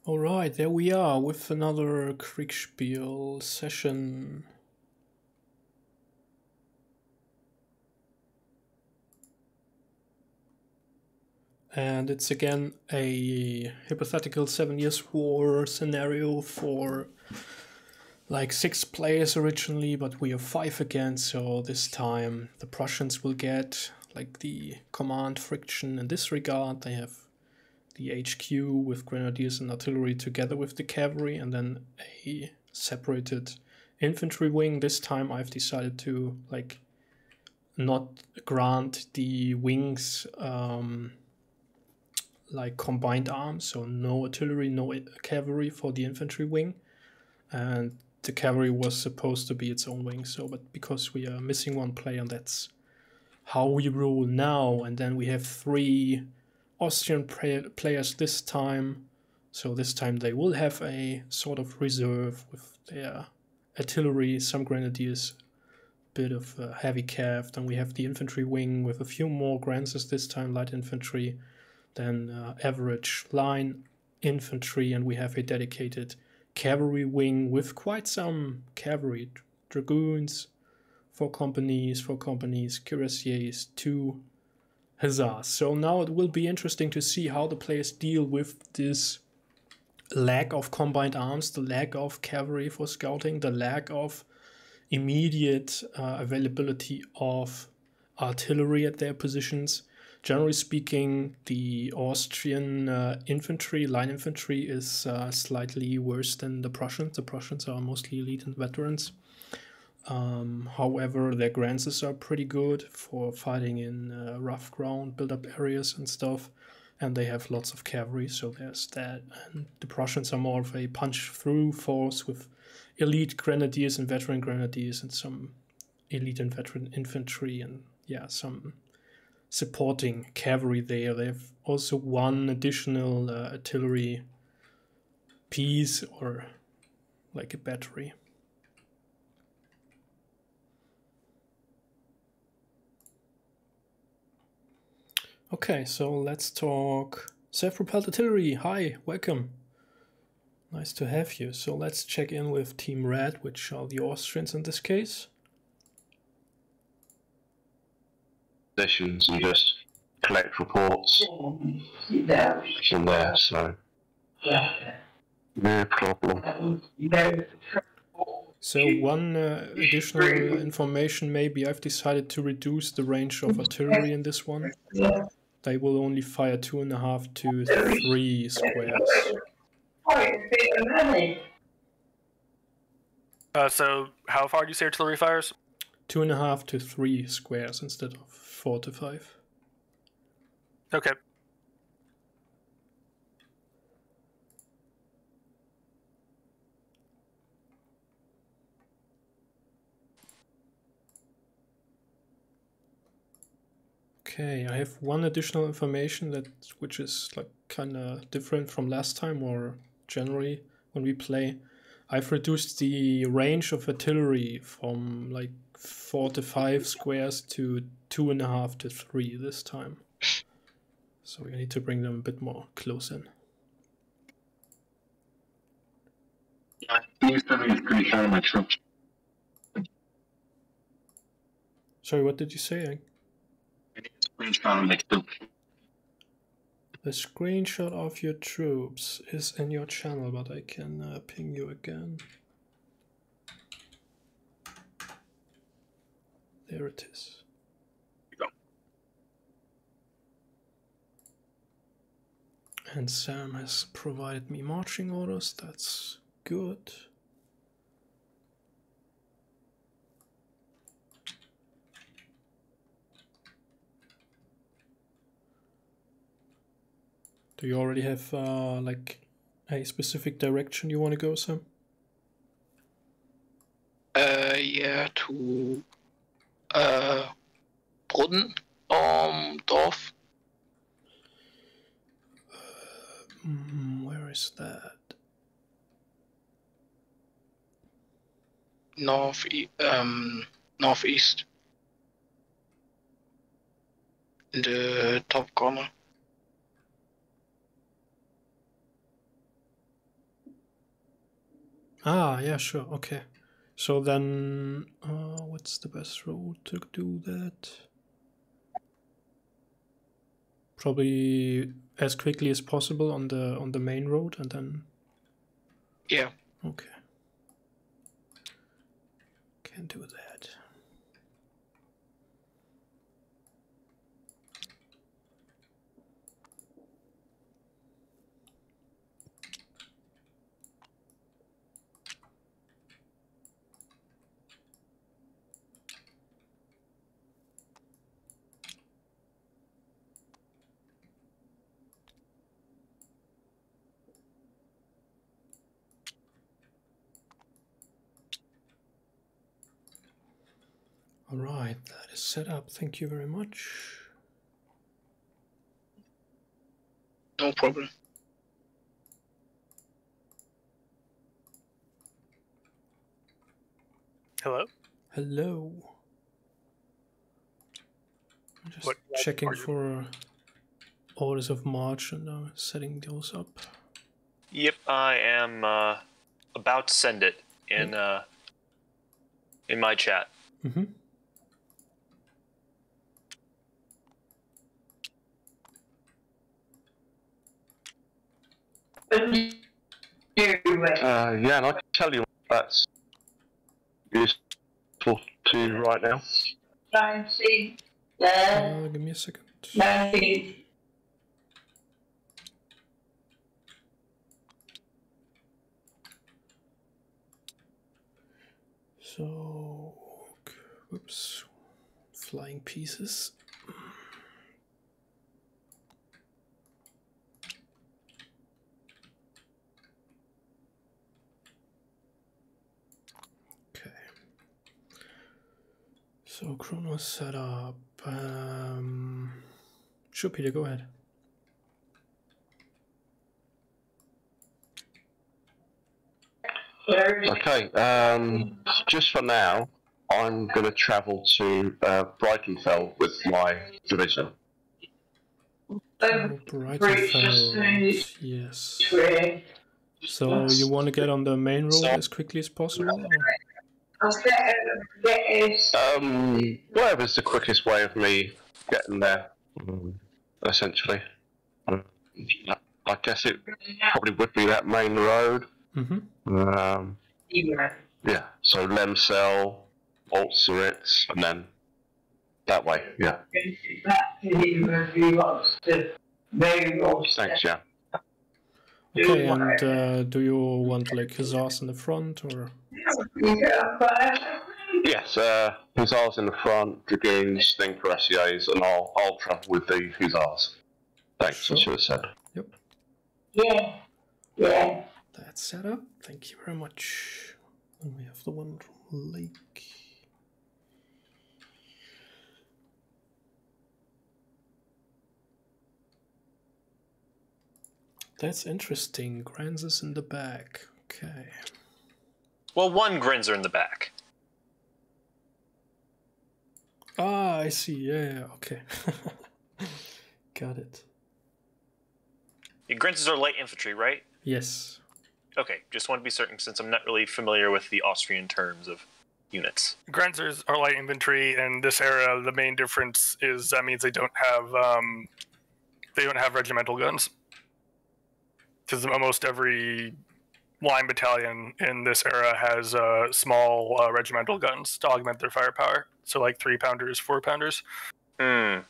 Alright, there we are with another Kriegsspiel session. And it's again a hypothetical 7 Years War scenario for like 6 players originally, but we have 5 again, so this time the Prussians will get like the command friction in this regard. They have the HQ with Grenadiers and artillery together with the cavalry, and then a separated infantry wing. This time I've decided to like not grant the wings like combined arms, so no artillery, no cavalry for the infantry wing, and the cavalry was supposed to be its own wing. So, but because we are missing one player, that's how we rule now. And then we have 3 Austrian players this time, so this time they will have a sort of reserve with their artillery, some grenadiers, bit of heavy cav. Then we have the infantry wing with a few more Granses this time, light infantry, then average line infantry, and we have a dedicated cavalry wing with quite some cavalry, dragoons, 4 companies, cuirassiers, 2 huzzahs. So now it will be interesting to see how the players deal with this lack of combined arms, the lack of cavalry for scouting, the lack of immediate availability of artillery at their positions. Generally speaking, the Austrian infantry, line infantry, is slightly worse than the Prussians. The Prussians are mostly elite and veterans. However, their Granses are pretty good for fighting in rough ground, build-up areas and stuff, and they have lots of cavalry, so there's that. And the Prussians are more of a punch-through force with elite Grenadiers and veteran Grenadiers and some elite and veteran infantry and, yeah, some supporting cavalry there. They have also 1 additional artillery piece, or like a battery. Okay, so let's talk self-propelled artillery. Hi, welcome. Nice to have you. So let's check in with Team Red, which are the Austrians in this case. Positions and just collect reports in there, so no problem. So one additional information, maybe I've decided to reduce the range of artillery in this one. They will only fire 2.5 to 3 squares. So how far do you say artillery fires? 2.5 to 3 squares instead of 4 to 5. Okay. Okay, I have one additional information which is like kind of different from last time, or generally when we play. I've reduced the range of artillery from like 4 to 5 squares to 2.5 to 3 this time. So we need to bring them a bit more close in. Sorry, what did you say? The screenshot of your troops is in your channel, but I can ping you again. There it is. And Sam has provided me marching orders. That's good. Do you already have like a specific direction you want to go, Sam? Yeah, to Brunn, Dorf. Where is that? Northeast. In the top corner. Ah, yeah, sure, okay. So then, what's the best route to do that? Probably as quickly as possible on the main road, and then. Yeah. Okay. Can do that. All right, that is set up. Thank you very much. No problem. Hello? Hello. I'm just What checking are you- for orders of march and setting those up. Yep, I am about to send it in my chat. Mm-hmm. Yeah, and I can tell you that's useful to you right now. Give me a second. So, whoops, flying pieces. Okay. So Chrono setup. Sure, Peter, go ahead. Okay, just for now, I'm going to travel to Brightonfell with my division. Brightonfell, yes. So you want to get on the main road as quickly as possible? Or? Whatever's the quickest way of me getting there, essentially. I guess it probably would be that main road. Mm-hmm. Yeah, so Lemsel, Altseritz, and then that way, yeah. Thanks, yeah. Okay, and do you want like hussars in the front or? Yes, hussars in the front, dragoons, then cuirassiers, and I'll travel with the hussars. Thanks, Sure. I should have said. Yep. Yeah. That's set up. Thank you very much. And we have the one from Lake. That's interesting. Granz is in the back. Okay. Well, one Grinzer in the back. Ah, I see. Yeah, okay. Got it. The Grinzers are light infantry, right? Yes. Okay, just want to be certain since I'm not really familiar with the Austrian terms of units. Grenzers are light infantry, and this era, the main difference is that means they don't have regimental guns. Because almost every line battalion in this era has small regimental guns to augment their firepower. So like 3-pounders, 4-pounders. Hmm.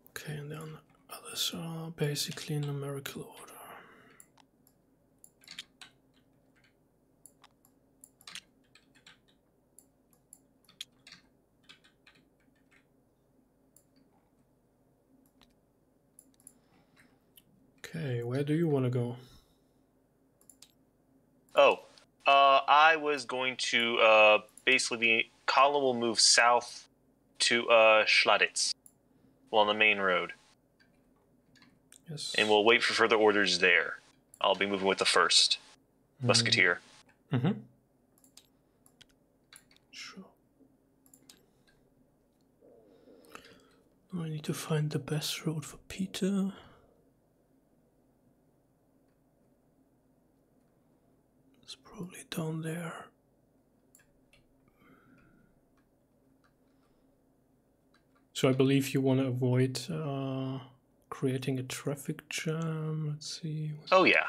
Okay, and then others are basically in numerical order. Okay, where do you want to go? Oh, I was going to basically the column will move south to Schladitz, well, on the main road. Yes. And we'll wait for further orders there. I'll be moving with the 1st Musketeer. Mm-hmm. Sure. I need to find the best road for Peter. It's probably down there. So I believe you want to avoid creating a traffic jam. Let's see. Oh, yeah.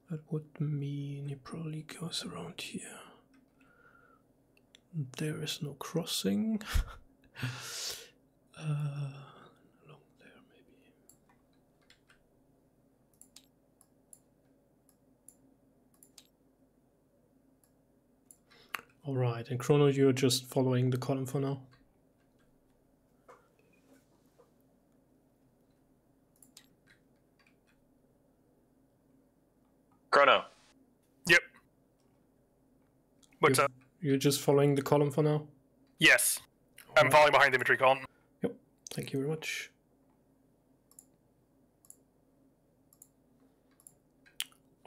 That would mean he probably goes around here. There is no crossing. Along there, maybe. All right, and Chrono, you're just following the column for now. Chrono. Yep. What's up? You're just following the column for now? Yes. I'm following behind the infantry column. Yep. Thank you very much.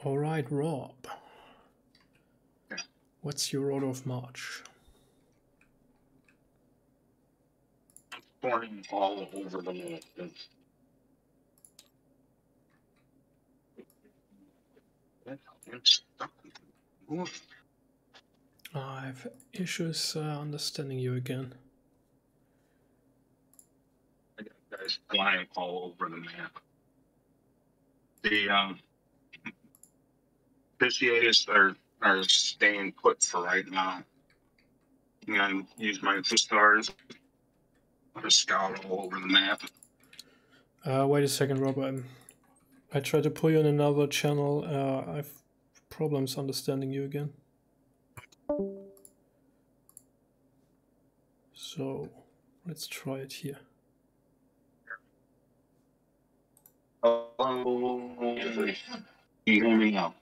All right, Rob. What's your order of march? Pouring all over the map. I'm stuck. I have issues understanding you again. I got guys flying all over the map. The PCAs are staying put for right now. I'm gonna use my stars to scout all over the map. Wait a second, Rob. I tried to pull you on another channel. I've problems understanding you again. So let's try it here. Hello. Can you hear me now?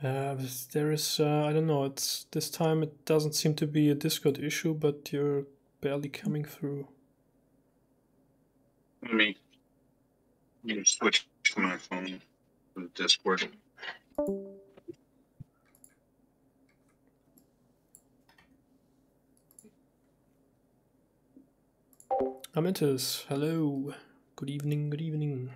There is, I don't know, it's this time it doesn't seem to be a Discord issue, but you're barely coming through. Let me switch to my phone with Discord. I'm into this. Hello. Good evening, good evening.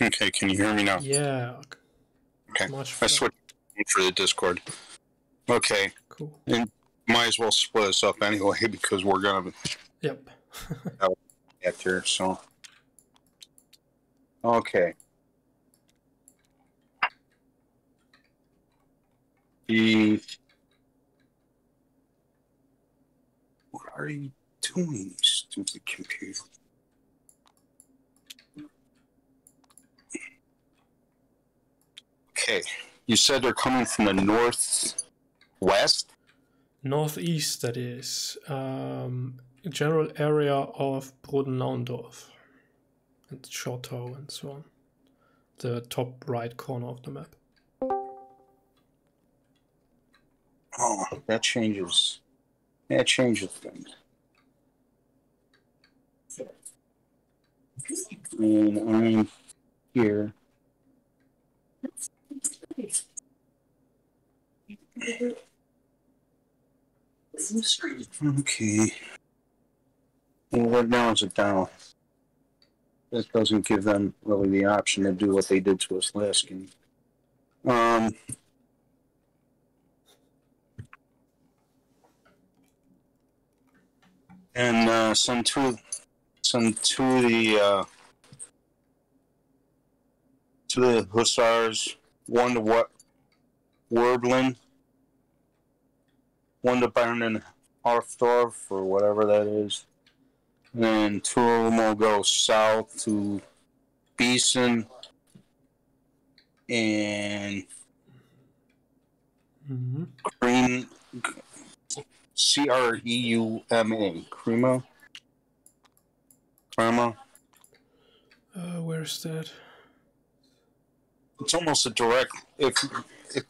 Okay, can you hear me now? Yeah. Okay, Much I switched for the Discord. Okay, cool. And might as well split us up anyway because we're gonna Yep. get there. So, okay. What are you doing, stupid computer? Okay, you said they're coming from the northwest? Northeast, that is. General area of Brodennaundorf and Schortau and so on. The top right corner of the map. Oh, that changes things. And I'm here. Okay. Well, right now is it down? That doesn't give them really the option to do what they did to us last game. And send to the Hussars, one to Werblin, one to Baron Arfdorf, or whatever that is. And then two of them will go south to Beeson and Cream, Creuma, Creuma. Karma. Where's that? It's almost a direct. If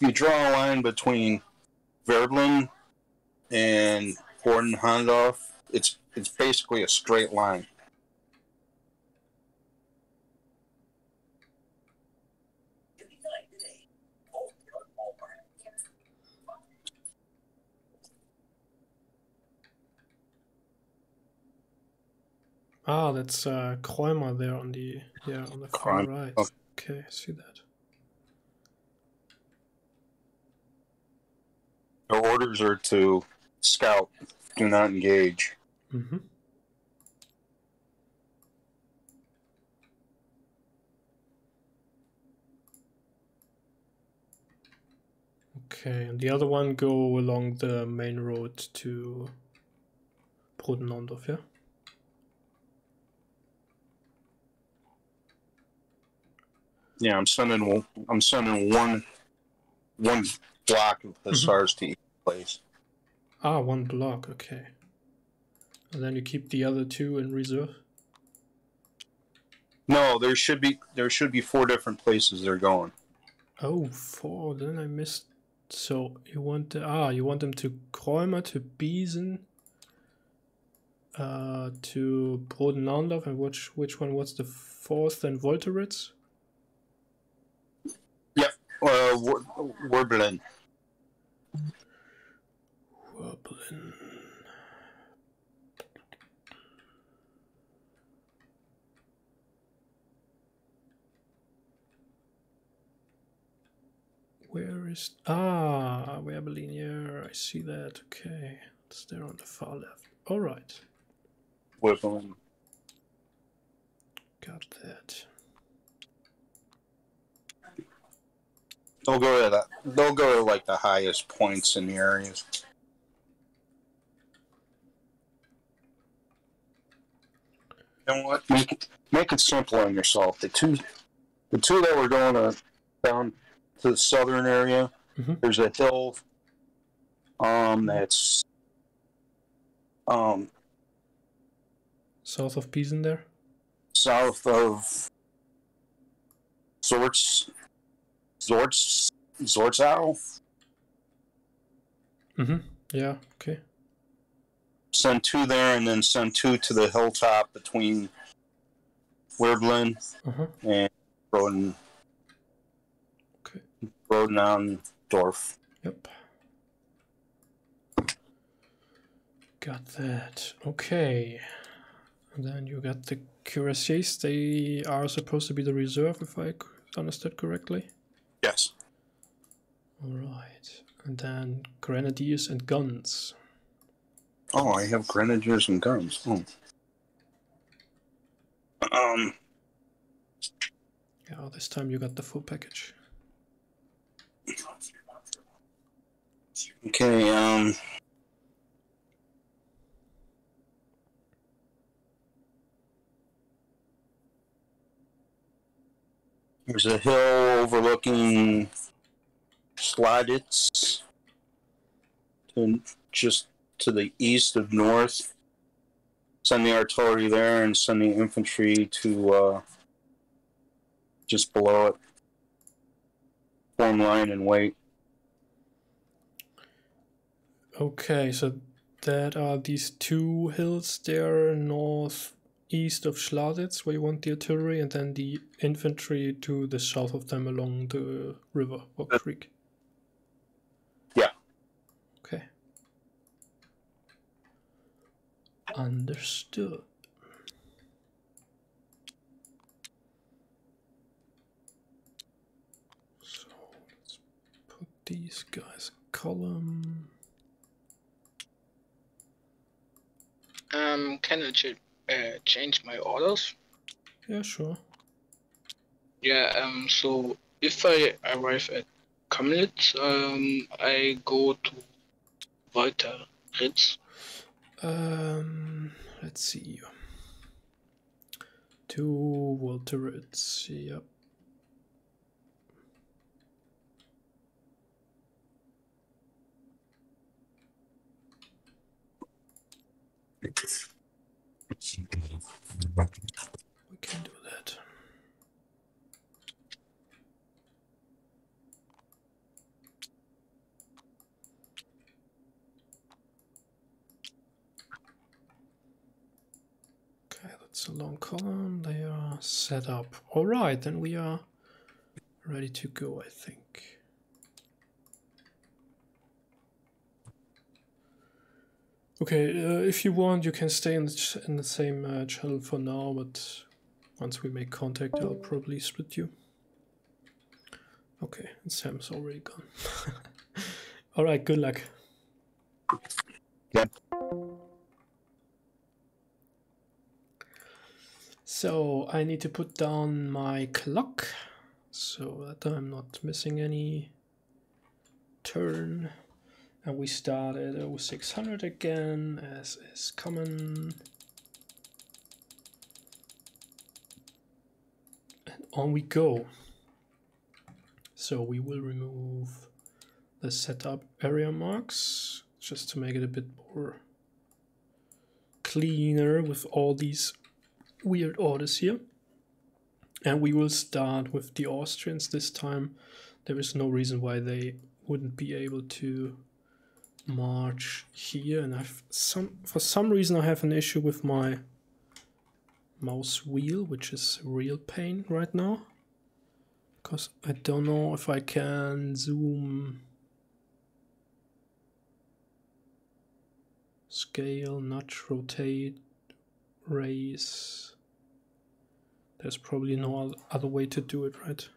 you draw a line between Verdlin and Bordenhandorf, it's basically a straight line. Ah, that's Kräumer there on the far right. Okay, I see that. The orders are to scout, do not engage. Mm-hmm. Okay, and the other one go along the main road to Brodenondorf, yeah? Yeah, I'm sending one block of hussars to each place. Ah, one block, okay. And then you keep the other two in reserve? No, there should be 4 different places they're going. Oh, 4. Then I missed. So you want them to Kräumer, to Biesen, to Brodenondorf, and which one was the 4th? Then Wolteritz? Yeah, Werblin. Werblin. Where is... Ah, Werblin, yeah, I see that. Okay, it's there on the far left. Alright. Werblin. Got that. They'll go to that. They'll go to like the highest points in the areas. You know what? Make it simple on yourself. The two that were going down to the southern area. Mm-hmm. There's a hill. That's South of Biesen there. south of Zorzau. Mm-hmm. Yeah, okay. Send 2 there, and then send 2 to the hilltop between Werblin and Broden. Okay. Brodenondorf. Yep. Got that. Okay. And then you got the cuirassiers. They are supposed to be the reserve, if I understood correctly. Yes. Alright. And then grenadiers and guns. Oh, I have grenadiers and guns. Oh. Yeah, this time you got the full package. Okay, there's a hill overlooking Schladitz, just to the east of north. Send the artillery there and send the infantry to just below it. Form line and wait. Okay, so that are these 2 hills there northeast of Schladitz, where you want the artillery, and then the infantry to the south of them along the river or creek. Yeah. Okay. Understood. So let's put these guys in column. Can I change my orders? Yeah, sure. Yeah, so if I arrive at Kamlitz, I go to Walter Ritz. Let's see. To Wolteritz, yep. We can do that. Okay, that's a long column. They are set up. All right, then we are ready to go, I think. Okay, if you want, you can stay in the same channel for now, but once we make contact, I'll probably split you. Okay, and Sam's already gone. All right, good luck. Yeah. So I need to put down my clock so that I'm not missing any turn. And we start at 0600 again, as is common. And on we go. So we will remove the setup area marks just to make it a bit more cleaner with all these weird orders here. And we will start with the Austrians this time. There is no reason why they wouldn't be able to march here, and for some reason I have an issue with my mouse wheel, which is a real pain right now, because I don't know if I can zoom, scale, nudge, rotate, raise. There's probably no other way to do it, right?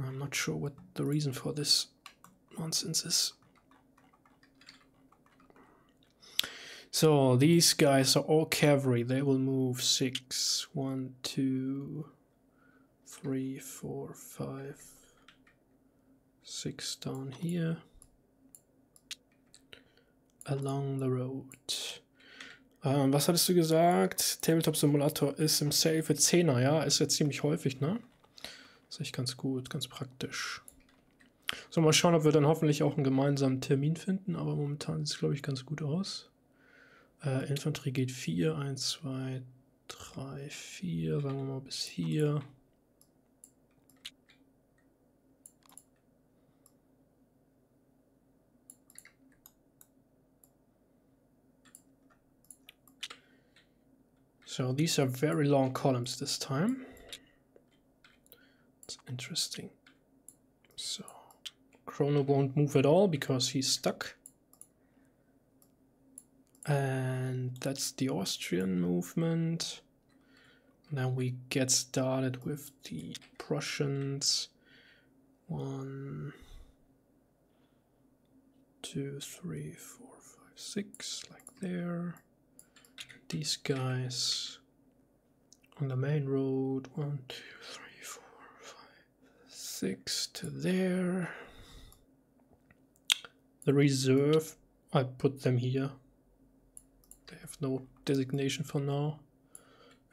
I'm not sure what the reason for this nonsense is. So these guys are all cavalry. They will move 6, 1, 2, 3, 4, 5, 6 down here along the road. Was hattest du gesagt? Tabletop Simulator ist im Sale für 10er, ja? Ist jetzt ziemlich häufig, ne? Das ist echt ganz gut, ganz praktisch. So, mal schauen, ob wir dann hoffentlich auch einen gemeinsamen Termin finden, aber momentan sieht es, glaube ich, ganz gut aus. Infantry geht 4, 1, 2, 3, 4, sagen wir mal bis hier. So these are very long columns this time. It's interesting. So Chrono won't move at all because he's stuck. And that's the Austrian movement. Then we get started with the Prussians. 1, 2, 3, 4, 5, 6, like there. These guys on the main road. 1, 2, 3, 4, 5, 6 to there. The reserve, I put them here. They have no designation for now.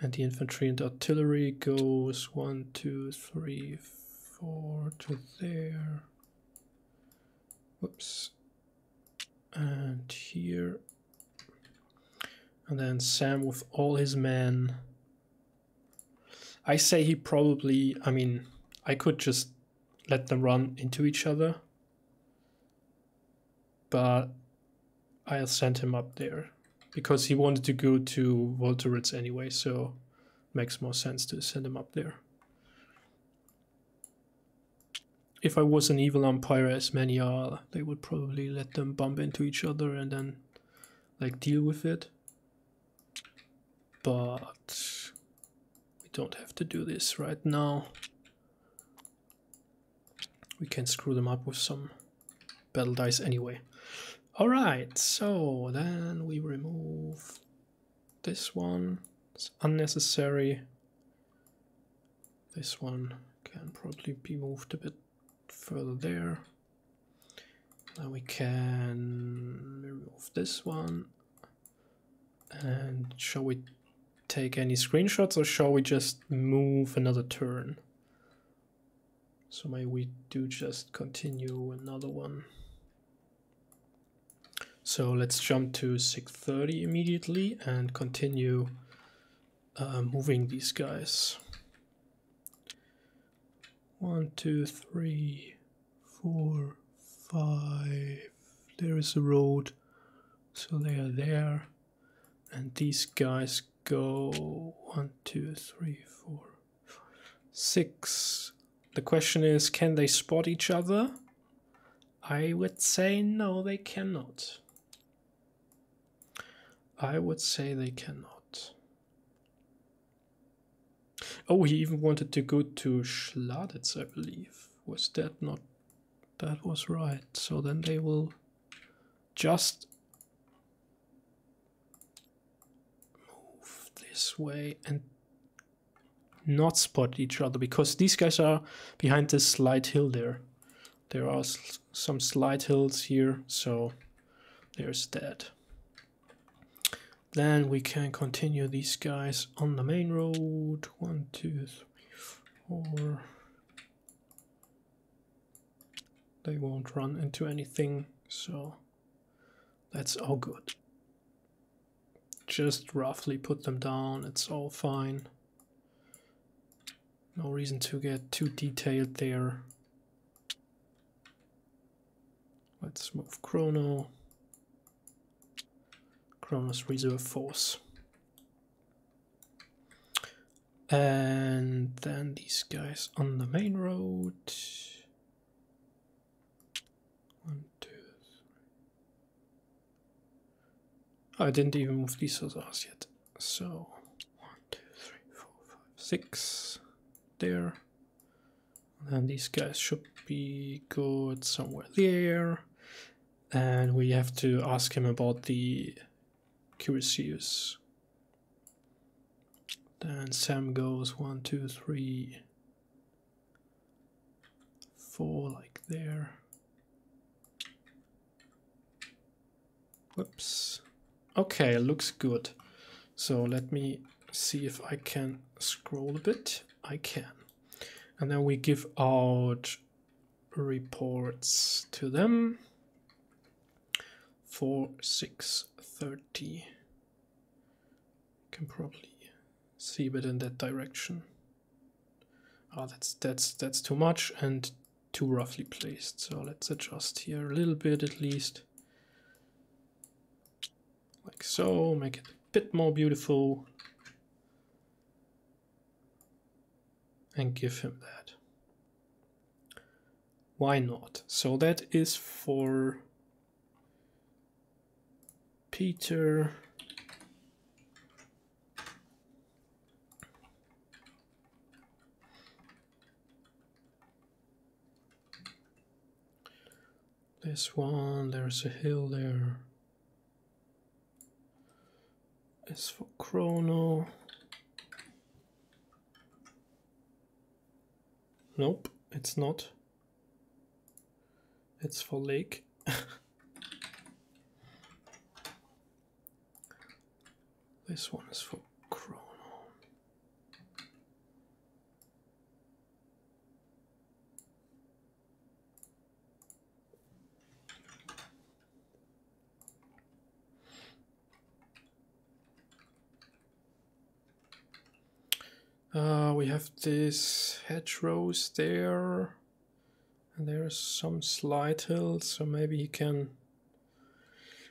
And the infantry and artillery goes 1, 2, 3, 4 to there. Whoops. And here. And then Sam with all his men. I say he probably, I mean, I could just let them run into each other. But I'll send him up there. Because he wanted to go to Volteritz anyway, so makes more sense to send him up there. If I was an evil umpire, as many are, they would probably let them bump into each other and then like deal with it. But we don't have to do this right now. We can screw them up with some battle dice anyway. Alright, so then we remove this one. It's unnecessary. This one can probably be moved a bit further there. Now we can remove this one. And shall we take any screenshots or shall we just move another turn? So maybe we do just continue another one. So let's jump to 6:30 immediately and continue moving these guys. 1, 2, 3, 4, 5. There is a road, so they are there, and these guys go 1, 2, 3, 4, 5, 6. The question is, can they spot each other? I would say no, they cannot. I would say they cannot. Oh, he even wanted to go to Schladitz, I believe. Was that not? That was right. So then they will just move this way and not spot each other, because these guys are behind this slight hill there. There are some slight hills here, so there's that. Then we can continue these guys on the main road. 1, 2, 3, 4. They won't run into anything, so that's all good. Just roughly put them down, it's all fine. No reason to get too detailed there. Let's move Chrono. Chrono's reserve force. And then these guys on the main road. 1, 2, 3. Oh, I didn't even move these hussars yet. So 1, 2, 3, 4, 5, 6 there. And then these guys should be good somewhere there. And we have to ask him about the cuirassiers. Then Sam goes 1, 2, 3, 4, like there. Whoops. Okay, looks good. So let me see if I can scroll a bit. I can. And then we give out reports to them for 6:30. Can probably see a bit in that direction. Oh, that's too much and too roughly placed. So let's adjust here a little bit at least. Like so, make it a bit more beautiful. And give him that. Why not? So that is for Peter. This one, there's a hill there. It's for Chrono. Nope, it's not. It's for Lake. This one is for Chrono. We have this hedgerows there, and there's some slight hills, so maybe he can.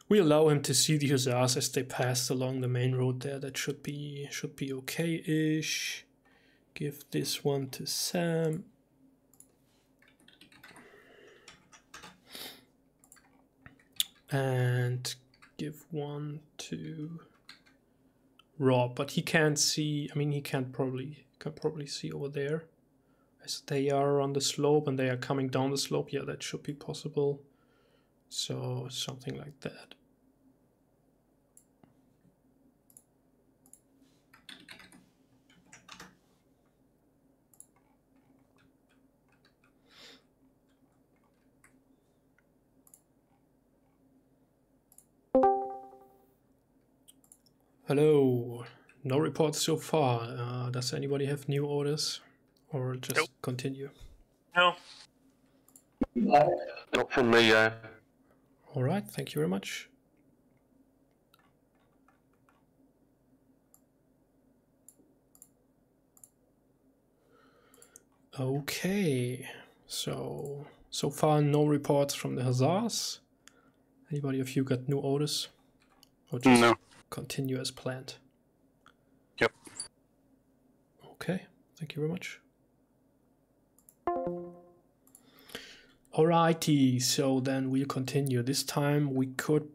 We allow him to see the hussars as they pass along the main road there. That should be okay-ish. Give this one to Sam. And give one to Rob, but he can't see. I mean, he can probably see over there, as they are on the slope and they are coming down the slope. Yeah, that should be possible. So something like that. Hello. No reports so far. Does anybody have new orders, or just Nope. continue? No. Not from me. All right. Thank you very much. Okay, so far no reports from the Hussars. Anybody of you got new orders? Or just No. continue as planned? Yep. Okay, thank you very much. Alrighty, so then we'll continue. This time we could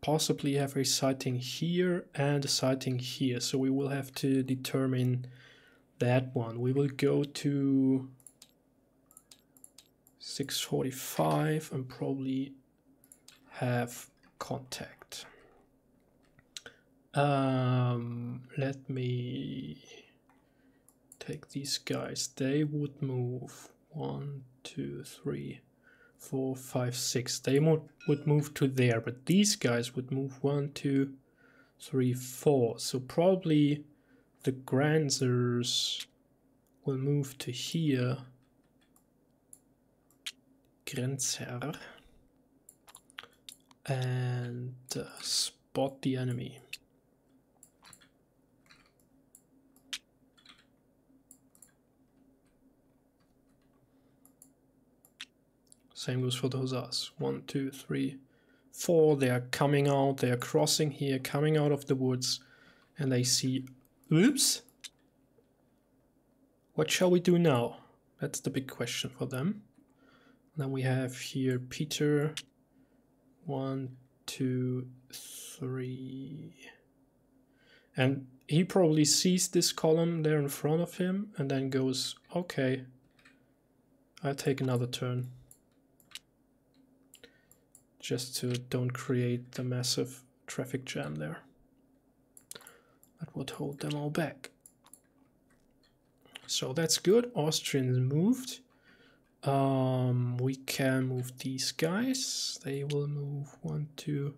possibly have a sighting here and a sighting here, so we will have to determine that one. We will go to 645 and probably have contact. Let me take these guys. They would move 1, 2, 3, 4, 5, 6. They would move to there, but these guys would move 1, 2, 3, 4. So probably the Grenadiers will move to here. Grenzherr. And spot the enemy. Same goes for the Hussars. 1, 2, 3, 4. They are coming out. They are crossing here, coming out of the woods, and they see. Oops. What shall we do now? That's the big question for them. And then we have here Peter. 1, 2, 3. And he probably sees this column there in front of him and then goes, okay, I'll take another turn. Just to don't create the massive traffic jam there. That would hold them all back. So that's good. Austrians moved. We can move these guys. They will move 1, 2,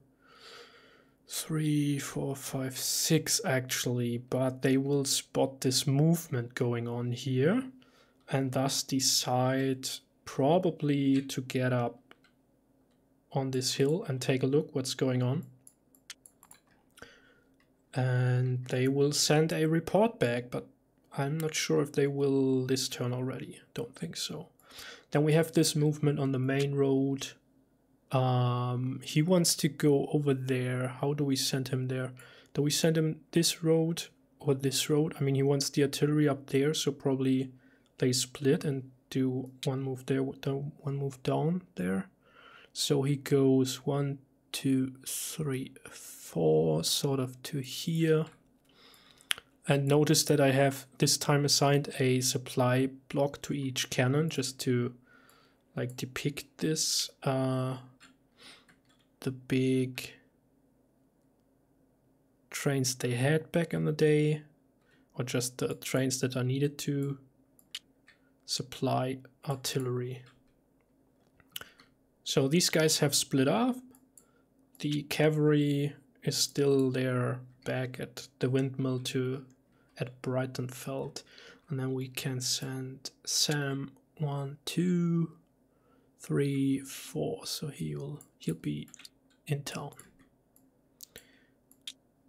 3, 4, 5, 6 actually, but they will spot this movement going on here and thus decide probably to get up on this hill and take a look what's going on. And they will send a report back, but I'm not sure if they will this turn already. Don't think so. Then we have this movement on the main road. He wants to go over there. How do we send him there? Do we send him this road or this road? I mean, he wants the artillery up there, so probably they split and do one move there, one move down there. So he goes 1, 2, 3, 4, sort of to here. And notice that I have this time assigned a supply block to each cannon just to like depict this. The big trains they had back in the day, or just the trains that are needed to supply artillery. So these guys have split off. The cavalry is still there back at the windmill at Breitenfeld. And then we can send Sam 1, 2, 3, 4. So he'll be in town.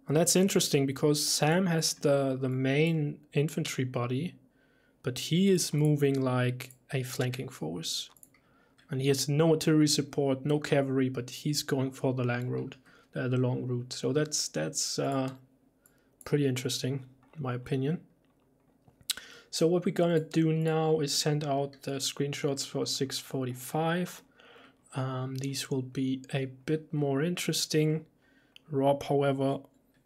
And that's interesting because Sam has the main infantry body, but he is moving like a flanking force. And he has no artillery support, no cavalry, but he's going for the long route. So that's pretty interesting, in my opinion. So what we're gonna do now is send out the screenshots for 645. These will be a bit more interesting. Rob, however,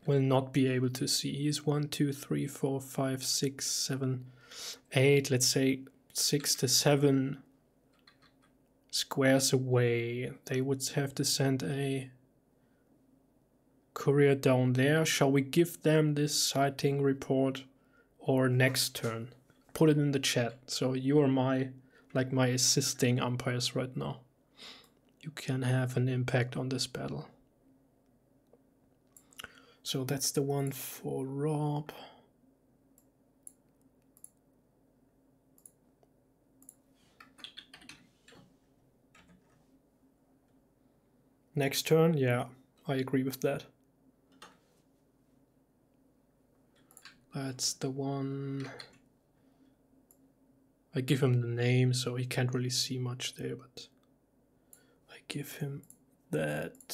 will not be able to see. He's 1, 2, 3, 4, 5, 6, 7, 8. Let's say 6 to 7 squares away. They would have to send a courier down there. Shall we give them this sighting report or next turn? Put it in the chat. So you are my assisting umpires right now. You can have an impact on this battle. So that's the one for Rob. Next turn, yeah, I agree with that. That's the one I give him the name, so he can't really see much there, but I give him that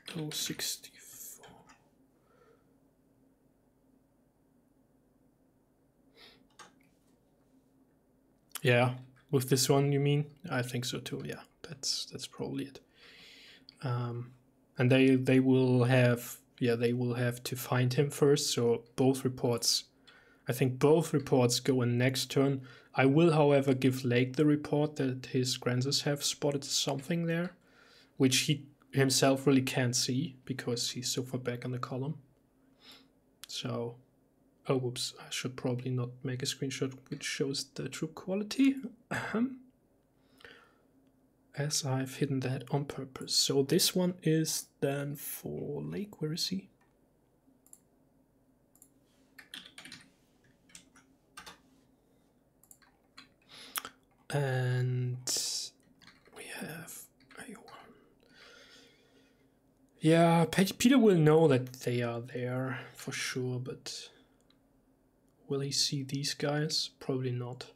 064. Yeah, with this one you mean? I think so too. Yeah, that's probably it. And they will have to find him first. So both reports, I think both reports go in next turn. I will, however, give Lake the report that his Grenadiers have spotted something there, which he himself really can't see because he's so far back on the column. So, oh whoops, I should probably not make a screenshot which shows the troop quality. As I've hidden that on purpose. So this one is then for Lake. Where is he? And we have A1. Yeah, Peter will know that they are there for sure, but will he see these guys? Probably not.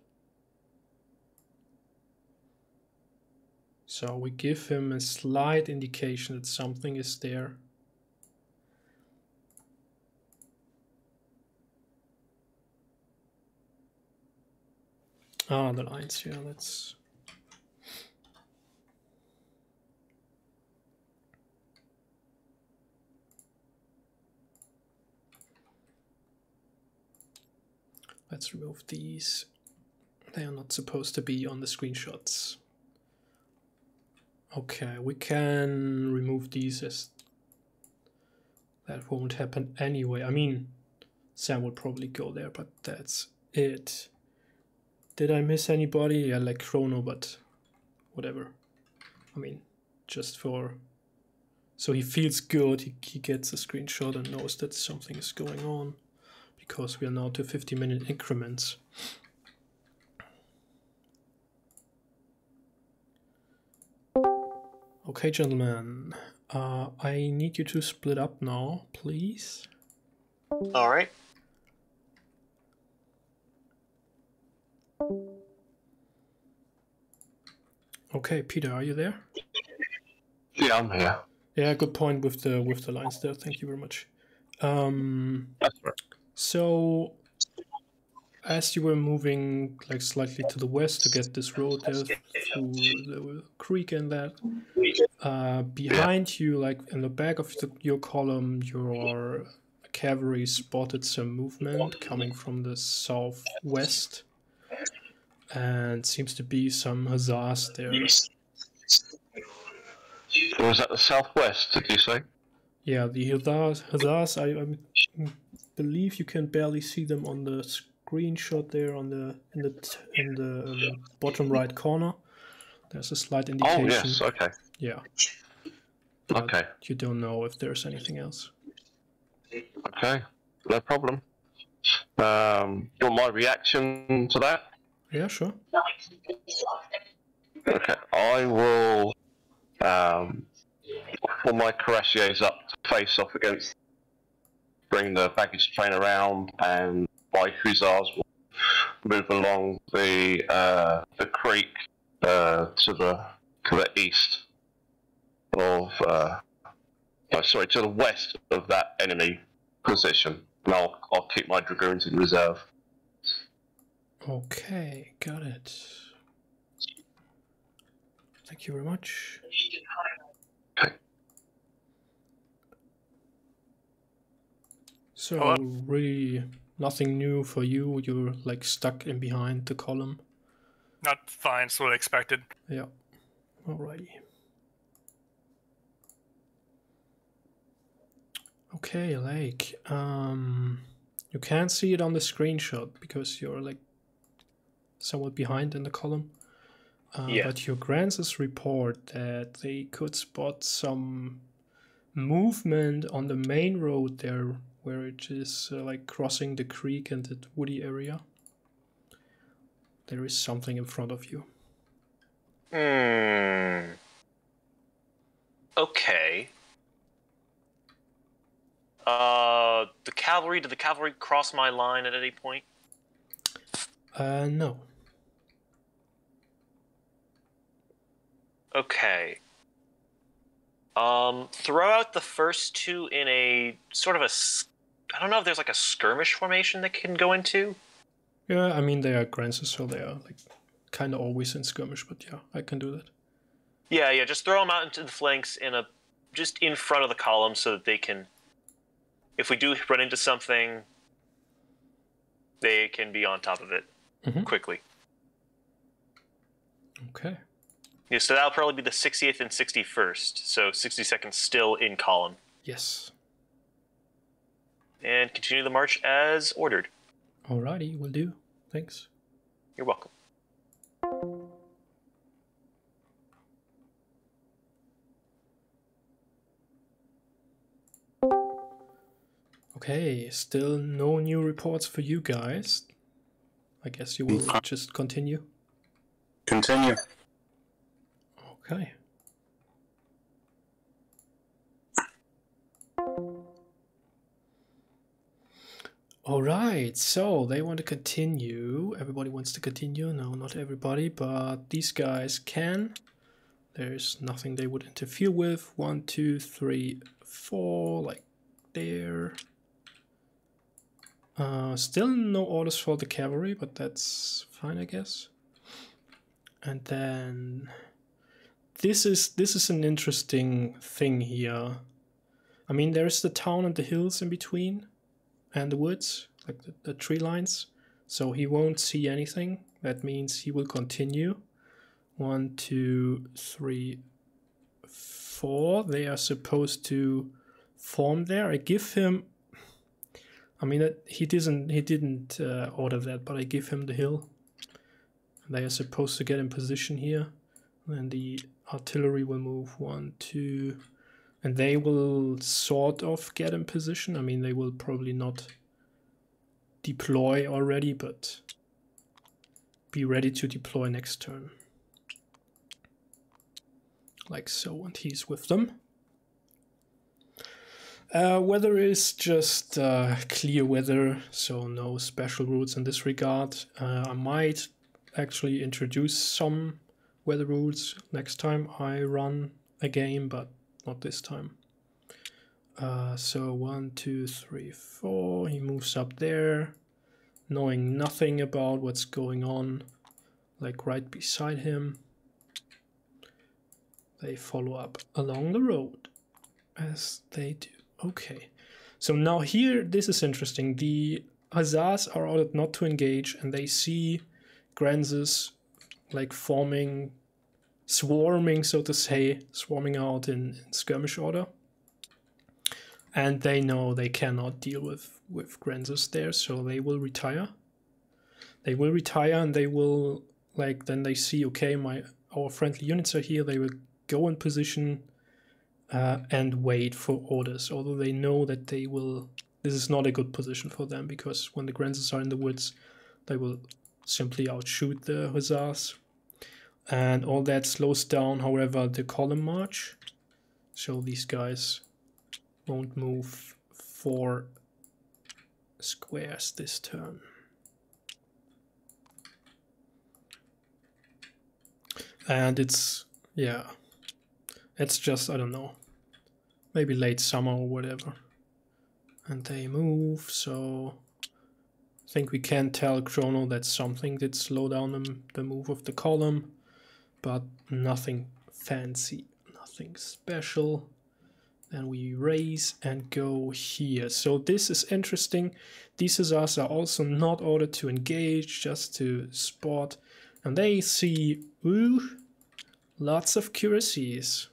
So we give him a slight indication that something is there. Ah, the lines, yeah, let's... Let's remove these. They are not supposed to be on the screenshots. Okay, we can remove these as that won't happen anyway. I mean, Sam will probably go there, but that's it. Did I miss anybody? Yeah, like Chrono, but whatever. I mean, just for... So he feels good, he gets a screenshot and knows that something is going on, because we are now to 50-minute increments. Okay, gentlemen, I need you to split up now, please. All right. Okay, Peter, are you there? Yeah, I'm here. Yeah, good point with the lines there. Thank you very much. That's right. So, as you were moving like slightly to the west to get this road there through the creek and that, behind you, like in the back of your column, your cavalry spotted some movement coming from the southwest, and seems to be some hussars there. Was that the southwest, did you say? Yeah, the hussars. I believe you can barely see them on the screenshot there in the bottom right corner. There's a slight indication. Oh yes, okay. Yeah. Okay. You don't know if there's anything else. Okay, no problem. You want my reaction to that? Yeah, sure. Okay, I will pull my cuirassiers up to face off against, bring the baggage train around, and my hussars will move along the creek to the east of to the west of that enemy position, and I'll keep my dragoons in reserve. Okay, got it. Thank you very much. Okay. So really nothing new for you. You're like stuck in behind the column. Not fine, so what I expected. Yeah. Alrighty. Okay, Lake. You can't see it on the screenshot because you're like somewhat behind in the column. But your Grenadiers report that they could spot some movement on the main road there, where it is like crossing the creek and the woody area. There is something in front of you. Okay. Did the cavalry cross my line at any point? No. Okay. Throw out the first two in a sort of a... I don't know if there's like a skirmish formation that can go into. Yeah, I mean, they are Grenadiers, so they are like kind of always in skirmish, but yeah, I can do that. Yeah, just throw them out into the flanks just in front of the column so that they can... If we do run into something, they can be on top of it quickly. Okay. Yeah, so that'll probably be the 60th and 61st. So 62nd still in column. Yes. And continue the march as ordered. Alrighty, will do. Thanks. You're welcome. Okay, still no new reports for you guys. I guess you will just continue. Continue. Okay. Alright, so they want to continue. Everybody wants to continue. No, not everybody, but these guys can. There's nothing they would interfere with. 1, 2, 3, 4, like there. Still no orders for the cavalry, but that's fine, I guess. And then this is an interesting thing here. I mean, there's the town and the hills in between, and the woods, like the tree lines. So he won't see anything. That means he will continue. 1, 2, 3, 4. They are supposed to form there. I give him. I mean, he didn't order that, but I give him the hill. They are supposed to get in position here. And the artillery will move 1, 2, and they will sort of get in position. I mean, they will probably not deploy already, but be ready to deploy next turn. Like so, and he's with them. Weather is just clear weather, so no special rules in this regard. I might actually introduce some weather rules next time I run a game, but not this time. So 1, 2, 3, 4. He moves up there, knowing nothing about what's going on, like right beside him. They follow up along the road, as they do. Okay, so now here, this is interesting. The Hussars are ordered not to engage, and they see Grenadiers like swarming, so to say, swarming out in skirmish order. And they know they cannot deal with Grenadiers there, so they will retire. They will retire, and they will, like, then they see, okay, our friendly units are here. They will go in position and wait for orders, although they know that they will. This is not a good position for them, because when the Grenadiers are in the woods, they will simply outshoot the Hussars. And all that slows down, however, the column march. So these guys won't move 4 squares this turn. And it's just, I don't know, maybe late summer or whatever. And they move, so I think we can tell Chrono that something did slow down the move of the column, but nothing fancy, nothing special. Then we raise and go here. So this is interesting. These Hussars are also not ordered to engage, just to spot. And they see, ooh, lots of cuirassies.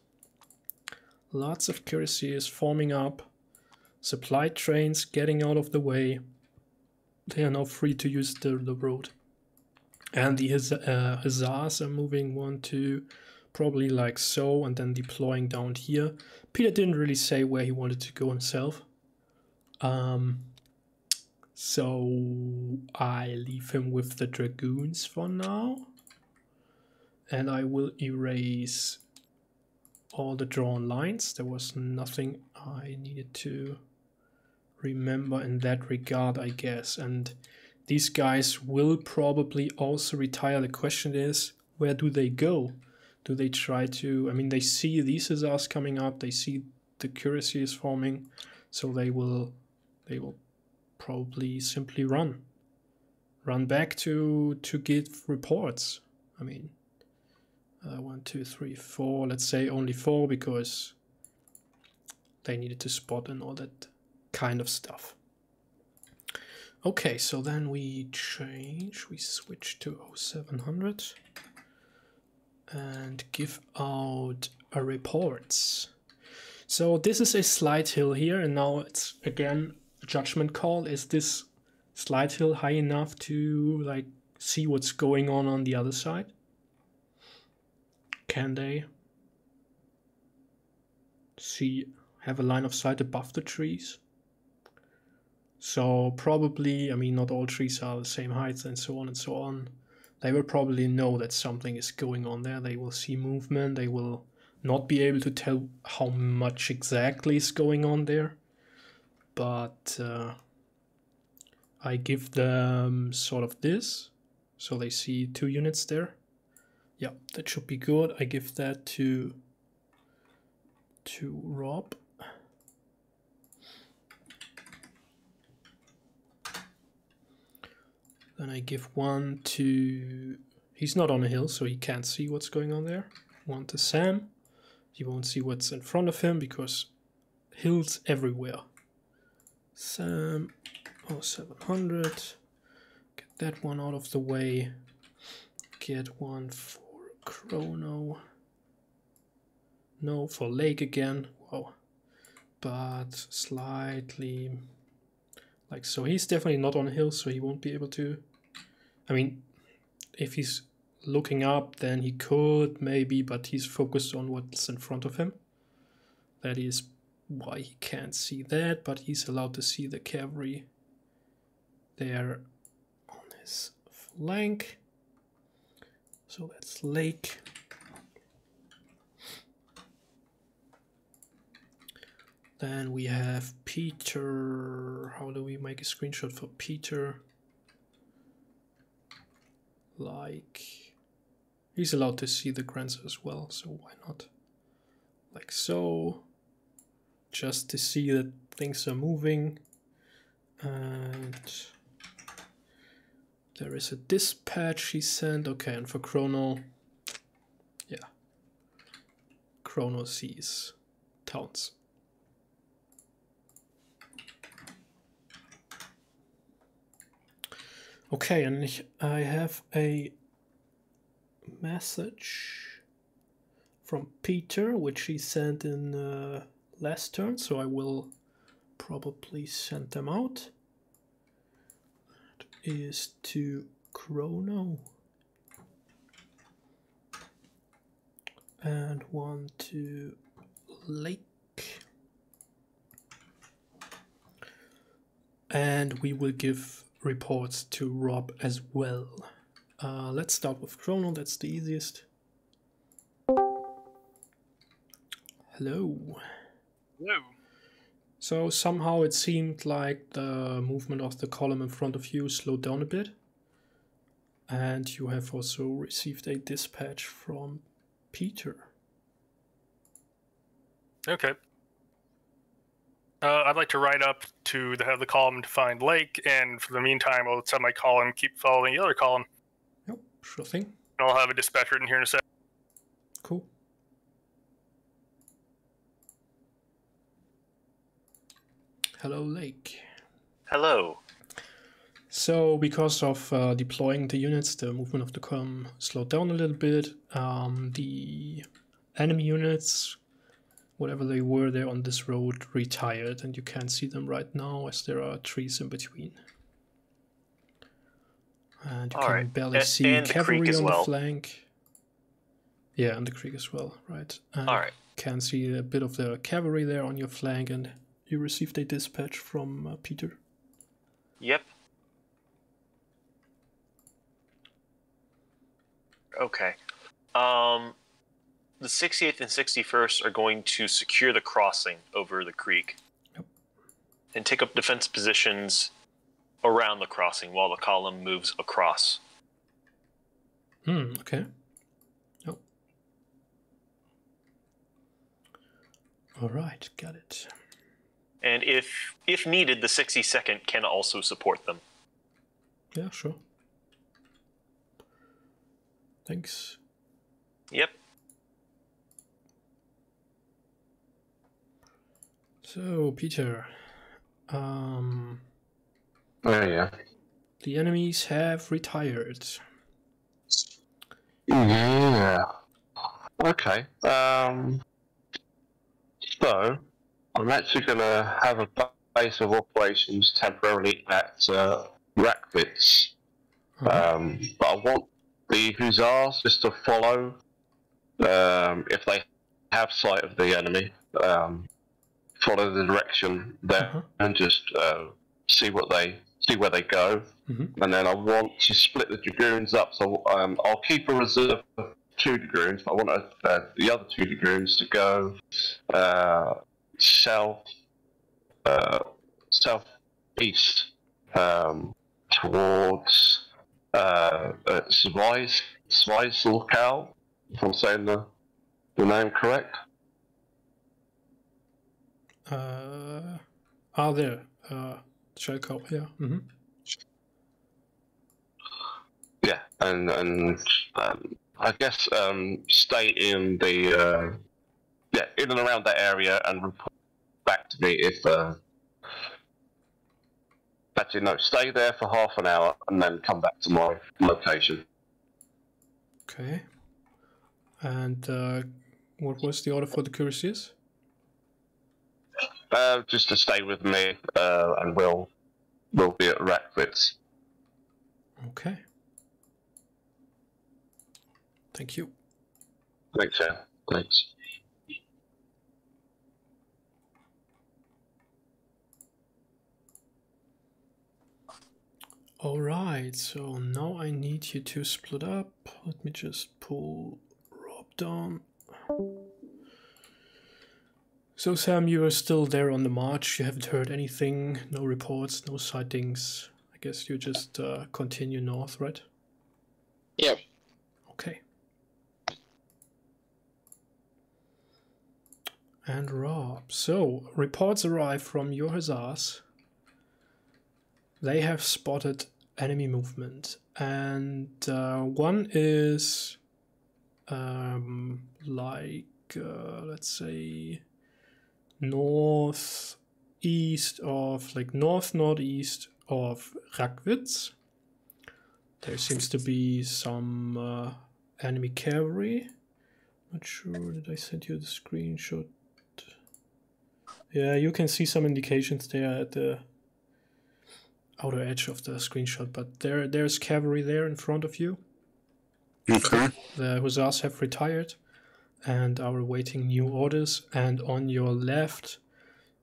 Lots of cuirassies forming up. Supply trains getting out of the way. They are now free to use the road. And the Hussars are moving 1, 2, probably like so, and then deploying down here. Peter didn't really say where he wanted to go himself. So I leave him with the Dragoons for now. And I will erase all the drawn lines. There was nothing I needed to remember in that regard, I guess. And these guys will probably also retire. The question is, where do they go? Do they try to... I mean, they see these hussars coming up. They see the cuirassier is forming. So they will probably simply run back to give reports. I mean, 1, 2, 3, 4. Let's say only 4 because they needed to spot and all that kind of stuff. Okay, so then we switch to 0700 and give out reports. So this is a slide hill here, and now it's again a judgment call. Is this slide hill high enough to like see what's going on the other side? Can they have a line of sight above the trees? So probably, I mean, not all trees are the same height and so on and so on. They will probably know that something is going on there. They will see movement. They will not be able to tell how much exactly is going on there. But I give them sort of this. So they see 2 units there. Yeah, that should be good. I give that to Rob. Then I give 1 to... He's not on a hill, so he can't see what's going on there. 1 to Sam. He won't see what's in front of him because hills everywhere. Sam, 0700. Get that one out of the way. Get 1 for Chrono. No, for Lake again. Wow. But slightly... like so. He's definitely not on a hill, so he won't be able to... I mean, if he's looking up, then he could maybe, but he's focused on what's in front of him. That is why he can't see that, but he's allowed to see the cavalry there on his flank. So that's Lake. Then we have Peter. How do we make a screenshot for Peter? Like, he's allowed to see the grants as well, so why not? Like so, just to see that things are moving. And there is a dispatch he sent. Okay, and for Chrono, yeah, Chrono sees towns. Okay, and I have a message from Peter, which he sent in last turn, so I will probably send them out. That is to Chrono. And 1 to Lake. And we will give reports to Rob as well. Let's start with Chrono, that's the easiest. Hello. Hello. So somehow it seemed like the movement of the column in front of you slowed down a bit. And you have also received a dispatch from Peter. Okay. I'd like to ride up to the head of the column to find Lake, and for the meantime, I'll have my column keep following the other column. Yep, sure thing. And I'll have a dispatch written here in a sec. Cool. Hello, Lake. Hello. So, because of deploying the units, the movement of the column slowed down a little bit. The enemy units, whatever they were there on this road, retired, and you can't see them right now as there are trees in between. And you can barely see cavalry on the flank. Yeah, and the creek as well, right? And you can see a bit of the cavalry there on your flank, and you received a dispatch from Peter. Yep. Okay. The 68th and 61st are going to secure the crossing over the creek. Yep. And take up defense positions around the crossing while the column moves across. Okay. Yep. All right, got it. And if needed, the 62nd can also support them. Yeah, sure. Thanks. Yep. So, Peter, Oh, yeah. the enemies have retired. Yeah. Okay. So, I'm actually going to have a base of operations temporarily at Rakwitz. But I want the Hussars just to follow, if they have sight of the enemy, follow the direction there and just see where they go. And then I want to split the dragoons up. So I'll keep a reserve of 2 dragoons. But I want the other 2 dragoons to go southeast towards Svei's locale, if I'm saying the name correct. There. Shelko, yeah. Yeah, and I guess stay in the in and around that area and report back to me if. Actually, no. Stay there for half an hour and then come back to my location. Okay. And what was the order for the cuirassiers? Just to stay with me, and we'll be at Rakwitz. Okay. Thank you. Thanks, yeah. Thanks. All right, so now I need you to split up. Let me just pull Rob down. So Sam, you are still there on the march. You haven't heard anything, no reports, no sightings. I guess you just continue north, right? Yeah. Okay. And Rob. So, reports arrive from your hussars. They have spotted enemy movement. And one is let's say northeast of, northeast of Rakwitz. There seems to be some enemy cavalry. Not sure, did I send you the screenshot? Yeah, you can see some indications there at the outer edge of the screenshot, but there's cavalry there in front of you. Okay. The hussars have retired and are awaiting new orders, and on your left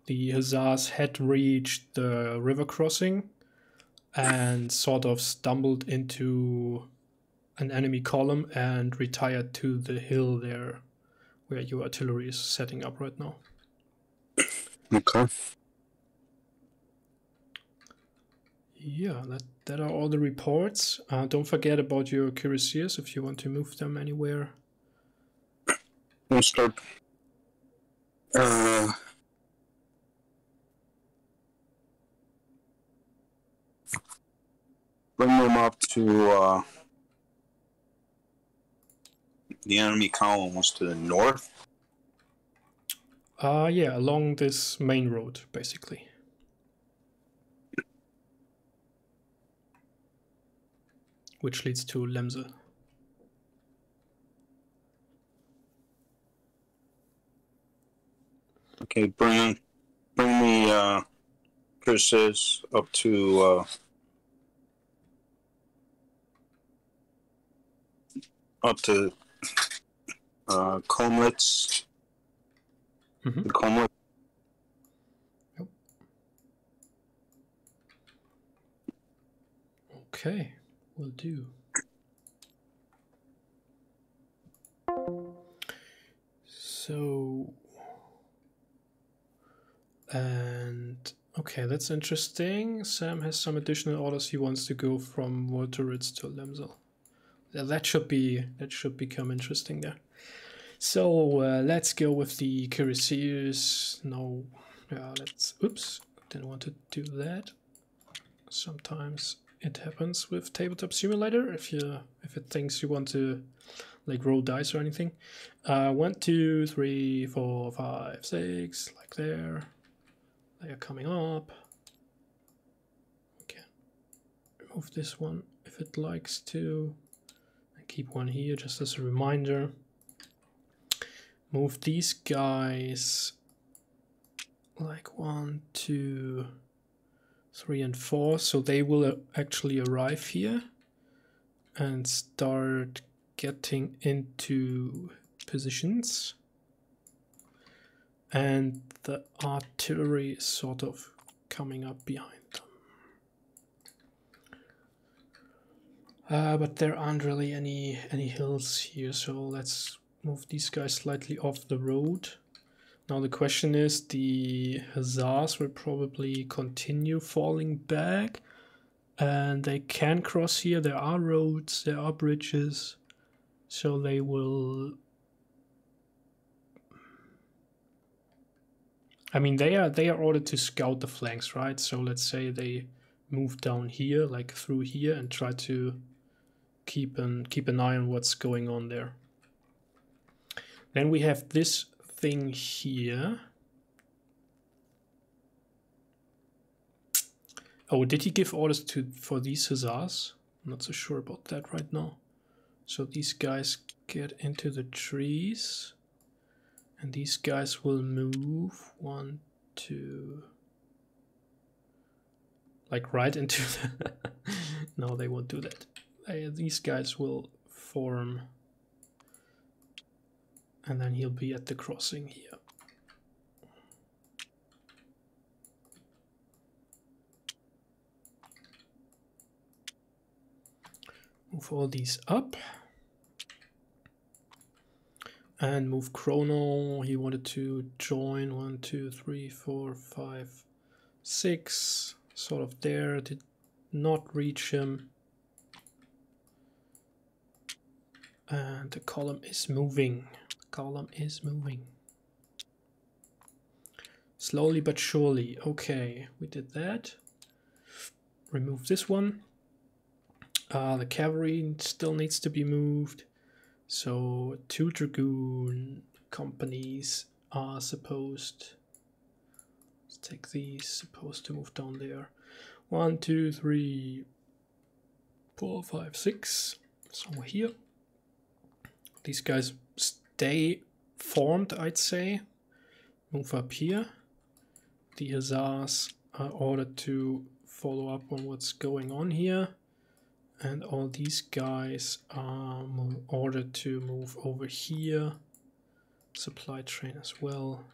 the hussars had reached the river crossing and sort of stumbled into an enemy column and retired to the hill there where your artillery is setting up right now. Okay. Yeah, that are all the reports. Don't forget about your cuirassiers if you want to move them anywhere. We'll start. Bring them up to the enemy columns to the north. Yeah, along this main road, basically. Which leads to Lemse. Okay, bring the cuirassiers up to Komlitz. Mm-hmm. Komlitz. Yep. Okay, will do. So, and okay, that's interesting. Sam has some additional orders. He wants to go from Wolteritz to Lemsel. Yeah, that should become interesting there. So let's go with the Cuirassiers. No, let's. Oops, didn't want to do that. Sometimes it happens with Tabletop Simulator if it thinks you want to like roll dice or anything. 1, 2, 3, 4, 5, 6, like there. They are coming up. We can remove this one if it likes to. And keep one here just as a reminder. Move these guys like 1, 2, 3, and 4. So they will actually arrive here and start getting into positions. And the artillery is sort of coming up behind them. But there aren't really any hills here, so let's move these guys slightly off the road. Now the question is, the Hussars will probably continue falling back, and they can cross here. There are roads, there are bridges, so they will... I mean, they are ordered to scout the flanks, right? So let's say they move down here, like through here, and try to keep an eye on what's going on there. Then we have this thing here. Oh, did he give orders for these Hussars? I'm not so sure about that right now. So these guys get into the trees. And these guys will move 1, 2... Like right into the... No, they won't do that. These guys will form... And then he'll be at the crossing here. Move all these up. And move Chrono. He wanted to join 1, 2, 3, 4, 5, 6. Sort of there. Did not reach him. And the column is moving. Column is moving slowly but surely. Okay, we did that. Remove this one. The cavalry still needs to be moved, so 2 dragoon companies are supposed, let's take these, supposed to move down there. 1, 2, 3, 4, 5, 6, somewhere here. These guys stay formed, I'd say. Move up here. The Hussars are ordered to follow up on what's going on here. And all these guys are ordered to move over here. Supply train as well.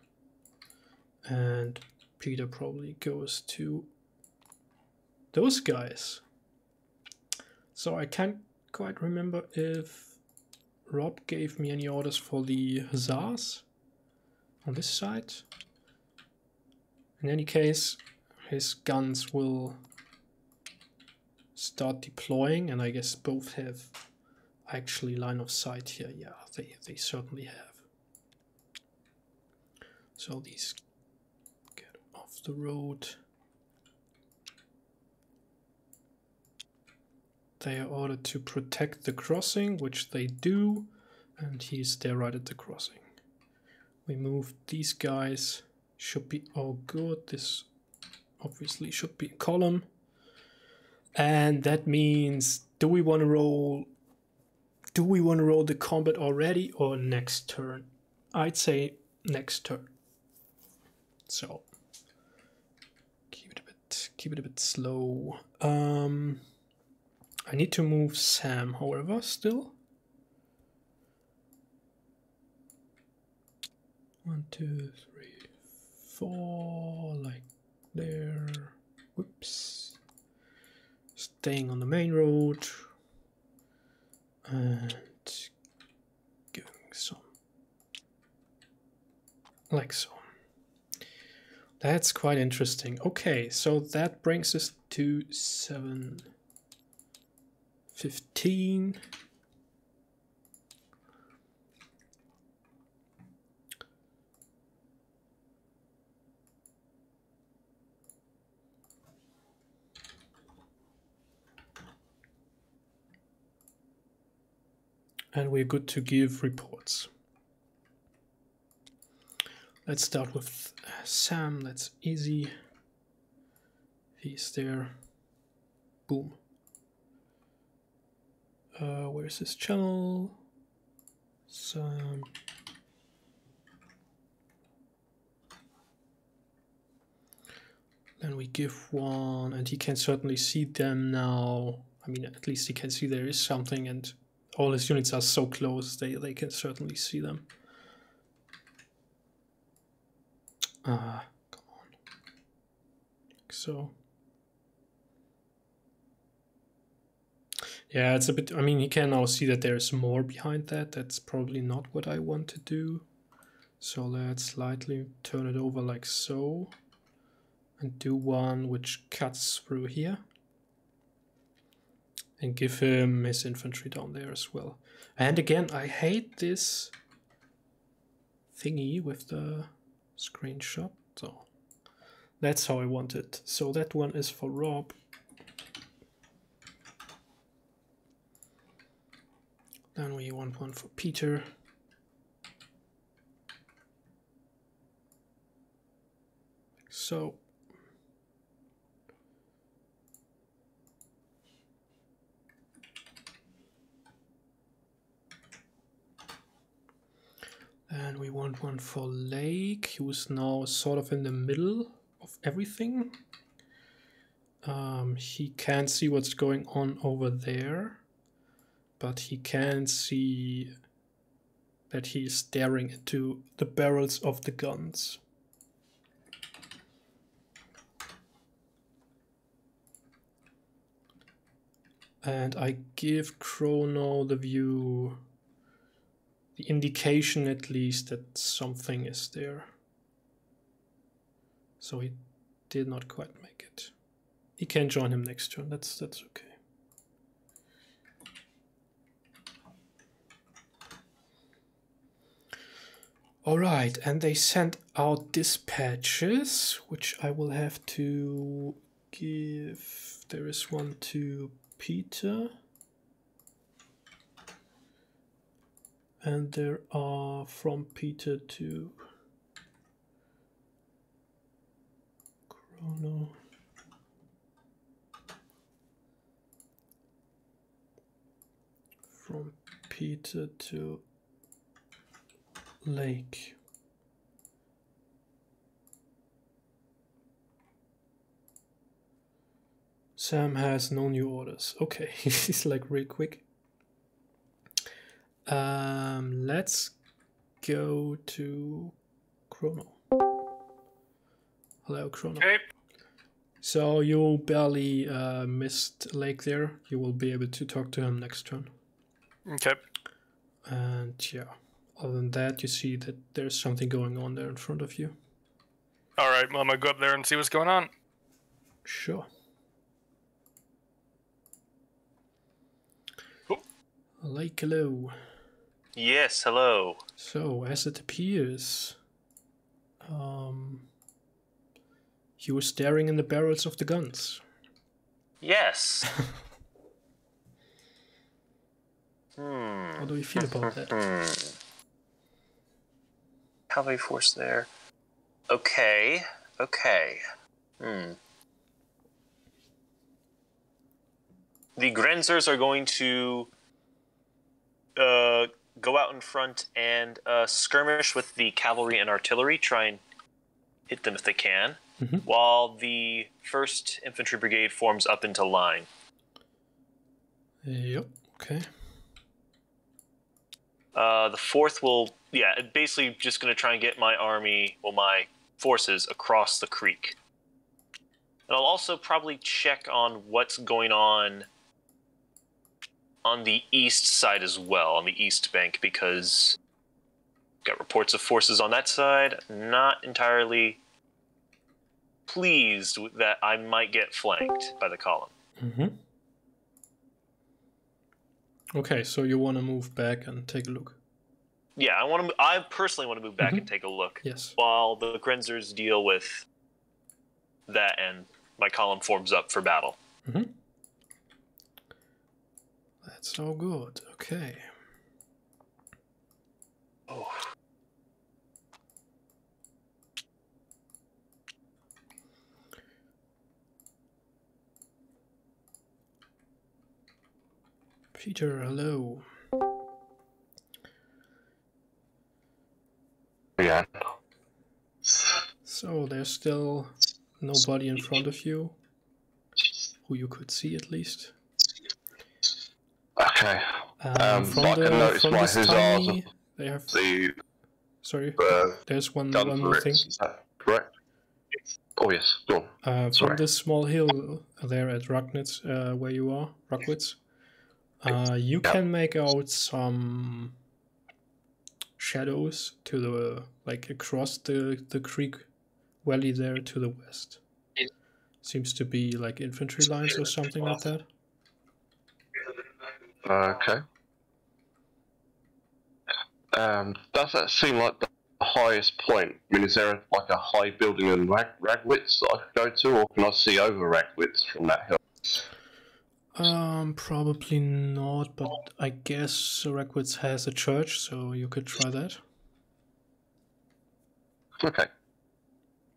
And Peter probably goes to those guys. So I can't quite remember if Rob gave me any orders for the Hussars on this side. In any case, his guns will start deploying, and I guess both have actually line of sight here. Yeah, they certainly have. So these get off the road. They are ordered to protect the crossing, which they do, and he's there right at the crossing. We move these guys, should be all good. This obviously should be a column. And that means, do we want to roll the combat already or next turn? I'd say next turn. So keep it a bit slow. I need to move Sam, however, still. 1, 2, 3, 4, like there. Whoops. Staying on the main road. And giving some. Like so. That's quite interesting. Okay, so that brings us to 7:15. And we're good to give reports. Let's start with Sam. That's easy. He's there. Boom. Where's his channel? Sam. Then we give one, and he can certainly see them now. I mean, at least he can see there is something, and all his units are so close, they can certainly see them. Come on. Like so. Yeah, it's a bit, I mean, he can now see that there's more behind that. That's probably not what I want to do. So let's slightly turn it over like so. And do one which cuts through here. And give him his infantry down there as well. And again, I hate this thingy with the screenshot. So that's how I want it. So that one is for Rob. Then we want one for Peter. Like so. And we want one for Lake, who's now sort of in the middle of everything. He can't see what's going on over there, but he can see that he is staring into the barrels of the guns. And I give Chrono the view, the indication at least that something is there. So he did not quite make it. He can join him next turn, that's okay. Alright, and they sent out dispatches, which I will have to give. There is one to Peter. And there are from Peter to Chrono. From Peter to Lake. Sam has no new orders. Okay, he's like real quick. Let's go to Chrono. Hello, Chrono. Okay. So you barely missed Lake there. You will be able to talk to him next turn. Okay. And yeah, other than that, you see that there's something going on there in front of you. All right. Well, I'm gonna go up there and see what's going on. Sure. Cool. Lake, hello. Yes, hello. So, as it appears, you were staring in the barrels of the guns. Yes. How do you feel about that? Cavalry force there. Okay. The Grenadiers are going to go out in front and skirmish with the cavalry and artillery, try and hit them if they can, while the 1st Infantry Brigade forms up into line. Yep, okay. The 4th will, basically just going to try and get my army, my forces across the creek. And I'll also probably check on what's going on the east side as well, on the east bank, because got reports of forces on that side. Not entirely pleased that I might get flanked by the column. Okay, so you want to move back and take a look. Yeah, I personally want to move back and take a look. Yes. While the Grenadiers deal with that and my column forms up for battle. That's all good. Okay. Peter, hello. Yeah. So there's still nobody in front of you, who you could see at least. Okay. From I can notice my this hussars tiny, they have. the Sorry, there's one gun more thing. turrets. Is that correct? Oh yes, go on. From Sorry. this small hill there at Ragnitz, where you are, Rockwitz, you can make out some shadows to the across the creek valley there to the west. Seems to be like infantry lines or something like that. Okay. Does that seem like the highest point? I mean, is there like a high building in Ragwitz that I could go to, or can I see over Ragwitz from that hill? Probably not, but I guess Ragwitz has a church, so you could try that. Okay.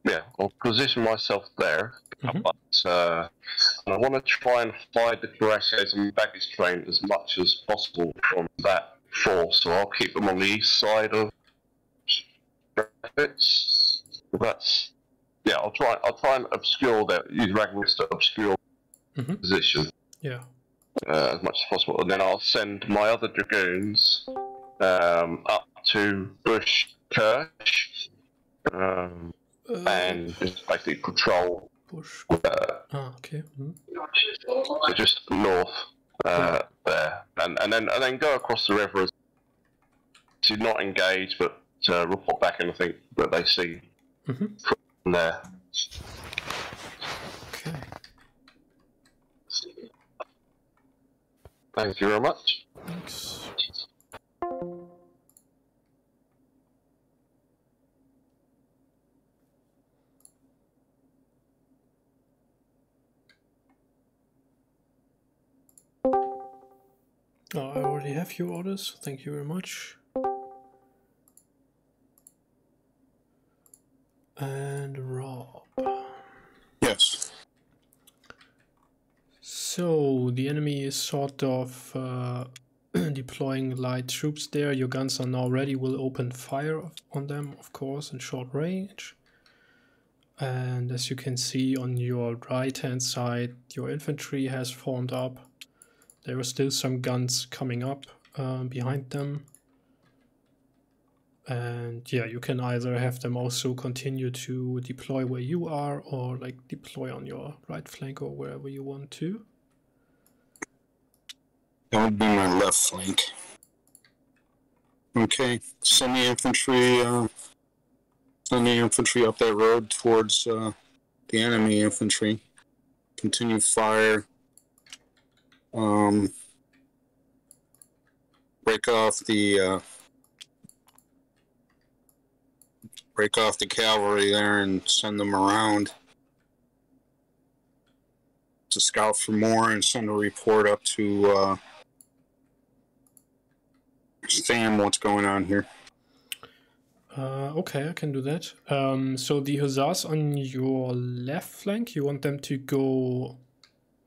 Yeah, I'll position myself there, but and I want to try and hide the cuirassiers and baggage train as much as possible from that force, so I'll keep them on the east side of Ragwitz. That's I'll try and obscure that. Use Ragwitz to obscure position. Yeah. As much as possible, and then I'll send my other dragoons up to Bush Kirsch. And just basically patrol. Bush. Okay. So just north there, and then go across the river to not engage, but to report back anything that they see from there. Okay. Thank you very much. Thanks. Oh, I already have your orders. Thank you very much. And Rob. Yes. So the enemy is sort of deploying light troops there. Your guns are now ready. Will open fire on them, of course, in short range. And as you can see on your right hand side, your infantry has formed up. There are still some guns coming up behind them. And yeah, you can either have them also continue to deploy where you are, or like deploy on your right flank or wherever you want to. That would be my left flank. Okay, send the infantry up that road towards the enemy infantry. Continue fire. Break off the cavalry there and send them around to scout for more and send a report up to Sam what's going on here. Okay, I can do that. So the hussars on your left flank, you want them to go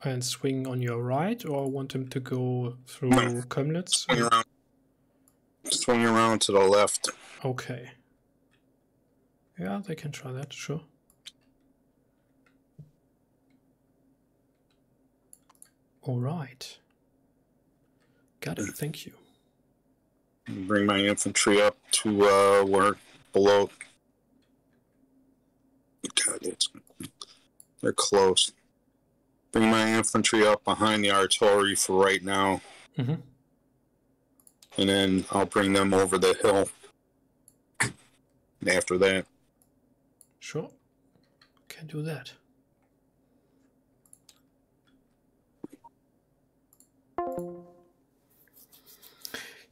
and swing on your right, or want them to go through Kömlitz? Swing around to the left. Okay. Yeah, they can try that, sure. All right. Got it, thank you. Bring my infantry up to where below. God, they're close. Bring my infantry up behind the artillery for right now. And then I'll bring them over the hill after that. Sure. Can do that.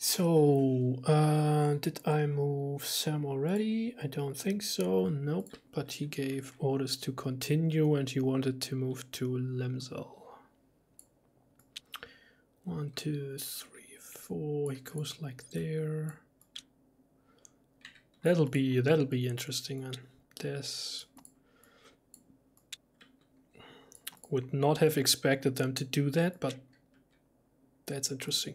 So, did I move Sam already? I don't think so. Nope. But he gave orders to continue and he wanted to move to Lemsel. 1, 2, 3, 4. He goes like there. That'll be interesting, man. This would not have expected them to do that, but That's interesting.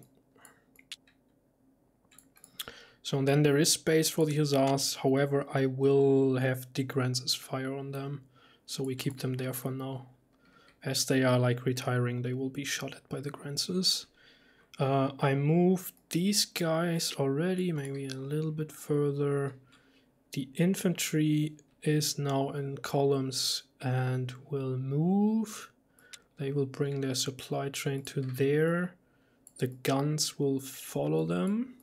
So then there is space for the hussars. However, I will have the Grenadiers fire on them. So we keep them there for now. As they are like retiring, they will be shot at by the Grenadiers. I moved these guys already, maybe a little bit further. The infantry is now in columns and will move. They will bring their supply train to there. The guns will follow them.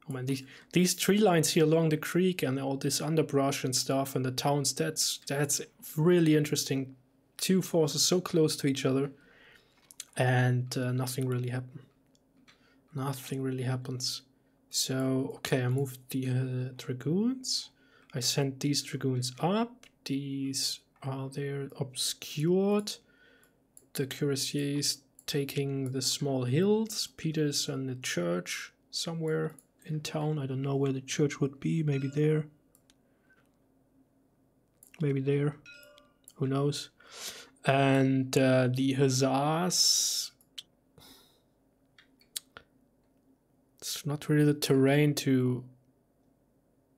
Oh man, these tree lines here along the creek and all this underbrush and stuff and the towns, that's really interesting. Two forces so close to each other and nothing really happened. Nothing really happens. So, okay, I moved the dragoons. I sent these dragoons up. These are there obscured. The cuirassiers taking the small hills. Peter's and the church somewhere in town. I don't know where the church would be. Maybe there. Maybe there. Who knows? And the hussars. It's not really the terrain to.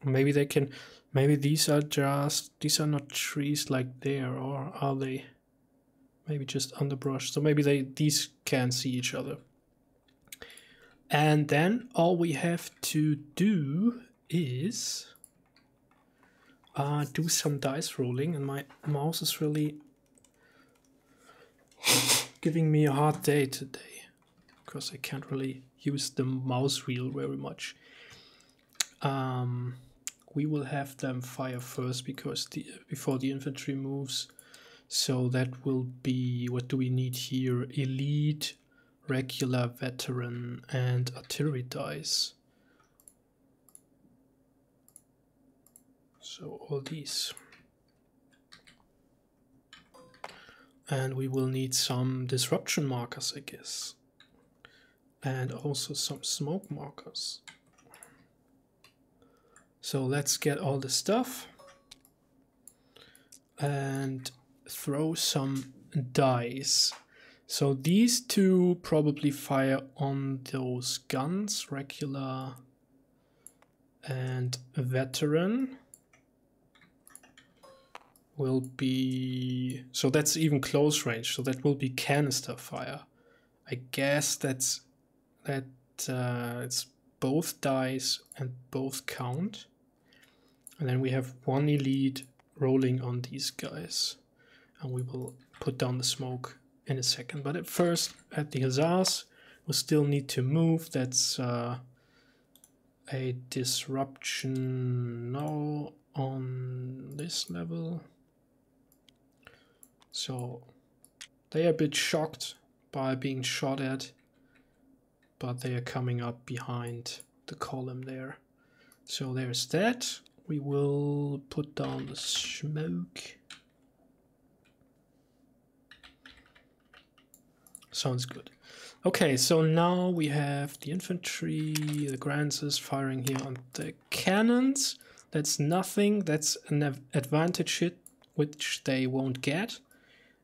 Maybe they can. Maybe these are not trees like there, or are they? Maybe just underbrush. So maybe these can see each other. And then all we have to do is do some dice rolling, and my mouse is really giving me a hard day today because I can't really use the mouse wheel very much. We will have them fire first because before the infantry moves. So that will be, what do we need here? Elite, regular, veteran, and artillery dice. So all these. And we will need some disruption markers, I guess. And also some smoke markers. So let's get all the stuff. And throw some dice. So these two probably fire on those guns, regular and veteran. Will be, so that's even close range, so that will be canister fire. I guess it's both dice and both count. And then we have one elite rolling on these guys. And we will put down the smoke in a second. But at first, at the hussars, we still need to move. That's a disruption now on this level. So they are a bit shocked by being shot at, but they are coming up behind the column there. So there's that. We will put down the smoke. Sounds good. Okay, so now we have the infantry, the Grenadiers firing here on the cannons. That's nothing. That's an advantage hit, which they won't get.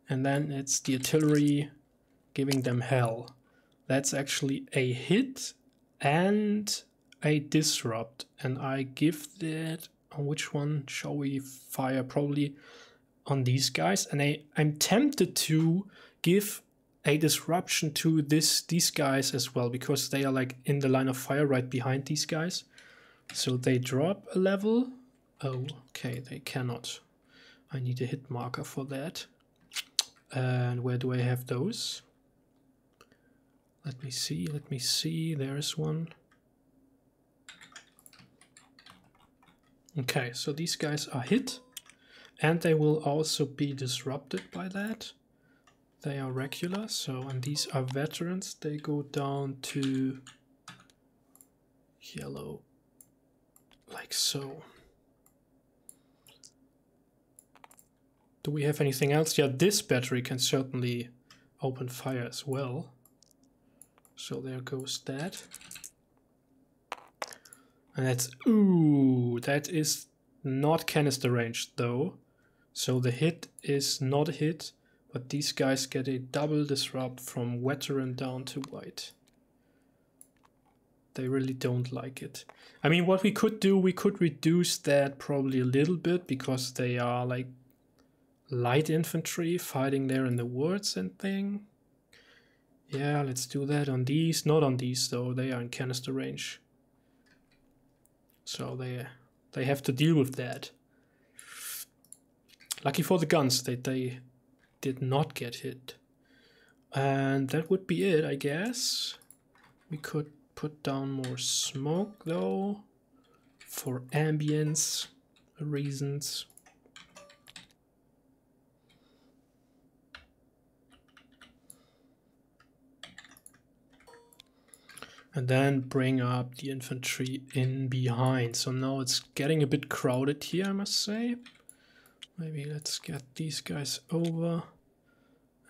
And then it's the artillery giving them hell. That's actually a hit and a disrupt. And I give that, on which one shall we fire? Probably on these guys. And I'm tempted to give a disruption to these guys as well, because they are like in the line of fire right behind these guys. So they drop a level. Oh, okay, they cannot. I need a hit marker for that. And where do I have those? Let me see, there's one. Okay, so these guys are hit, and they will also be disrupted by that. They are regular, so, and these are veterans. They go down to yellow, like so. Do we have anything else? Yeah, this battery can certainly open fire as well. So there goes that. And that's, ooh, that is not canister range though. So the hit is not a hit, But these guys get a double disrupt from veteran down to white. They really don't like it. I mean, what we could do, we could reduce that probably a little bit, because they are like light infantry fighting there in the woods and thing. Yeah, let's do that on these. Not on these though, they are in canister range. So they have to deal with that. Lucky for the guns that they did not get hit. And that would be it, I guess. We could put down more smoke though, for ambience reasons. And then bring up the infantry in behind. So now it's getting a bit crowded here, I must say. Maybe let's get these guys over.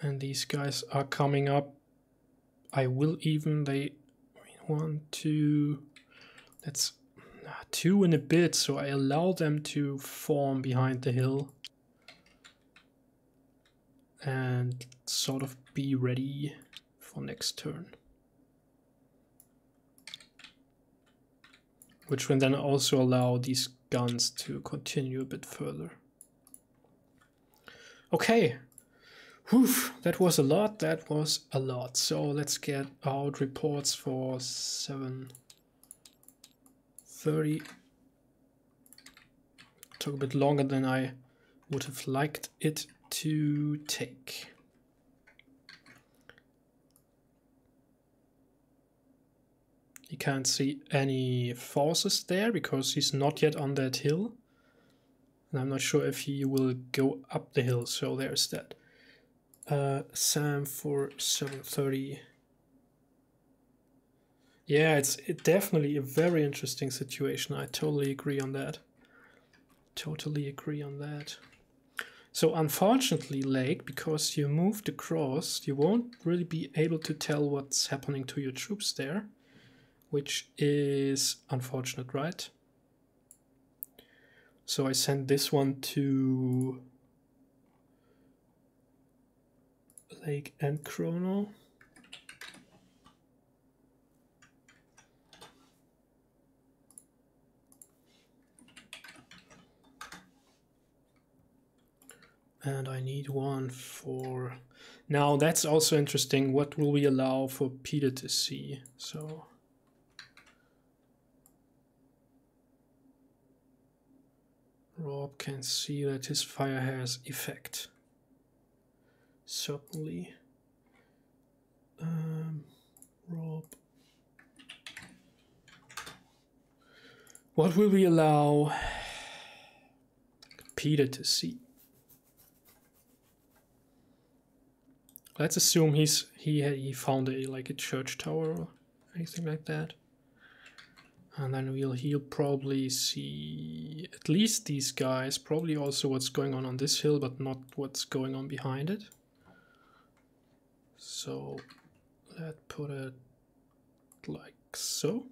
And these guys are coming up. I will even, one, two, that's 2 and a bit. So I allow them to form behind the hill. And sort of be ready for next turn. Which will then also allow these guns to continue a bit further. Okay. Whew, that was a lot. That was a lot. So let's get out reports for 7:30. Took a bit longer than I would have liked it to take. You can't see any forces there because he's not yet on that hill. And I'm not sure if he will go up the hill, so there's that. Sam for 7:30. Yeah, it's definitely a very interesting situation. I totally agree on that. Totally agree on that. So unfortunately, Lake, because you moved across, you won't really be able to tell what's happening to your troops there. Which is unfortunate, right? So I sent this one to Lake and Chrono. And I need one for... Now that's also interesting. What will we allow for Peter to see? So... Rob can see that his fire has effect. Certainly. Rob. What will we allow Peter to see? Let's assume he found a church tower or anything like that. And then he'll probably see at least these guys, probably also what's going on this hill, but not what's going on behind it. So let's put it like so.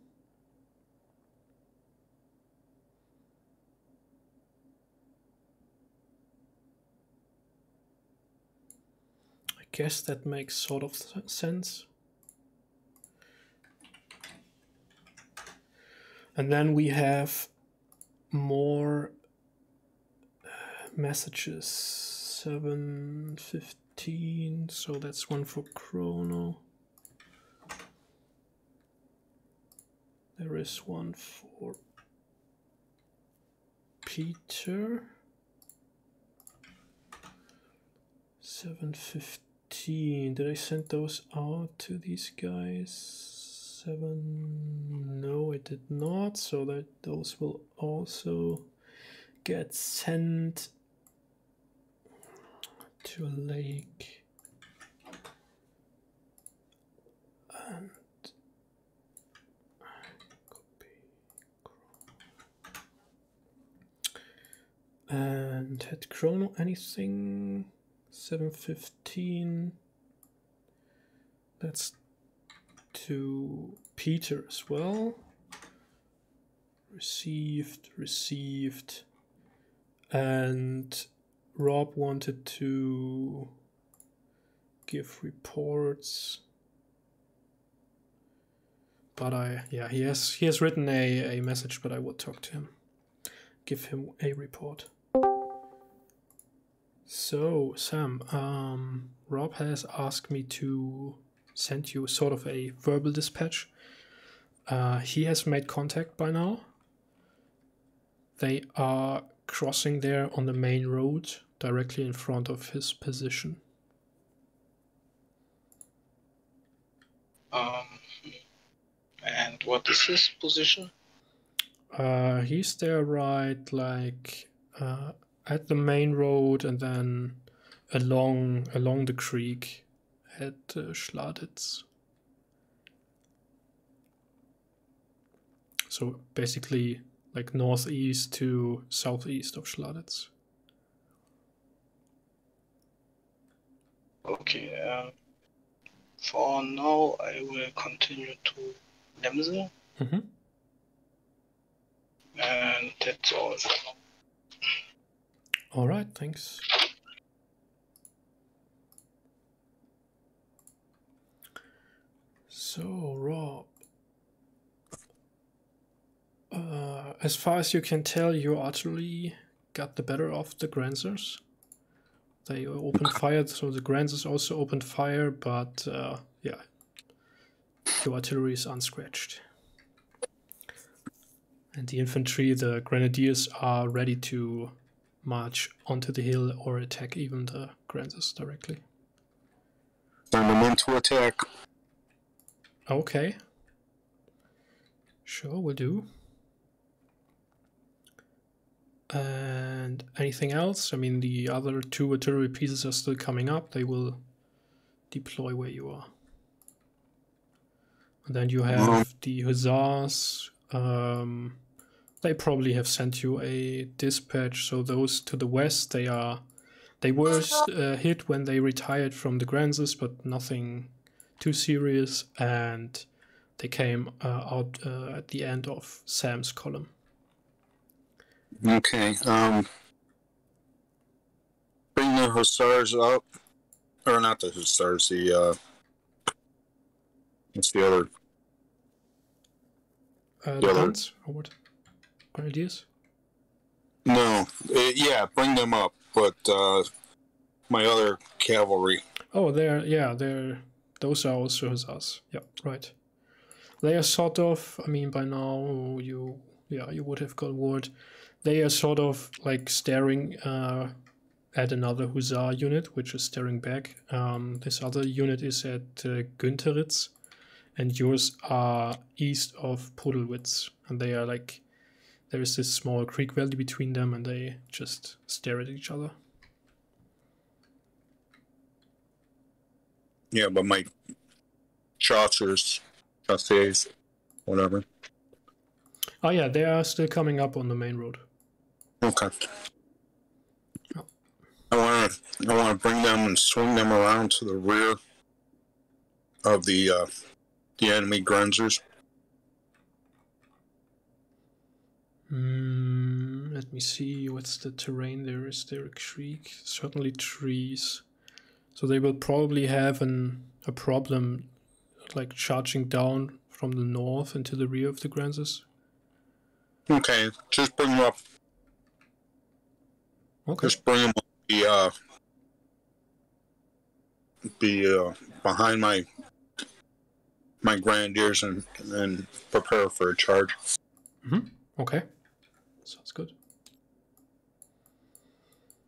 I guess that makes sort of sense. And then we have more messages. 7:15, so that's one for Chrono. There is one for Peter. 7:15. Did I send those out to these guys? 7. No, it did not. So that those will also get sent to a lake. And copy. And had Chrono anything? 7:15. That's to Peter as well. Received. And Rob wanted to give reports. But he has written a message, but I will talk to him. Give him a report. So, Sam, Rob has asked me to send you sort of a verbal dispatch. He has made contact by now. They are crossing there on the main road, directly in front of his position. And what is his position? He's there right like at the main road and then along the creek at Schladitz. So basically like northeast to southeast of Schladitz. Okay, for now I will continue to Lemse. Mm-hmm. And that's all for now. All right, thanks. So, Rob, as far as you can tell, your artillery got the better of the Grenadiers. They opened fire, so the Grenadiers also opened fire, but yeah, your artillery is unscratched. And the infantry, the Grenadiers, are ready to march onto the hill or attack even the Grenadiers directly. Turn them into attack. Okay. Sure, will do. And anything else? I mean, the other two artillery pieces are still coming up. They will deploy where you are. And then you have the Hussars. They probably have sent you a dispatch. So those to the west, they were hit when they retired from the Grenadiers, but nothing too serious. And they came out at the end of Sam's column. Okay. Bring the Hussars up, or not the Hussars. The what's the other? The guns or what? Grenadiers? No, yeah, bring them up. But my other cavalry. Oh, those are also Hussars. Yeah, right. They are sort of. I mean, by now you would have got word. They are sort of like staring at another Hussar unit, which is staring back. This other unit is at Günteritz, and yours are east of Podelwitz. And they are like, there is this small creek valley between them, and they just stare at each other. Yeah, but my chasseurs, whatever. Oh yeah, they are still coming up on the main road. Okay. I want to bring them and swing them around to the rear of the enemy Grenadiers. Let me see. What's the terrain there? Is there a creek? Certainly trees. So they will probably have a problem, like charging down from the north into the rear of the Grenadiers. Okay, just bring them up. Okay. Just bring them up. Be behind my Grenadiers and prepare for a charge. Mm-hmm. Okay. Sounds good.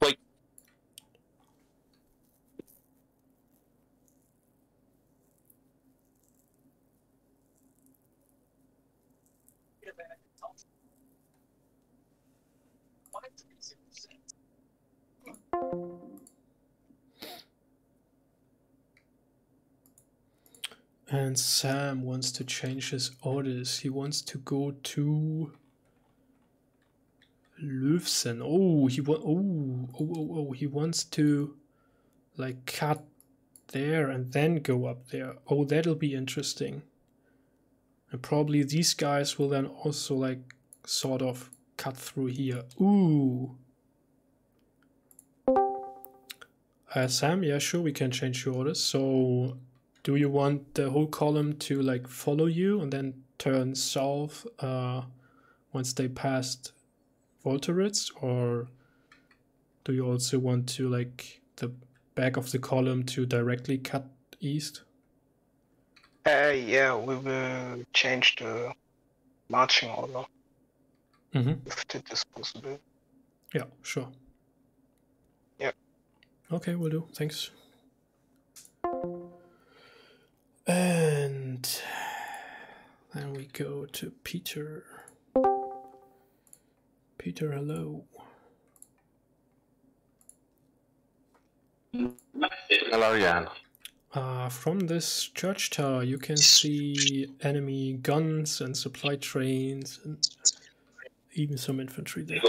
Like. And Sam wants to change his orders. He wants to go to Löwsen. He wants to like cut there and then go up there. Oh, that'll be interesting. And probably these guys will then also like sort of cut through here. Ooh. Sam, yeah, sure, we can change your orders. So, do you want the whole column to like follow you and then turn south once they passed Volteritz, or do you also want to like the back of the column to directly cut east? Yeah, we will change the marching order if it is possible. Yeah, sure. Yeah. Okay, will do. Thanks. And then we go to Peter. Peter, hello. Hello, Jan. From this church tower, you can see enemy guns and supply trains and even some infantry there.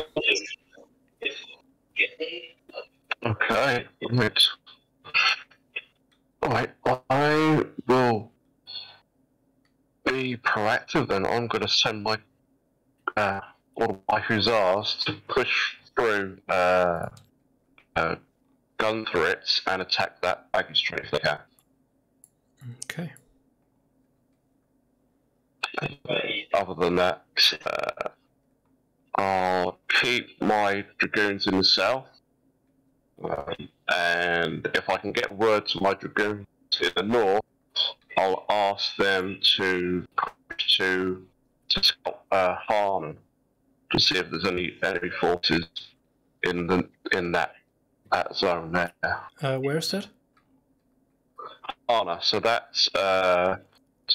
Okay, right. Alright, I will be proactive then. I'm going to send my all of my hussars to push through gun turrets and attack that baggage train if they can. Okay. Other than that, I'll keep my dragoons in the south, and if I can get word to my dragoons in the north, I'll ask them to scout Harnan to see if there's any enemy forces in that zone there. Where's that? Harna, so that's to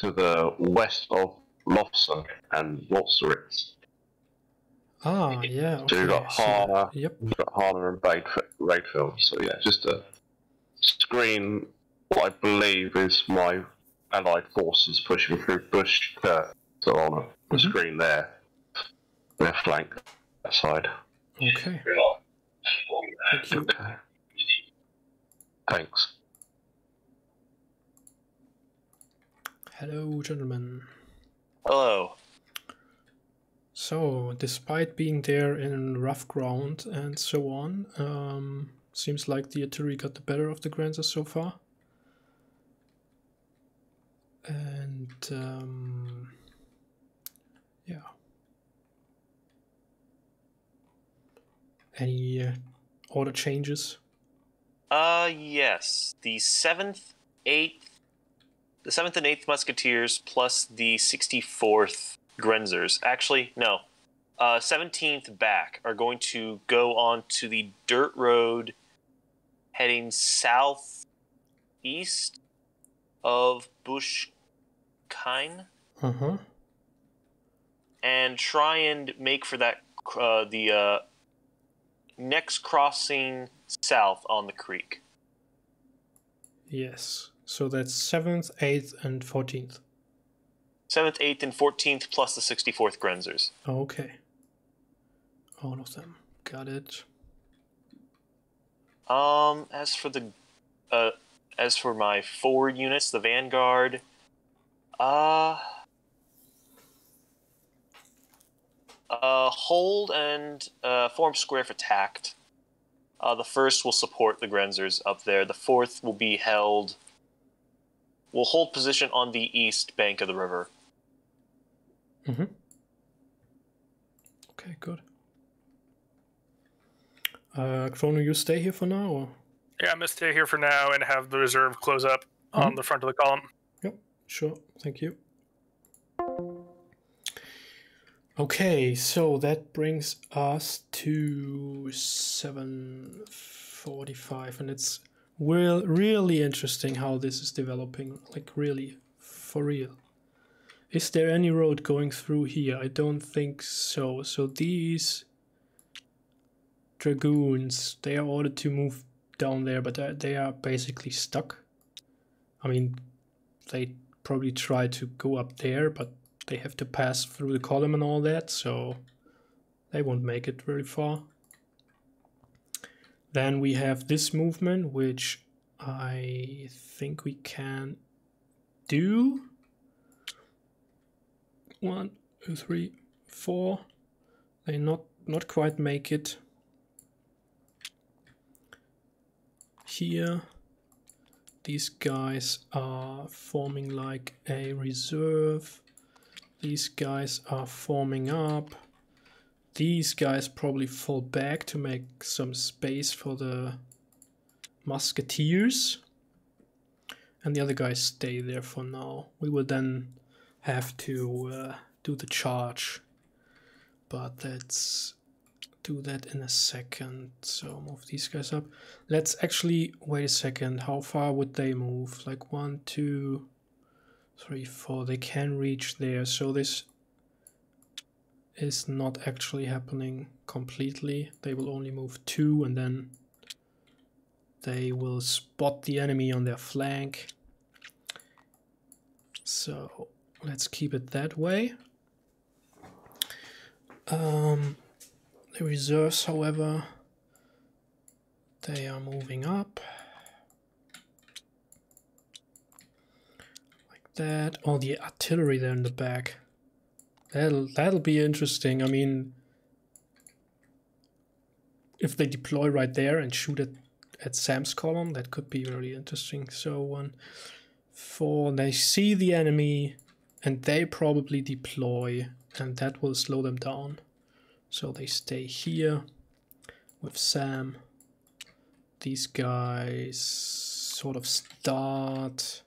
the west of Lofson and Walseritz. Ah, yeah. Okay. So you've got Harna, Yep. you've got Harna and Raidfield. So yeah, just to screen what I believe is my allied forces pushing through Bush so on a screen there. Their flank, that side. Okay. Thank you. Okay. Thanks. Hello, gentlemen. Hello. So, despite being there in rough ground and so on, seems like the artillery got the better of the Grenadiers so far. And, yeah. Any order changes? Yes. The 7th and 8th Musketeers plus the 64th Grenadiers. Actually, no. 17th back are going to go on to the dirt road heading southeast of Bushkine. And try and make for that the next crossing south on the creek. Yes. So that's 7th, 8th, and 14th. 7th, 8th, and 14th plus the 64th Grenadiers. Okay. All of them. Got it. As for my forward units, the Vanguard, hold and form square if attacked. The 1st will support the Grenadiers up there. The 4th will be held. Will hold position on the east bank of the river. Okay, good. Chrono, you stay here for now, or? Yeah, I'm going to stay here for now and have the reserve close up on the front of the column. Yep, sure. Thank you. Okay, so that brings us to 7:45, and it's really interesting how this is developing, like really, for real. Is there any road going through here? I don't think so. So these dragoons, they are ordered to move down there, but they are basically stuck. I mean, they probably try to go up there, but they have to pass through the column and all that, so they won't make it very far. Then we have this movement, which I think we can do. 1, 2, 3, 4. They not quite make it. here. These guys are forming like a reserve. These guys are forming up. These guys probably fall back to make some space for the musketeers. And the other guys stay there for now. We will then have to do the charge. But let's do that in a second. So move these guys up. Let's actually, wait a second. How far would they move? Like 1, 2, 3, 4. They can reach there. So this is not actually happening completely. They will only move 2 and then they will spot the enemy on their flank. So let's keep it that way. The reserves, however, they are moving up. Like that. Oh, the artillery there in the back. That'll be interesting. I mean, if they deploy right there and shoot at Sam's column, that could be really interesting. So 1, 4, they see the enemy and they probably deploy, and that will slow them down. So they stay here with Sam. These guys sort of start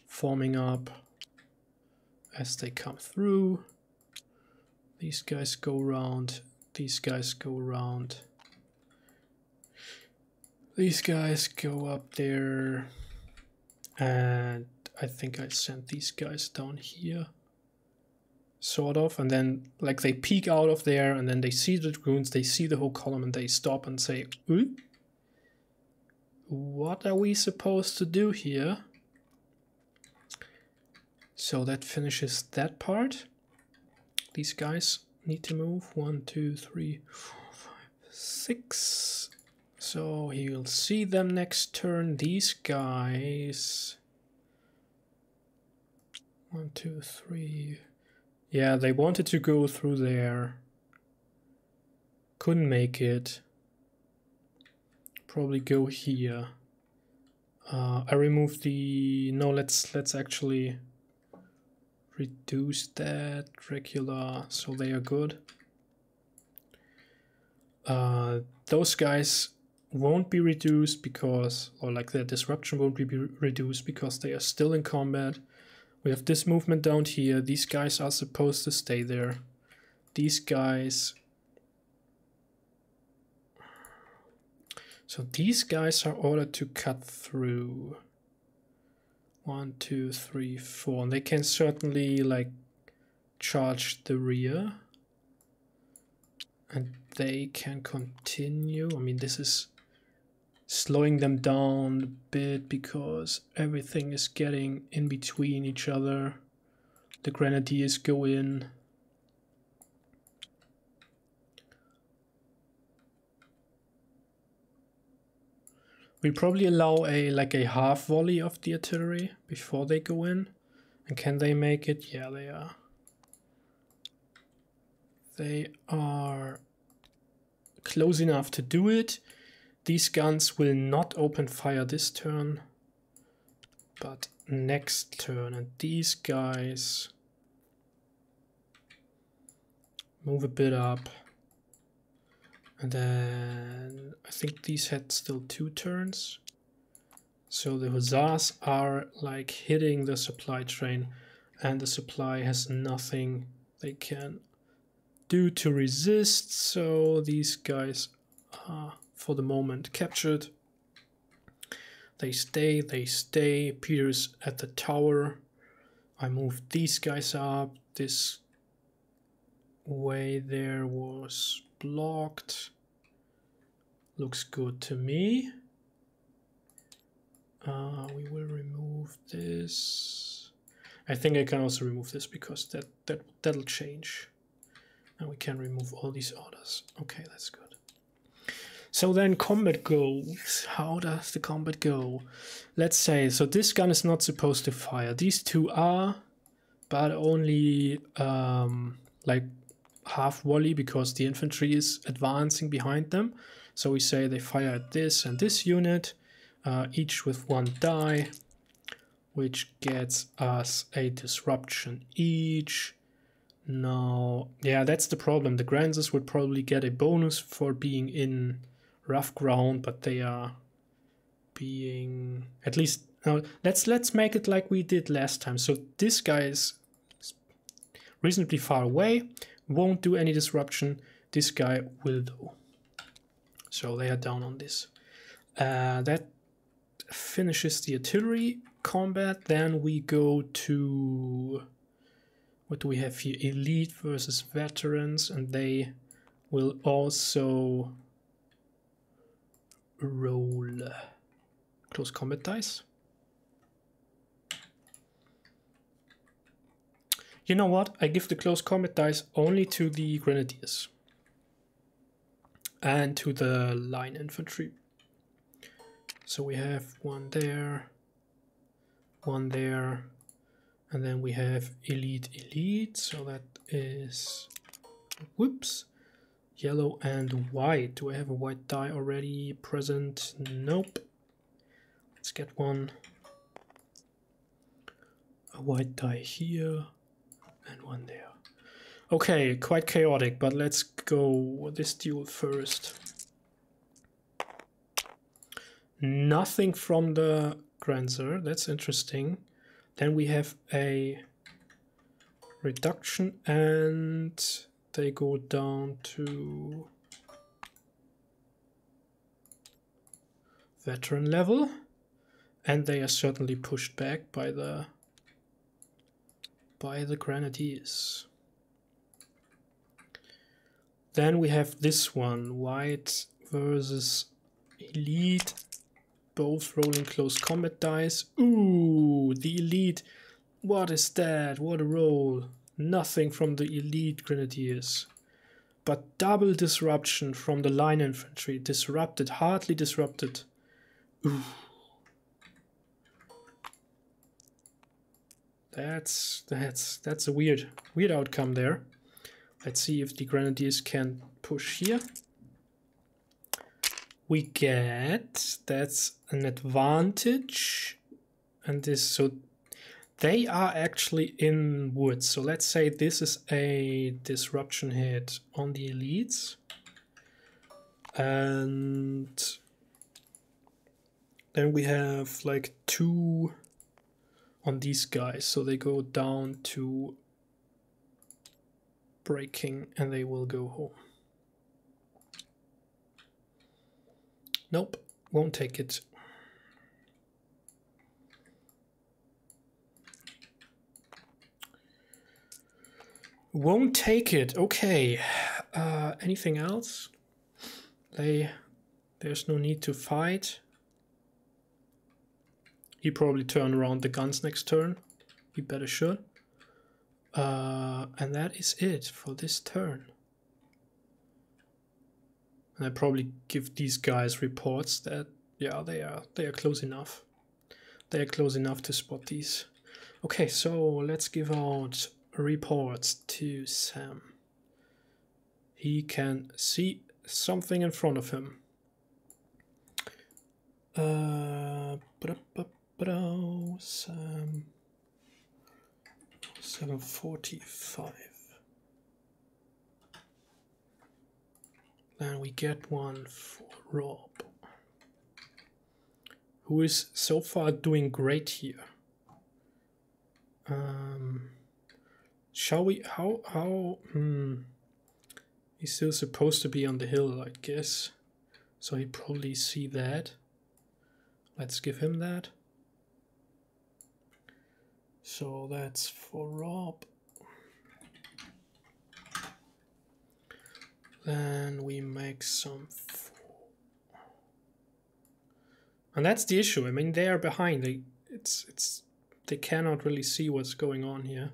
forming up as they come through. These guys go around. These guys go around. These guys go up there. And I think I sent these guys down here. Sort of. And then like they peek out of there and then they see the dragoons, they see the whole column and they stop and say, ooh, what are we supposed to do here? So that finishes that part. These guys need to move. 1, 2, 3, 4, 5, 6. So he'll see them next turn. These guys. 1, 2, 3. Yeah, they wanted to go through there. Couldn't make it. Probably go here. I removed the... No, let's actually reduce that regular so they are good. Those guys won't be reduced because, or like their disruption won't be reduced because they are still in combat. We have this movement down here. These guys are supposed to stay there. These guys... So these guys are ordered to cut through. 1, 2, 3, 4. And they can certainly like charge the rear. And they can continue. I mean, this is slowing them down a bit because everything is getting in between each other. The Grenadiers go in. We'll probably allow a half volley of the artillery before they go in. And can they make it? Yeah, they are. They are close enough to do it. These guns will not open fire this turn, but next turn. And these guys move a bit up. And then I think these had still 2 turns. So the hussars are like hitting the supply train, and the supply has nothing they can do to resist. So these guys are for the moment captured. They stay. Peter's at the tower. I moved these guys up. This way there was blocked. Looks good to me. We will remove this. I think I can also remove this because that'll change. And we can remove all these orders. Okay, that's good. So then combat goes. How does the combat go? Let's say, so this gun is not supposed to fire. These 2 are, but only like half volley because the infantry is advancing behind them. So we say they fire at this and this unit, each with 1 die, which gets us a disruption each. Now, yeah, that's the problem. The Grenadiers would probably get a bonus for being in rough ground, but they are being at least. Now let's make it like we did last time. So this guy is reasonably far away, won't do any disruption. This guy will do. So they are down on this. That finishes the artillery combat. Then we go to, what do we have here? Elite versus veterans, and they will also roll close combat dice. You know what? I give the close combat dice only to the Grenadiers and to the line infantry. So we have 1 there, 1 there, and then we have elite. So that is, whoops, yellow and white. Do I have a white die already present? Nope. Let's get one. A white die here and 1 there. Okay, quite chaotic, but let's go this duel first. Nothing from the Grenadier, that's interesting. Then we have a reduction and they go down to veteran level, and they are certainly pushed back by the Grenadiers. Then we have this one, white versus elite, both rolling close combat dice. Ooh, the elite, what is that? What a roll. Nothing from the elite Grenadiers, but double disruption from the line infantry. Disrupted, hardly disrupted. Ooh. That's a weird outcome there. Let's see if the Grenadiers can push here. We get, that's an advantage, and this, so they are actually in woods. So let's say this is a disruption hit on the elites, and then we have like 2 on these guys, so they go down to breaking and they will go home. Nope, won't take it. Won't take it. Okay. Anything else? There's no need to fight. He probably turn around the guns next turn. He better should. And that is it for this turn. And I probably give these guys reports that, yeah, they are close enough. They are close enough to spot these. Okay, so let's give out reports to Sam. He can see something in front of him. Sam 745. Then we get one for Rob, who is so far doing great here. Shall we? How? He's still supposed to be on the hill, I guess. So he probably see that. Let's give him that. So that's for Rob. Then we make some. And that's the issue. I mean, they are behind. They cannot really see what's going on here.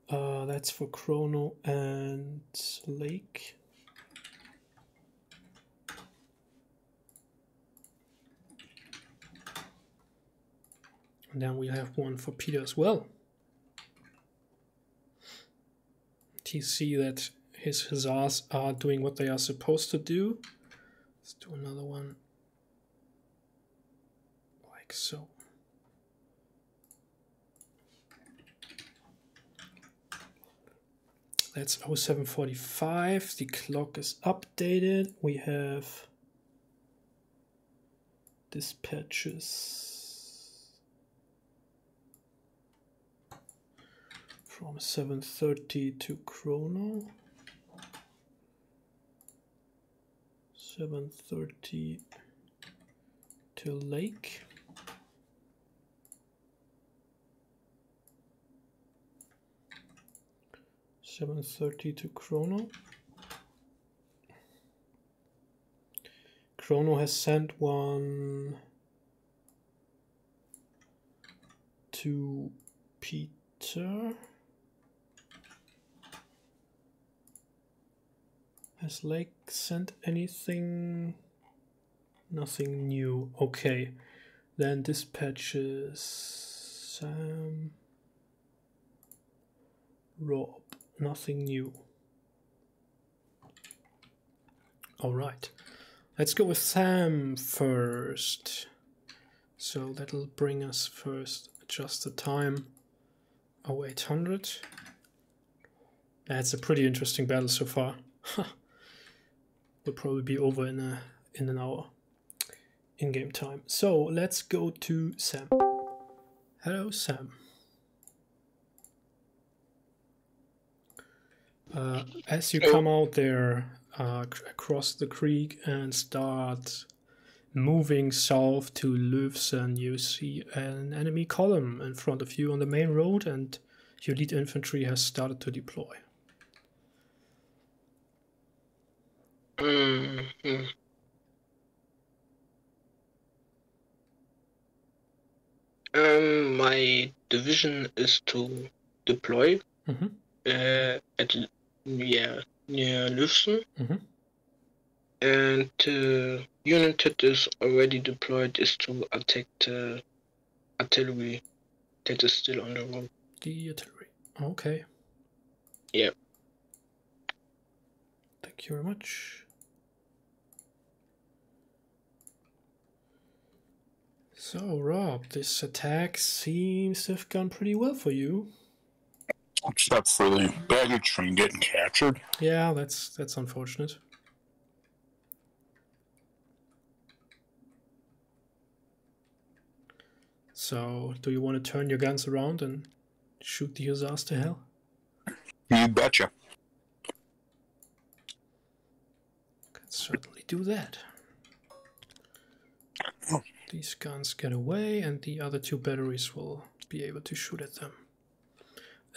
That's for Chrono and Lake. And then we have one for Peter as well. You see that his hussars are doing what they are supposed to do. Let's do another one like so. That's 0745. The clock is updated. We have dispatches from 7:30 to chrono. 7:30 to lake. $7:30 to chrono. Chrono has sent one to Peter. Has Lake sent anything? Nothing new. Okay. Then dispatches Sam, Rob. Nothing new. All right. Let's go with Sam first. So that'll bring us first. Adjust the time. 0800. That's a pretty interesting battle so far. Will probably be over in an hour. In-game time. So let's go to Sam. Hello, Sam. As you come out there across the creek and start moving south to Löwsen, you see an enemy column in front of you on the main road, and your lead infantry has started to deploy. My division is to deploy at near Löwsen, and unit that is already deployed is to attack the artillery that is still on the road. The artillery. Okay. Yeah. Thank you very much. So, Rob, this attack seems to have gone pretty well for you. Except for the baggage train getting captured. Yeah, that's unfortunate. So, do you want to turn your guns around and shoot the hussars to hell? You betcha. Can certainly do that. These guns get away, and the other two batteries will be able to shoot at them.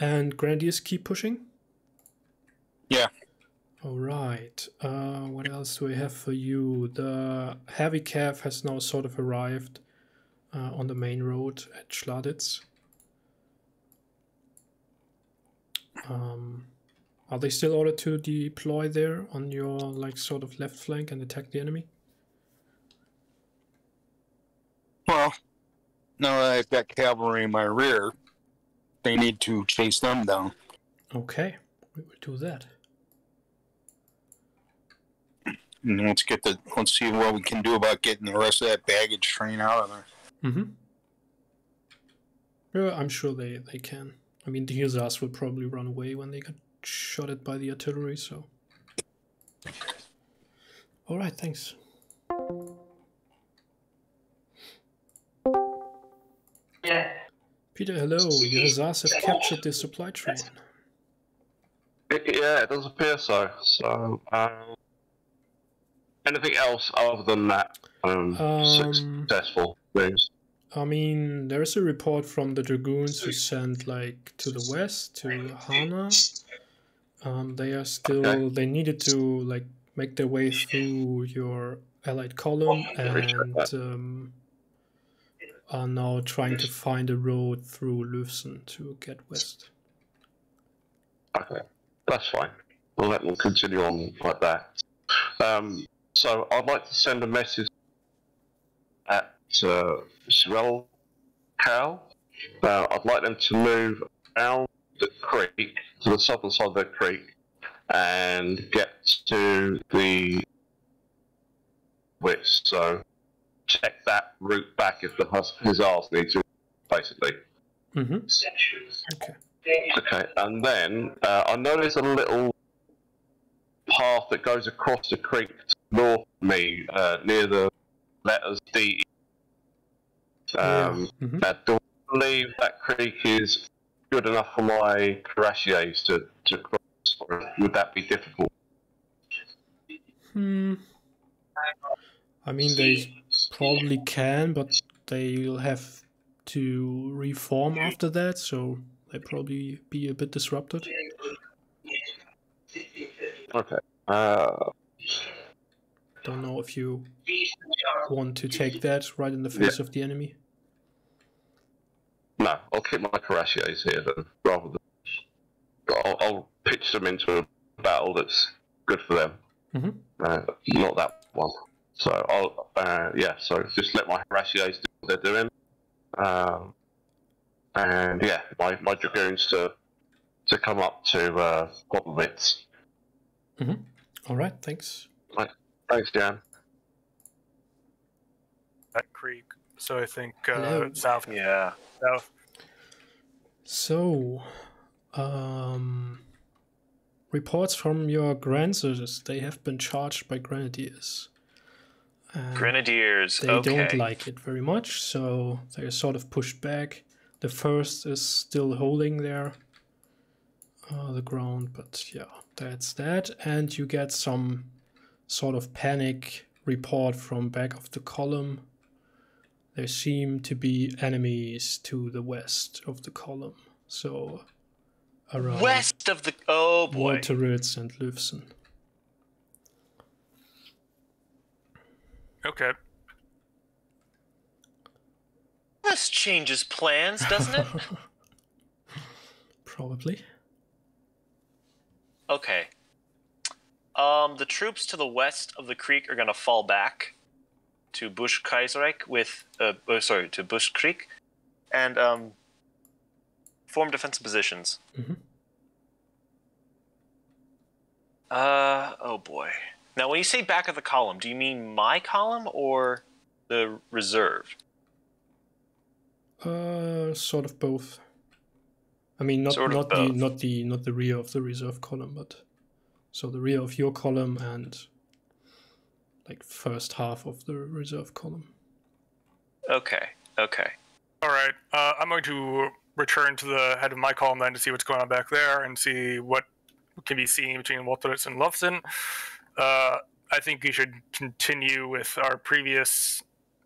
And Grenadiers keep pushing? Yeah. Alright. What else do I have for you? The heavy cav has now sort of arrived on the main road at Schladitz. Are they still ordered to deploy there on your sort of left flank and attack the enemy? Well, now that I've got cavalry in my rear, they need to chase them down. Okay, we will do that. And let's see what we can do about getting the rest of that baggage train out of there. Yeah, I'm sure they can. I mean, the hussars will probably run away when they get shot at by the artillery, so. Alright, thanks. Yeah. Peter, hello. Your hussars have captured the supply train. Yeah, it does appear so. So, anything else other than that successful news? I mean, there's a report from the Dragoons who sent to the west to Hana. They are still they needed to make their way through your allied column and are now trying to find a road through Löwsen to get west. Okay, that's fine. We'll let them continue on like that. So I'd like to send a message at Srel Cal. I'd like them to move around the creek, to the southern side of the creek, and get to the wits, so check that route back if the hussars need to, basically. Mm-hmm. Okay. Okay, and then I know there's a little path that goes across the creek north of me, near the letters D. Mm-hmm. Do I believe that creek is good enough for my cuirassiers to cross, or would that be difficult? I mean, they probably can, but they'll have to reform after that, so they probably be a bit disrupted. Okay. Don't know if you want to take that right in the face of the enemy. No, I'll keep my cuirassiers here then, rather than I'll pitch them into a battle that's good for them. Mm-hmm. Not that one. So I'll so just let my cuirassiers do what they're doing, and yeah, my dragoons to come up to Potomac. Mm-hmm. All right, thanks. Right. Thanks, Jan. That creek. So I think Hello. south. Yeah. South. So, reports from your Grenadiers, they have been charged by Grenadiers. Grenadiers, They okay. don't like it very much, so they're sort of pushed back. The first is still holding there, the ground, but yeah, that's that. And you get some sort of panic report from back of the column. There seem to be enemies to the west of the column, so around West of the... Oh, boy. Waterritz and Löwsen. Okay. This changes plans, doesn't it? Probably. Okay. The troops to the west of the creek are going to fall back to Busch Kaiserreich with... to Busch Creek and form defensive positions. Mm-hmm. Oh boy. Now, when you say back of the column, do you mean my column or the reserve? Sort of both. I mean, not the rear of the reserve column, but so the rear of your column and like first half of the reserve column. Okay. Okay. All right. I'm going to return to the head of my column then to see what's going on back there and see what can be seen between Waterritz and Löwsen. I think we should continue with our previous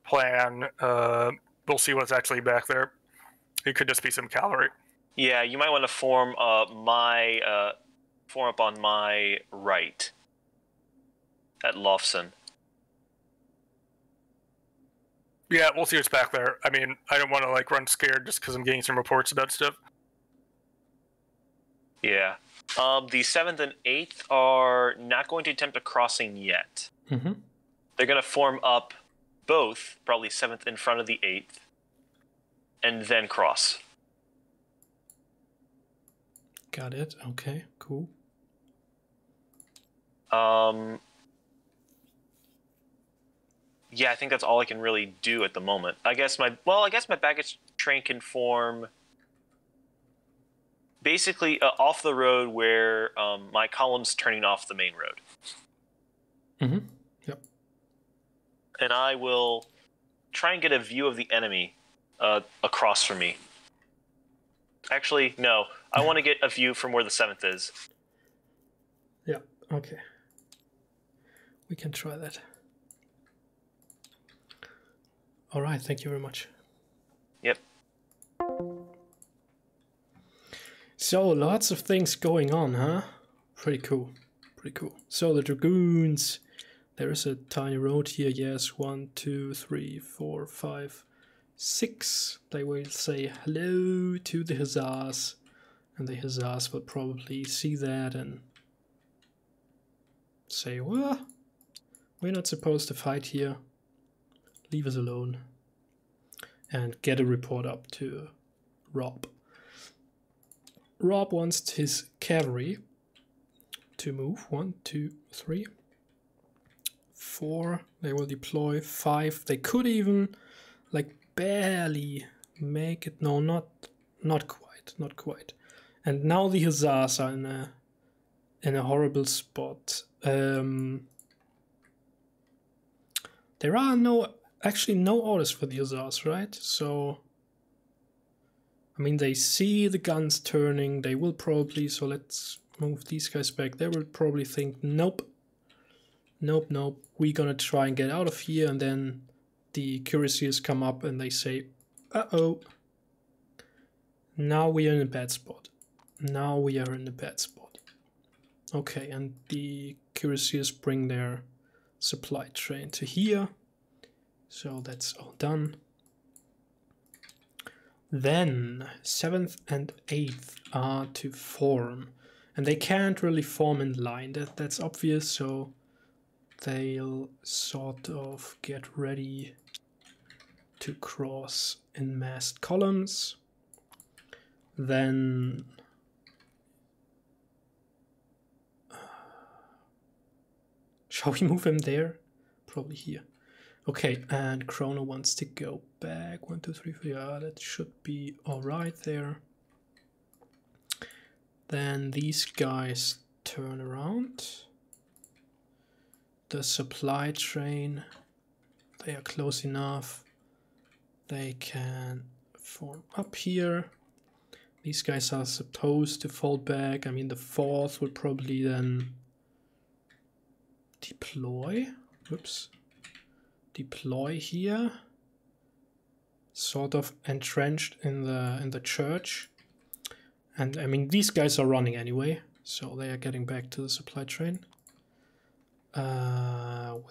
plan. We'll see what's actually back there. It could just be some cavalry. Yeah, you might want to form up on my right at Löwsen. Yeah, we'll see what's back there. I mean, I don't want to run scared just because I'm getting some reports about stuff. Yeah. The 7th and 8th are not going to attempt a crossing yet. Mm-hmm. They're going to form up both, probably 7th in front of the 8th, and then cross. Got it. Okay, cool. Yeah, I think that's all I can really do at the moment. I guess my baggage train can form basically off the road where my column's turning off the main road. Mm-hmm. Yep. And I will try and get a view of the enemy across from me. Actually, no. I want to get a view from where the 7th is. Yeah, okay. We can try that. All right, thank you very much. Yep. So, lots of things going on, huh? Pretty cool. Pretty cool. So, the Dragoons. There is a tiny road here. Yes, 1, 2, 3, 4, 5, 6. They will say hello to the Hussars. And the Hussars will probably see that and say, well, we're not supposed to fight here. Leave us alone. And get a report up to Rob. Rob wants his cavalry to move 1, 2, 3, 4. They will deploy 5. They could even like barely make it. No, not quite. And now the Hussars are in a horrible spot. There are actually no orders for the Hussars, right? So I mean, they see the guns turning. They will probably, so let's move these guys back. They will probably think, nope, we're gonna try and get out of here. And then the cuirassiers come up and they say, uh-oh, now we are in a bad spot. Okay, and the cuirassiers bring their supply train to here. So that's all done. Then 7th and 8th are to form. And they can't really form in line, that's obvious, so they'll sort of get ready to cross in massed columns. Then shall we move him there? Probably here. Okay, and Chrono wants to go back. 1, 2, 3, 4. Yeah, that should be alright there. Then these guys turn around. The supply train, they are close enough. They can form up here. These guys are supposed to fall back. I mean, the 4th will probably then deploy. Oops. Deploy here, sort of entrenched in the church. And I mean, these guys are running anyway, so they are getting back to the supply train,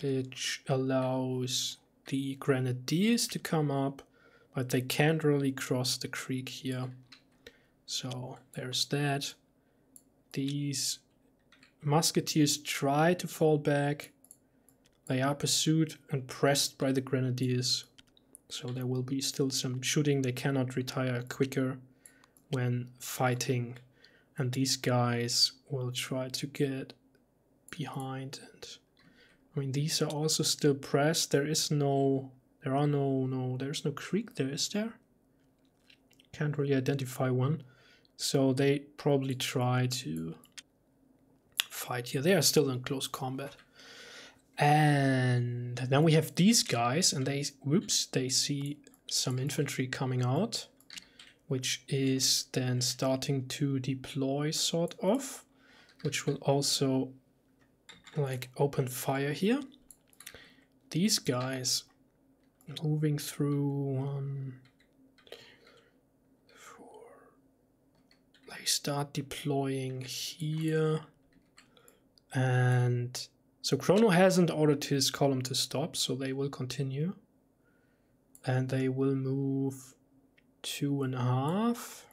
which allows the Grenadiers to come up, but they can't really cross the creek here. So there's that. These musketeers try to fall back. They are pursued and pressed by the Grenadiers, so there will be still some shooting. They cannot retire quicker when fighting, and these guys will try to get behind. And I mean, these are also still pressed. There's no creek there, is there? Can't really identify one, so they probably try to fight here. They are still in close combat. And then we have these guys, and they see some infantry coming out, which is then starting to deploy, sort of, which will also like open fire here. These guys moving through 1, 4. They start deploying here, and so Chrono hasn't ordered his column to stop, so they will continue. And they will move 2.5.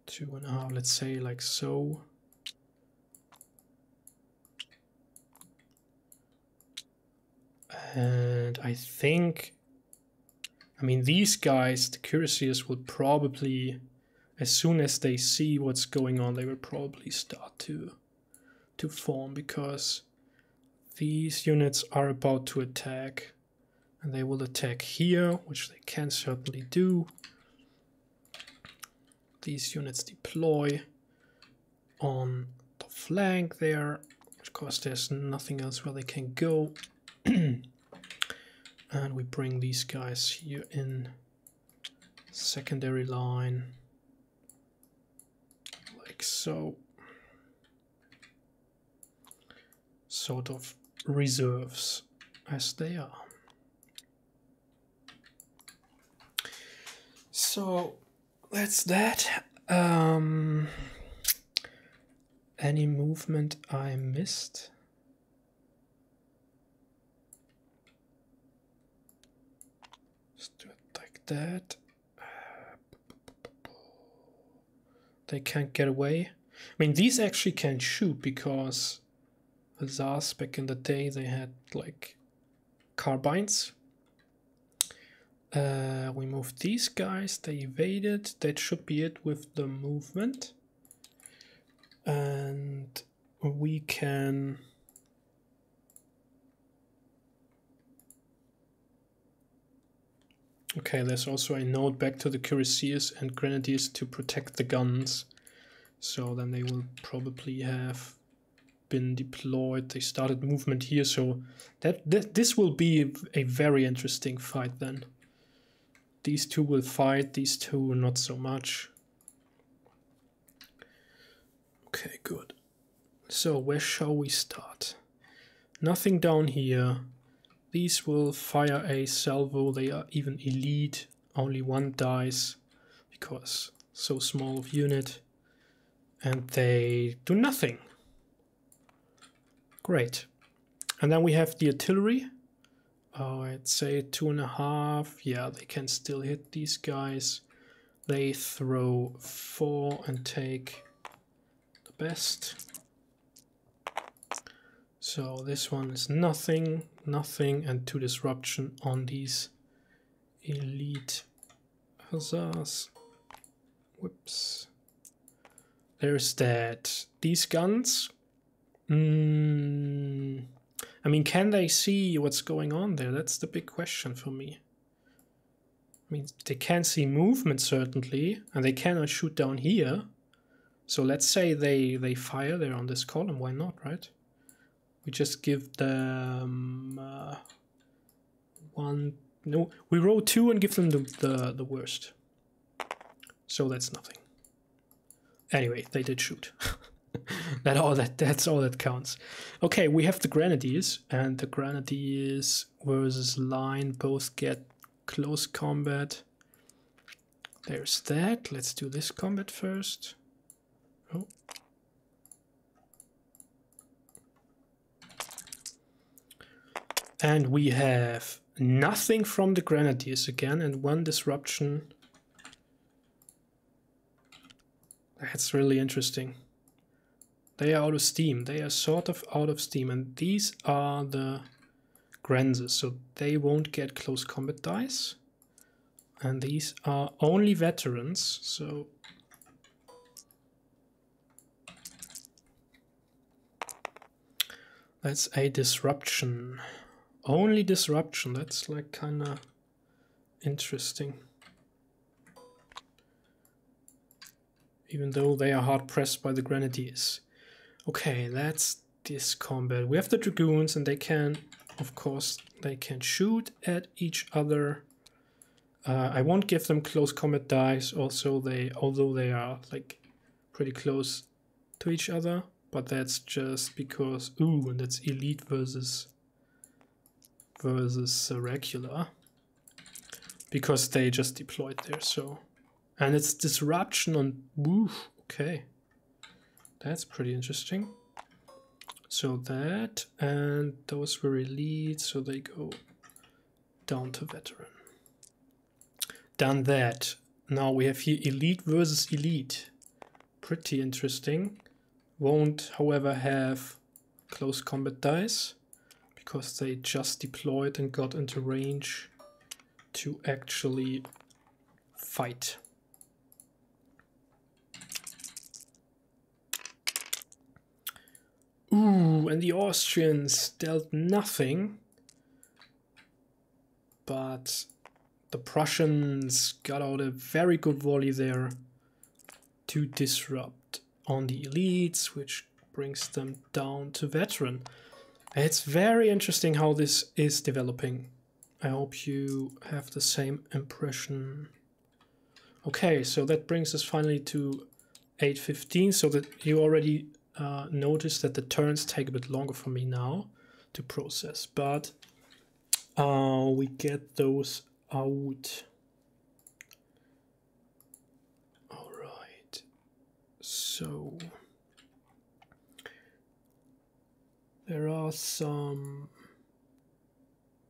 2.5, let's say like so. And I think, I mean, these guys, the cuirassiers, will probably, as soon as they see what's going on, they will probably start to form, because these units are about to attack, and they will attack here, which they can certainly do. These units deploy on the flank there. Of course, there's nothing else where they can go. And we bring these guys here in secondary line, like so. Sort of reserves as they are. So that's that. Any movement I missed? Just do it like that. They can't get away. I mean, these actually can shoot, because Hussars back in the day, they had like carbines. We moved these guys, they evaded. That should be it with the movement. And we can Okay, there's also a note back to the Cuirassiers and Grenadiers to protect the guns. So then they will probably have been deployed. They started movement here, so this will be a very interesting fight then. These two will fight, these two not so much. Okay, good. So where shall we start? Nothing down here. These will fire a salvo. They are even elite. Only one dies because so small of unit. And they do nothing. Great. And then we have the artillery. I'd say 2.5. Yeah, they can still hit these guys. They throw 4 and take the best. So this one is nothing, nothing, and 2 disruption on these elite hussars. Whoops. There's that. These guns. I mean, can they see what's going on there? That's the big question for me. I mean, they can see movement certainly, and they cannot shoot down here. So let's say they fire there on this column. Why not, right? We just give them 1. No, we roll 2 and give them the worst. So that's nothing. Anyway, they did shoot. That's all that counts. Okay, we have the Grenadiers, and the Grenadiers versus line both get close combat. There's that. Let's do this combat first. Oh. And we have nothing from the Grenadiers again, and 1 disruption. That's really interesting. They are out of steam. They are sort of out of steam, and these are the Grenadiers, so they won't get close combat dice. And these are only veterans, so that's a disruption. Only disruption. That's like kind of interesting. Even though they are hard pressed by the Grenadiers. Okay, that's this combat. We have the Dragoons, and they can, of course, they can shoot at each other. I won't give them close combat dice. Also, although they are like pretty close to each other, but that's just because and that's elite versus regular, because they just deployed there. So, and it's disruption on okay. That's pretty interesting. So that, and those were elite, so they go down to veteran. Done that. Now we have here elite versus elite. Pretty interesting. Won't, however, have close combat dice, because they just deployed and got into range to actually fight. And the Austrians dealt nothing, but the Prussians got out a very good volley there to disrupt on the elites, which brings them down to veteran. It's very interesting how this is developing. I hope you have the same impression. Okay, so that brings us finally to 8:15, so that you already notice that the turns take a bit longer for me now to process, but we get those out. All right, so there are some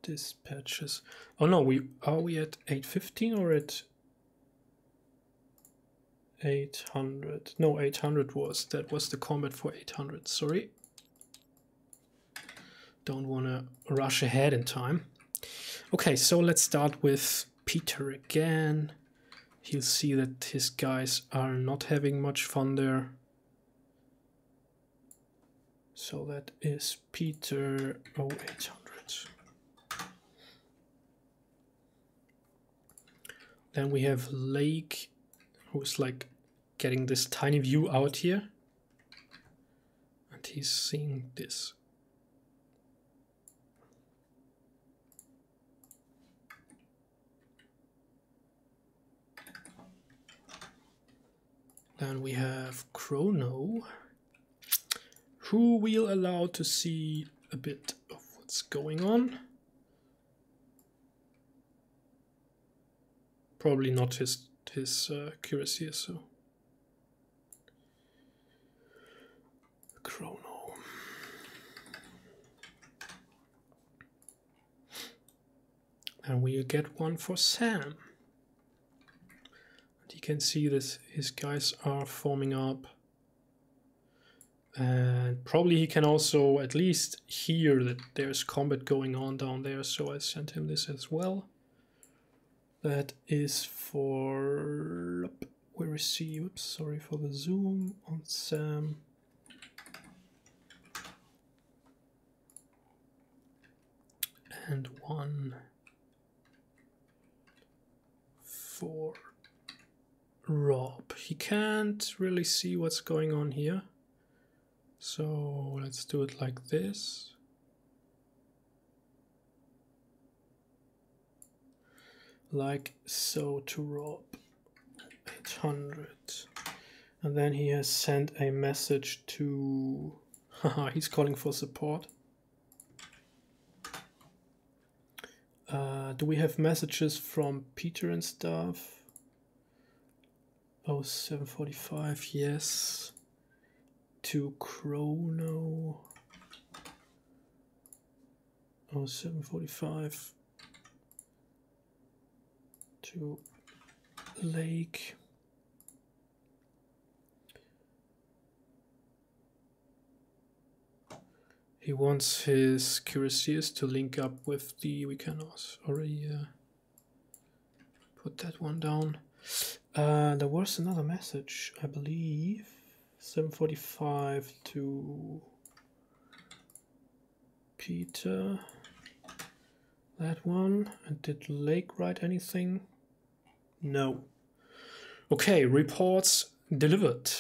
dispatches. Oh no, are we at 8:15 or at 800? No, 800 that was the combat for 800. Sorry, don't want to rush ahead in time. Okay, so let's start with Peter again. He'll see that his guys are not having much fun there. So that is Peter 0800. Then we have Lake, who's like getting this tiny view out here. And he's seeing this. Then we have Chrono, who we'll allow to see a bit of what's going on. Probably not his Cuirassiers, so. Chrono. And we'll get one for Sam. You can see this, his guys are forming up, and probably he can also at least hear that there's combat going on down there, so I sent him this as well. That is for, where is he? Oops, sorry for the zoom on Sam. And one for Rob. He can't really see what's going on here, so let's do it like this. Like so to Rob. 800. And then he has sent a message to... Haha, he's calling for support. Do we have messages from Peter and stuff? Oh, 745, yes. To Chrono. Oh, 745. To Lake. He wants his Cuirassiers to link up with the... We can already put that one down. There was another message, I believe. 745 to Peter. That one. And did Lake write anything? No. Okay, reports delivered.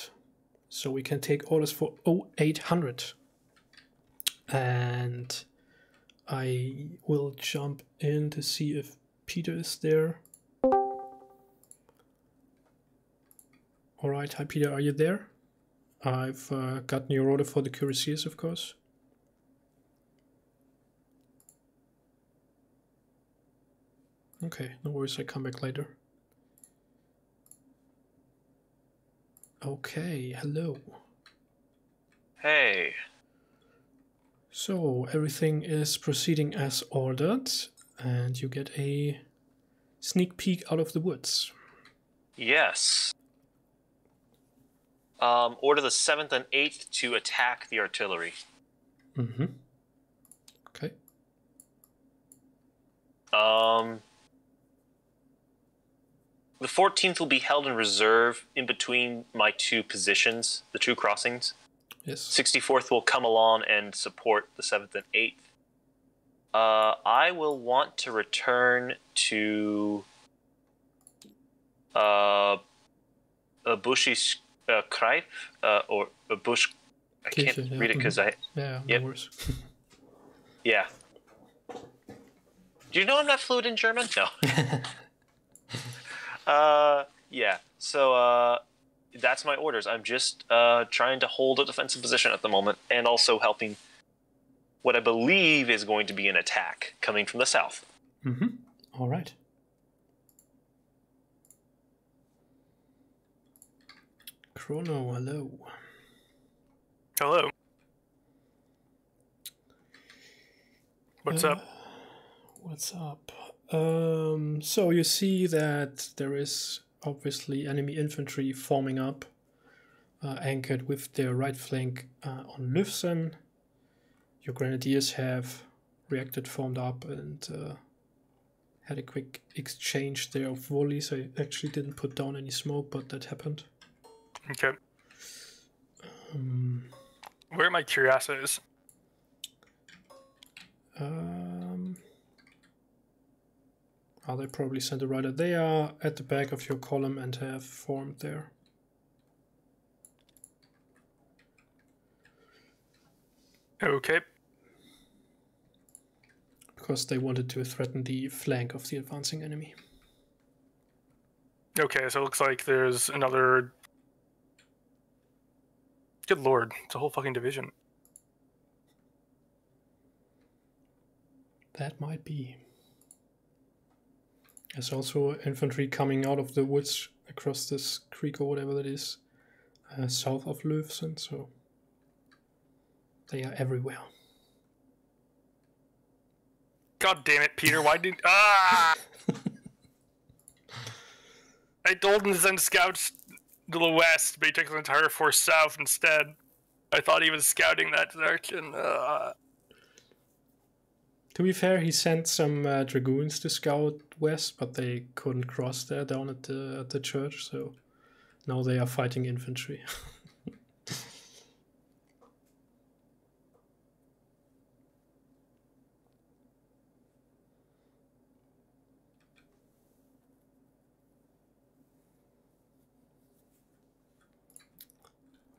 So we can take orders for 0800. And I will jump in to see if Peter is there. Alright, hi Peter, are you there? I've gotten your order for the Cuirassiers, of course. Okay, no worries, I come back later. Okay, hello. Hey. So, everything is proceeding as ordered, and you get a sneak peek out of the woods. Yes. Order the 7th and 8th to attack the artillery. Mm-hmm. Okay. The 14th will be held in reserve in between my two positions, the two crossings. Yes. 64th will come along and support the 7th and 8th. I will want to return to a bushy Kreif, or a bush. I can't read it because I. Yeah, yep. No worries. Yeah. Do you know I'm not fluent in German? No. Yeah. So, that's my orders. I'm just trying to hold a defensive position at the moment, and also helping what I believe is going to be an attack coming from the south. Mm-hmm. All right. Chrono, hello. Hello. What's up? What's up? So you see that there is obviously enemy infantry forming up, anchored with their right flank on Lüfsen. Your Grenadiers have reacted, formed up, and had a quick exchange there of volleys. I actually didn't put down any smoke, but that happened. Okay. Where are my cuirassiers? Oh, they probably sent a rider. They are at the back of your column and have formed there. Okay. Because they wanted to threaten the flank of the advancing enemy. Okay, so it looks like there's another... Good lord, it's a whole fucking division. That might be. There's also infantry coming out of the woods across this creek or whatever that is, south of Löwsen, so they are everywhere. God damn it, Peter, why did... Ah! I told him to send scouts to the west, but he took the entire force south instead. I thought he was scouting that direction. To be fair, he sent some dragoons to scout west, but they couldn't cross there down at the church, so now they are fighting infantry.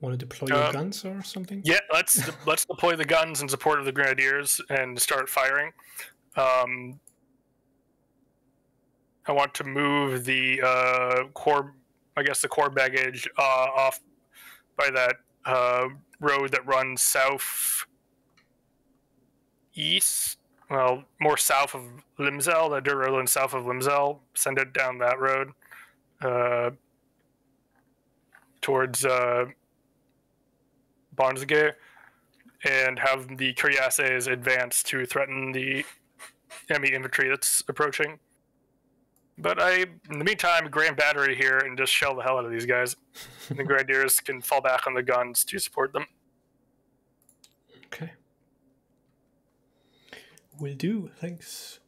Want to deploy your guns or something? Yeah, let's deploy the guns in support of the Grenadiers and start firing. I want to move the core, I guess the core baggage off by that road that runs south east. Well, more south of Limsel, the dirt road runs south of Limsel. Send it down that road towards Barnsgate, and have the cuirasses advance to threaten the enemy infantry that's approaching. But in the meantime, Grand Battery here and just shell the hell out of these guys. The Grenadiers can fall back on the guns to support them. Okay. Will do, thanks.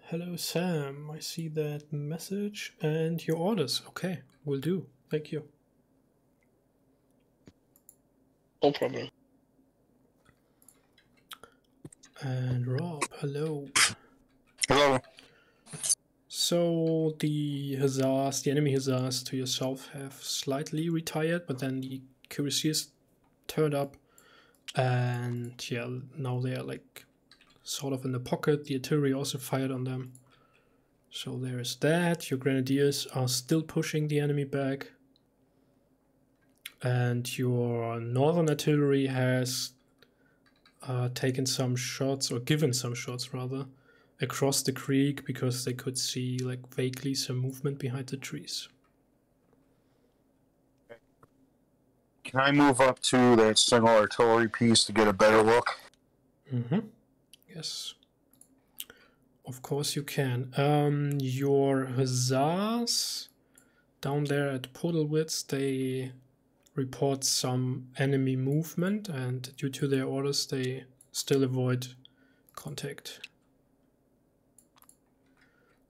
Hello Sam, I see that message and your orders. Okay, will do. Thank you. No problem. And Rob, hello. Hello. So the hussars, the enemy hussars to your south have slightly retired, but then the cuirassiers turned up, and yeah, now they are like sort of in the pocket. The artillery also fired on them. So there is that. Your grenadiers are still pushing the enemy back. And your northern artillery has taken some shots, or given some shots rather, across the creek because they could see like vaguely some movement behind the trees. Can I move up to that single artillery piece to get a better look? Mm-hmm. Yes. Of course you can. Your hussars down there at Podlewitz, they report some enemy movement, and due to their orders they still avoid contact.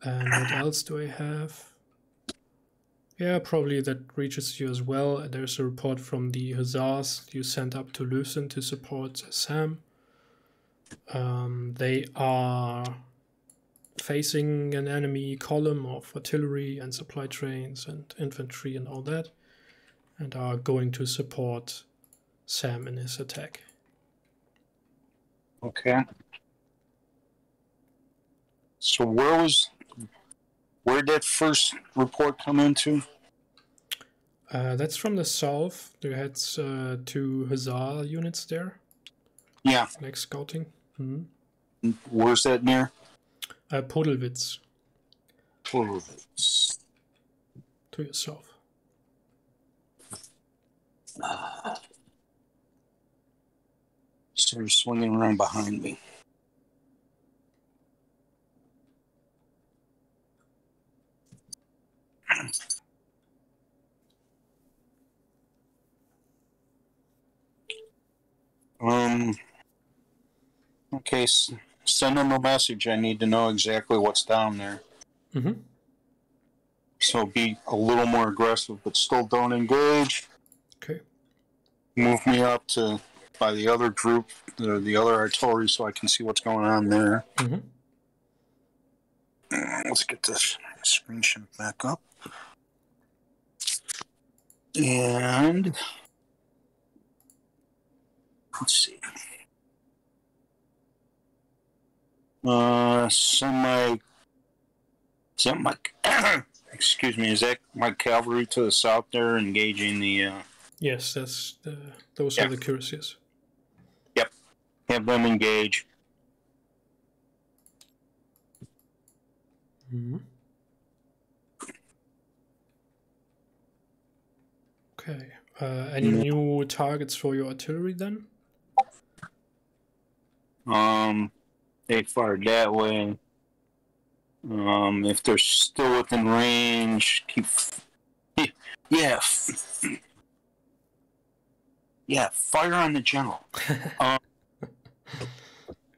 And what else do I have? Yeah, probably that reaches you as well. There's a report from the hussars you sent up to Löwsen to support Sam. They are facing an enemy column of artillery and supply trains and infantry and all that, and are going to support Sam in his attack. Okay. So where'd that first report come into? That's from the south. They had 2 hussar units there. Yeah. Like scouting. Mm-hmm. Where's that near? Podlewitz. Podlewitz. To your south. So you're swinging around behind me. Okay, send them a message. I need to know exactly what's down there. Mm-hmm. So be a little more aggressive, but still don't engage. Okay. move me up to by the other group, the other artillery, so I can see what's going on there. Mm-hmm. Let's get this screenshot back up. And let's see. Excuse me, is that my cavalry to the south there engaging the Yes, those are the cuirassiers. Yep. Have them engage. Mm-hmm. Okay. Any new targets for your artillery then? They fired that way. If they're still within range, keep. Yeah. Yeah, fire on the general.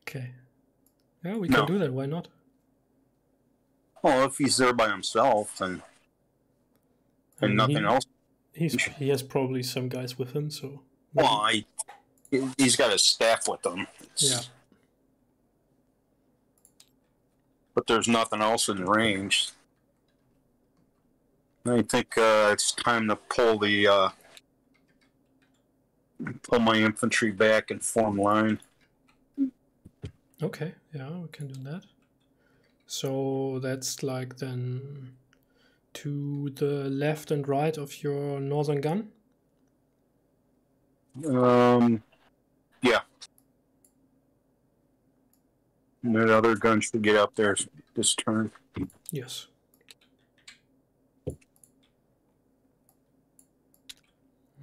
Okay. Yeah, we can do that. Why not? Well, if he's there by himself, then and nothing else. He has probably some guys with him, so. Well, he's got his staff with him. Yeah. But there's nothing else in range. I think it's time to pull my infantry back and form line. Okay, yeah, we can do that. So that's like then to the left and right of your northern gun? Yeah. And that other gun should get up there this turn. Yes.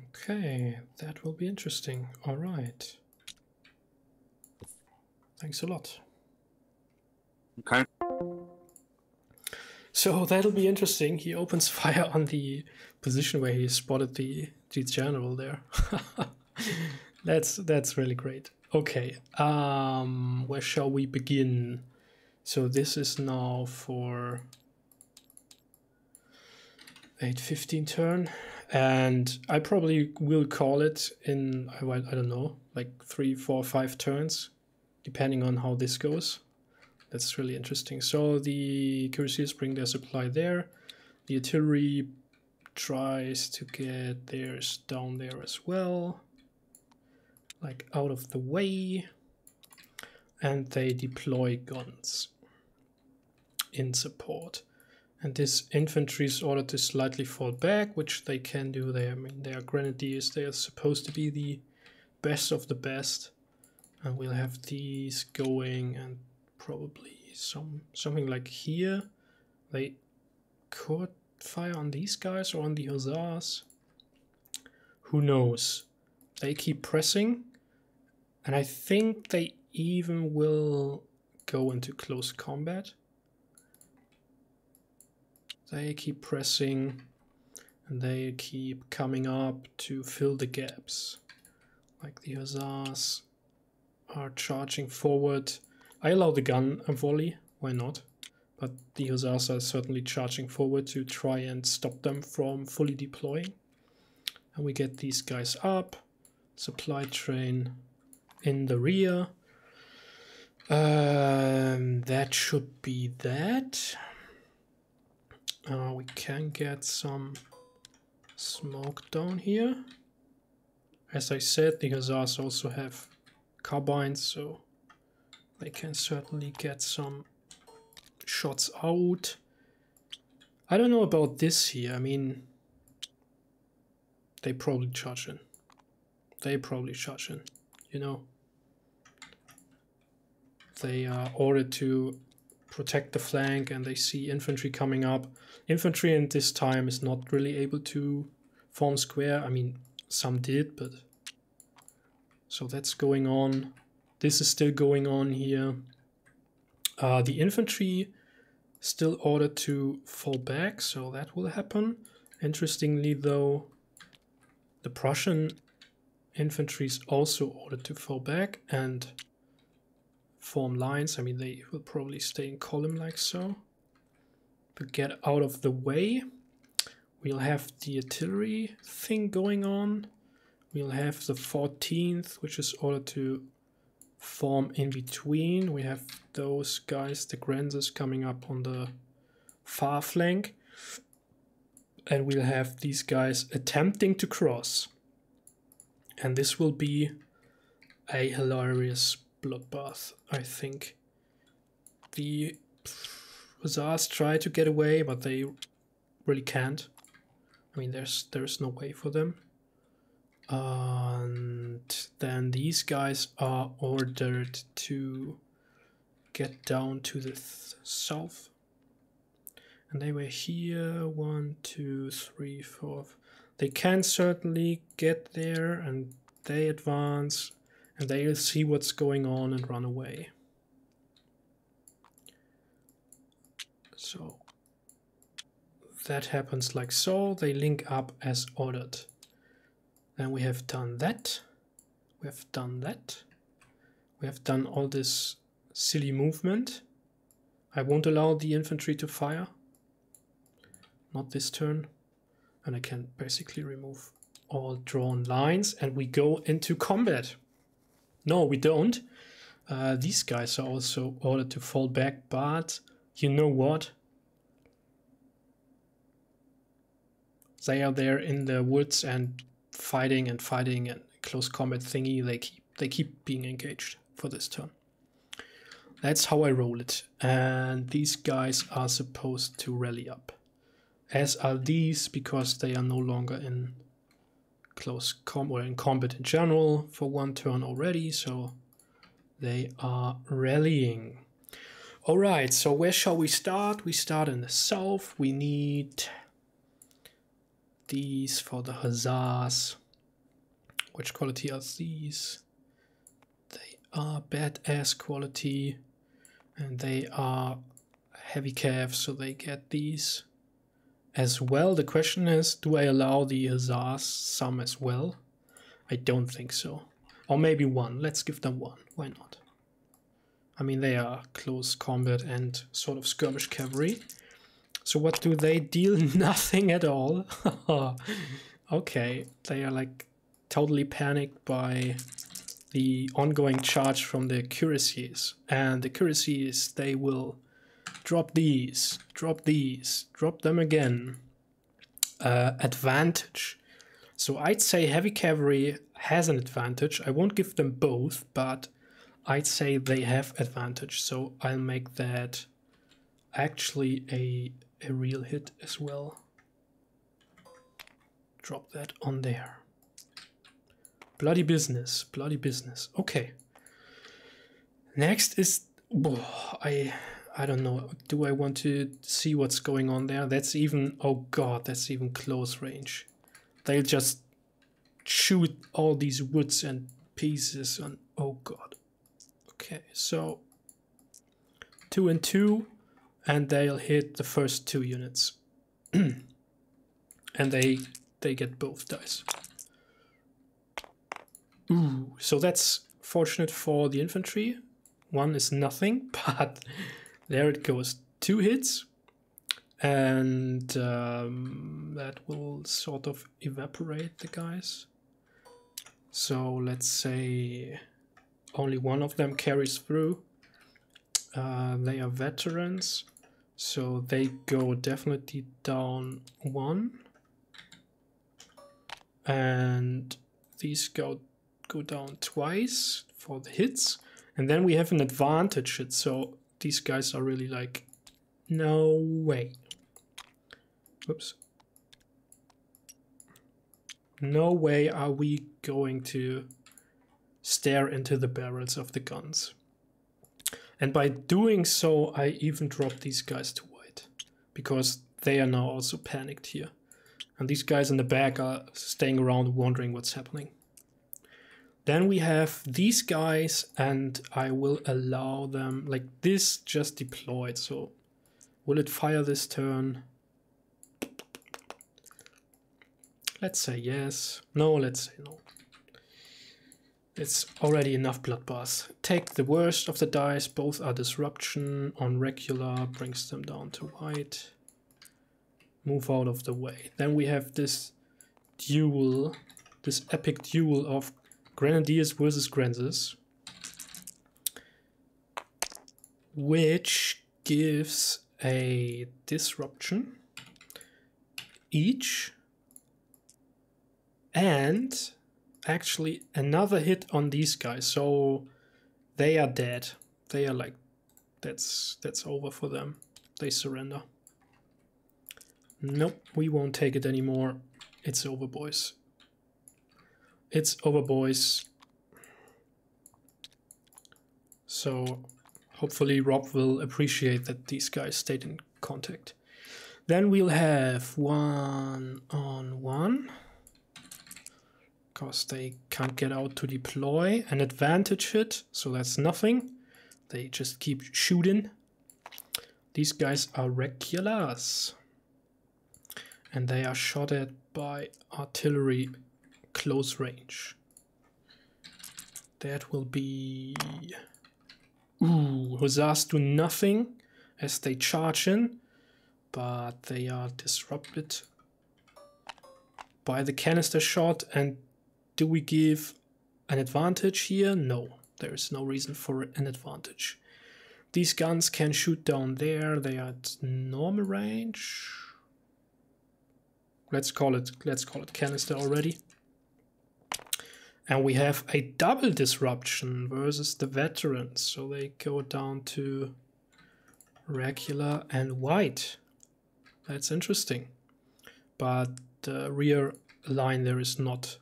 Okay, that will be interesting. All right. Thanks a lot. Okay. So that'll be interesting. He opens fire on the position where he spotted the general there. That's really great. Okay, where shall we begin? So this is now for 8:15 turn, and I probably will call it in, I don't know, like 3, 4, 5 turns, depending on how this goes. That's really interesting. So the cuirassiers bring their supply there. The artillery tries to get theirs down there as well, like out of the way. And they deploy guns in support. And this infantry is ordered to slightly fall back, which they can do there. I mean, they are Grenadiers. They are supposed to be the best of the best. And we'll have these going, and probably something like here. They could fire on these guys or on the hussars. Who knows? They keep pressing, and I think they even will go into close combat. They keep pressing, and they keep coming up to fill the gaps. Like the hussars are charging forward. I allow the gun a volley, why not? But the hussars are certainly charging forward to try and stop them from fully deploying. And we get these guys up. Supply train in the rear. That should be that. We can get some smoke down here. As I said, the hussars also have carbines, so they can certainly get some shots out. I don't know about this here. I mean, they probably charge in. You know. They are ordered to protect the flank, and they see infantry coming up. Infantry in this time is not really able to form square. I mean, some did, but... So that's going on. This is still going on here. The infantry still ordered to fall back, so that will happen. Interestingly though, the Prussian infantry is also ordered to fall back and form lines. I mean, they will probably stay in column like so. But get out of the way. We'll have the artillery thing going on. We'll have the 14th, which is ordered to form in between. We have those guys, the Grenadiers, coming up on the far flank. And we'll have these guys attempting to cross. And this will be a hilarious bloodbath, I think. The Hussars try to get away, but they really can't. I mean, there's no way for them. And then these guys are ordered to get down to the south. And they were here, 1, 2, 3, 4. They can certainly get there, and they advance, and they'll see what's going on and run away. So that happens like so. They link up as ordered. Then we have done that. We have done that. We have done all this silly movement. I won't allow the infantry to fire. Not this turn. And I can basically remove all drawn lines and we go into combat. No, we don't. These guys are also ordered to fall back, but you know what? They are there in the woods and fighting and close combat thingy. They keep being engaged for this turn. That's how I roll it. And these guys are supposed to rally up. As are these, because they are no longer in close combat or in combat in general for one turn already, so they are rallying. Alright, so where shall we start? We start in the south. We need these for the Hussars. Which quality are these? They are badass quality, and they are heavy cav, so they get these as well. The question is, do I allow the Hussars some as well? I don't think so. Or maybe one. Let's give them one. Why not? I mean, they are close combat and sort of skirmish cavalry. So what do they deal? Nothing at all. Okay, they are like totally panicked by the ongoing charge from the cuirassiers. And the cuirassiers, they will drop these, drop them again. Advantage. So I'd say heavy cavalry has an advantage. I won't give them both, but I'd say they have advantage. So I'll make that actually a real hit as well. Drop that on there. Bloody business, bloody business. Okay. Next is... Oh, I don't know. Do I want to see what's going on there? That's even... Oh god, that's even close range. They'll just shoot all these woods and pieces on... Oh god. Okay, so 2 and 2, and they'll hit the first 2 units. And they get both dice. Ooh, so that's fortunate for the infantry. 1 is nothing, but there it goes. 2 hits, and that will sort of evaporate the guys. So let's say only 1 of them carries through. They are veterans, so they go definitely down 1. And these go down twice for the hits. And then we have an advantage hit, so these guys are really like, no way. Whoops. No way are we going to stare into the barrels of the guns. And by doing so, I even drop these guys to white, because they are now also panicked here. And these guys in the back are staying around wondering what's happening. Then we have these guys, and I will allow them, like this just deployed, so will it fire this turn? Let's say yes. No, let's say no. It's already enough bloodbath. Take the worst of the dice, both are disruption. On regular, brings them down to white. Move out of the way. Then we have this duel this epic duel of Grenadiers versus Grenadiers, which gives a disruption each, and actually another hit on these guys, so they are dead. They are like, that's over for them. They surrender. Nope, we won't take it anymore. It's over, boys. It's over, boys. So hopefully Rob will appreciate that these guys stayed in contact. Then we'll have 1-on-1. Because they can't get out to deploy. An advantage hit, so that's nothing. They just keep shooting. These guys are regulars. And they are shot at by artillery close range. That will be... Ooh, hussars do nothing as they charge in. But they are disrupted by the canister shot. And do we give an advantage here? No, there is no reason for an advantage. These guns can shoot down there. They are at normal range. Let's call it canister already. And we have a double disruption versus the veterans. So they go down to regular and white. That's interesting. But the rear line there is not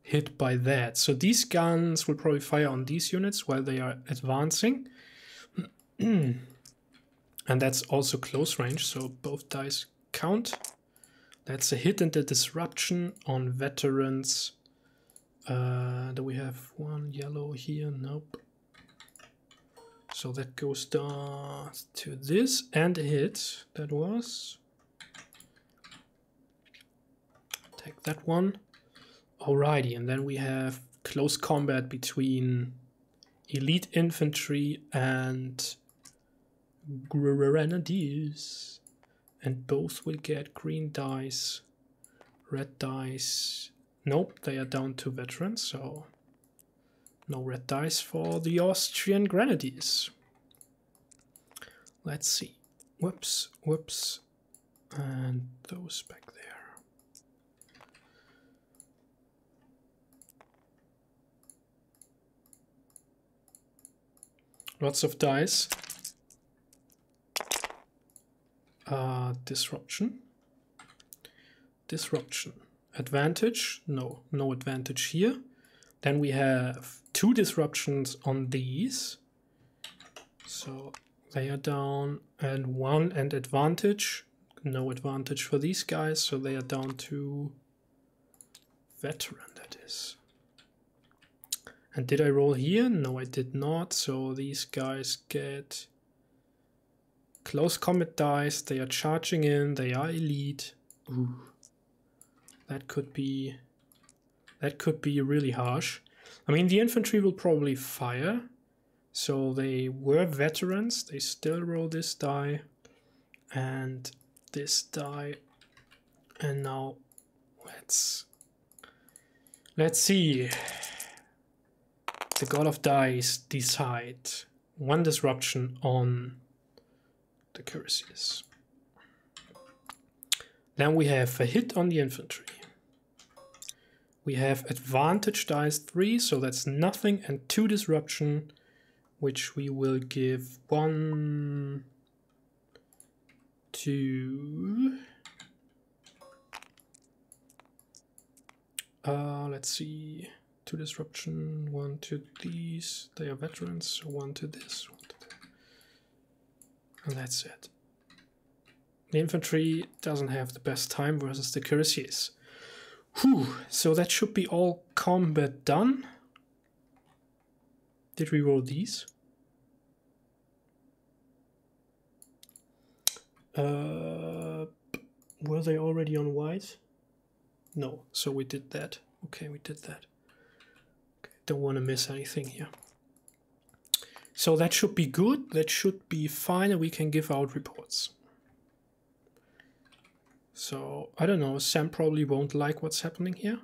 hit by that. So these guns will probably fire on these units while they are advancing. And that's also close range, so both dice count. That's a hit and a disruption on veterans. Do we have one yellow here? Nope. So that goes down to this, and a hit. That was... Take that one. Alrighty, and then we have close combat between elite infantry and Grenadiers. And both will get green dice, red dice. Nope, they are down to veterans, so no red dice for the Austrian Grenadiers. Let's see. Whoops, whoops. And those back there. Lots of dice. Disruption. Disruption. Advantage. No advantage here. Then we have 2 disruptions on these. So they are down, and 1 and advantage. No advantage for these guys, so they are down to veteran, that is. And did I roll here? No, I did not. So these guys get close combat dice. They are charging in. They are elite. Ooh. That could be really harsh. I mean, the infantry will probably fire. So they were veterans. They still roll this die and this die. And now let's see. The God of Dice decide 1 disruption on the cuirassiers. Then we have a hit on the infantry. We have advantage dice 3, so that's nothing, and 2 disruption, which we will give 1 to... let's see... 2 disruption, 1 to these, they are veterans, so 1 to this, 1 to that. And that's it. The infantry doesn't have the best time versus the cuirassiers. Whew, so that should be all combat done. Did we roll these? Were they already on white? No, so we did that. Okay, we did that. Don't want to miss anything here. So that should be good. That should be fine, and we can give out reports. So I don't know. Sam probably won't like what's happening here.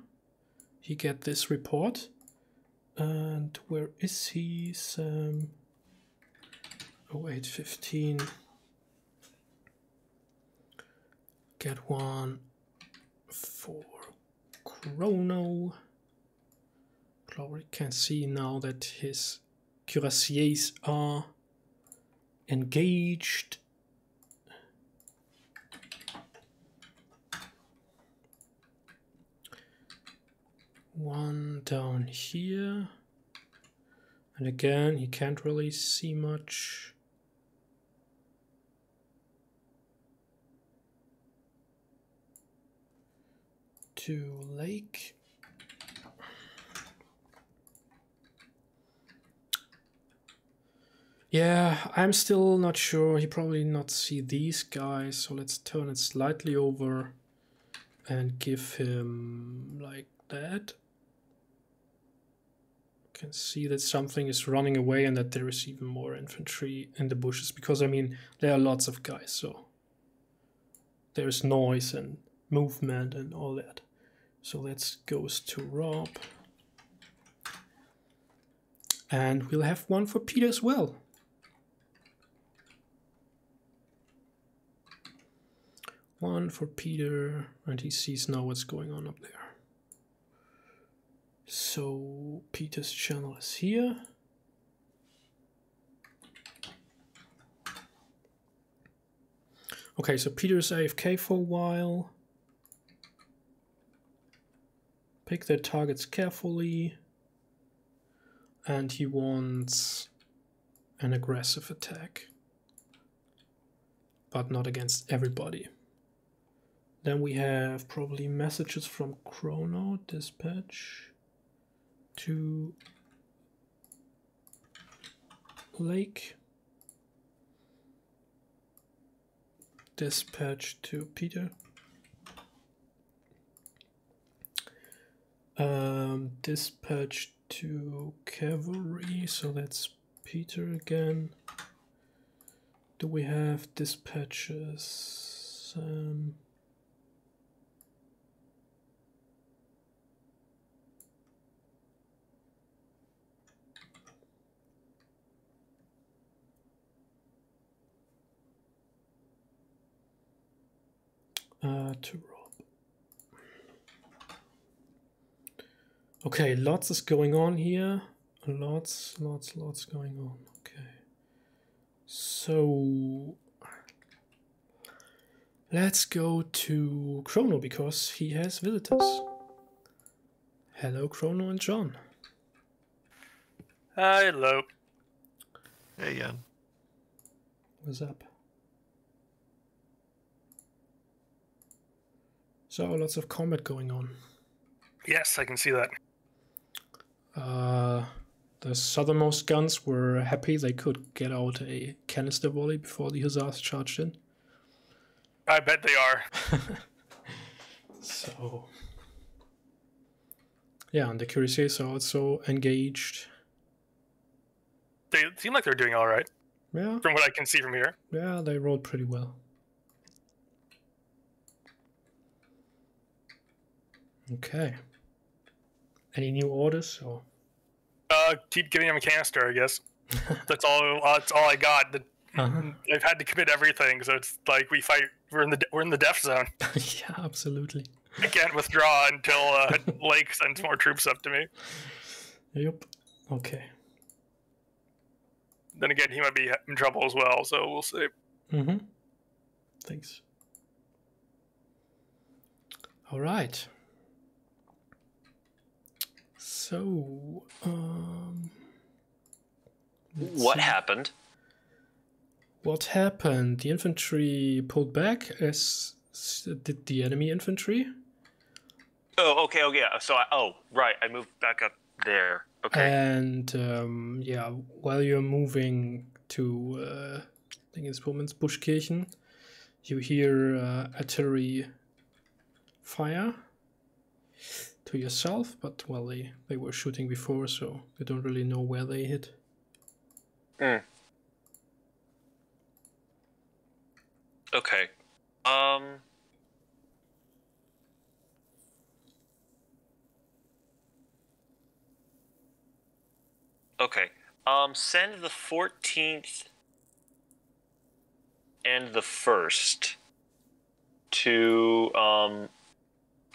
he get this report. And where is he? 0815. Get one for Chrono. Glory can see now that his cuirassiers are engaged. One down here. And again, he can't really see much. To Lake. Yeah, I'm still not sure. He probably not see these guys, so let's turn it slightly over and give him like that. Can see that something is running away and that there is even more infantry in the bushes, because I mean there are lots of guys, so there's noise and movement and all that. So let's goes to Rob, and we'll have one for Peter as well. One for Peter, and he sees now what's going on up there. So Peter's channel is here. Okay, so Peter's AFK for a while. Pick their targets carefully. And he wants an aggressive attack. But not against everybody. Then we have probably messages from Chrono, dispatch to Lake, dispatch to Peter, dispatch to cavalry, so that's Peter again. Do we have dispatches? To Rob. Okay, lots is going on here. Lots going on. Okay. So let's go to Chrono because he has visitors. Hello, Chrono and John. Hello. Hey, Jan. What's up? So lots of combat going on. Yes, I can see that. The southernmost guns were happy they could get out a canister volley before the hussars charged in. I bet they are. So, yeah, and the cuirassiers are also engaged. They seem like they're doing all right. Yeah. From what I can see from here. Yeah, they rolled pretty well. Okay. Any new orders? Or? Keep giving them a canister, I guess. That's all I got. I've had to commit everything, so it's like we fight. We're in the death zone. Yeah, absolutely. I can't withdraw until Lake sends more troops up to me. Yep. Okay. Then again, he might be in trouble as well, so we'll see. Mm-hmm. Thanks. All right. So, what happened? What happened? The infantry pulled back, as did the enemy infantry. Oh, okay. Oh, yeah. So, right. I moved back up there. Okay. And yeah, while you're moving to, I think it's Buschkirchen, you hear artillery fire to yourself, but well, they were shooting before, so you don't really know where they hit. Okay. Okay. Send the 14th and the 1st to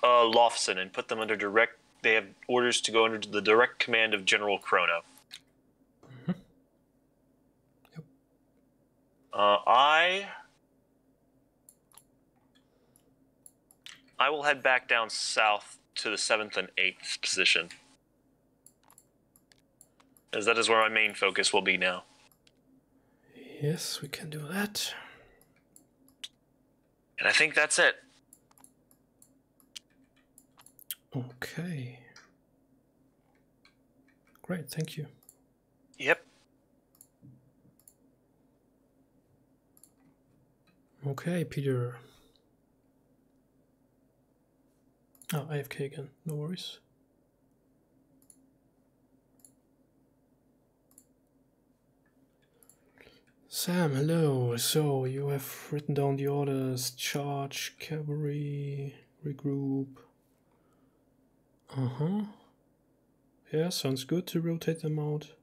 Lofson and put them under direct. They have orders to go under the direct command of General Chrono. Mm-hmm. Yep. I will head back down south to the 7th and 8th position, as that is where my main focus will be now. Yes, we can do that. And I think that's it. Okay. Great, thank you. Yep. Okay, Peter. Oh, AFK again, no worries. Sam, hello. So, you have written down the orders: charge, cavalry, regroup. Uh-huh. Yeah, sounds good to rotate them out.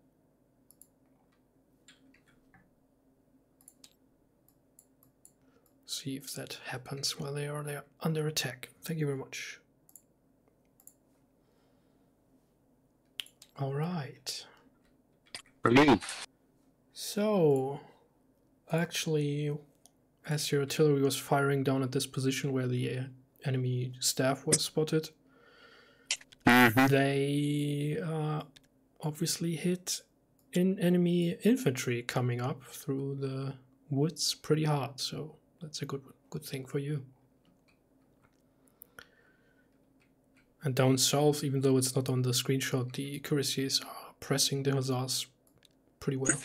See if that happens while they are there under attack. Thank you very much. All right. Remove. So, actually, as your artillery was firing down at this position where the enemy staff was spotted, they obviously hit enemy infantry coming up through the woods pretty hard. So that's a good thing for you. And down south, even though it's not on the screenshot, the cuirassiers are pressing the hussars pretty well.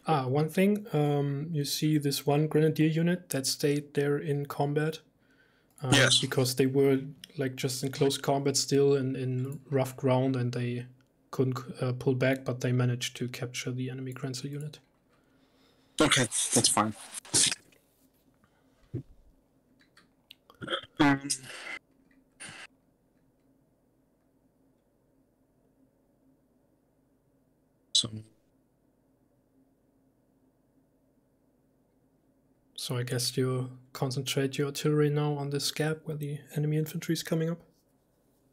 One thing, you see this one grenadier unit that stayed there in combat. Yes. Because they were like just in close combat still in rough ground, and they couldn't pull back, but they managed to capture the enemy Grenzer unit. Okay, that's fine. So I guess you concentrate your artillery now on this gap where the enemy infantry is coming up?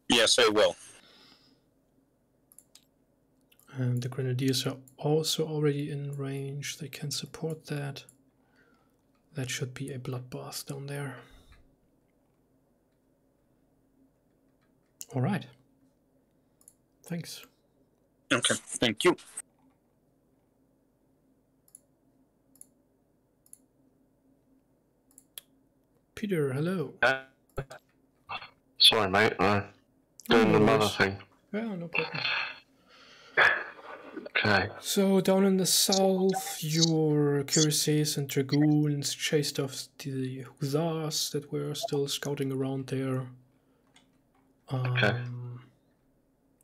Yes, I will. And the Grenadiers are also already in range. They can support that. That should be a bloodbath down there. All right. Thanks. Okay, thank you. Peter, hello. Sorry, mate. Doing another thing. Yeah, no problem. Okay. So down in the south, your cuirassiers and dragoons chased off the hussars that were still scouting around there. Okay.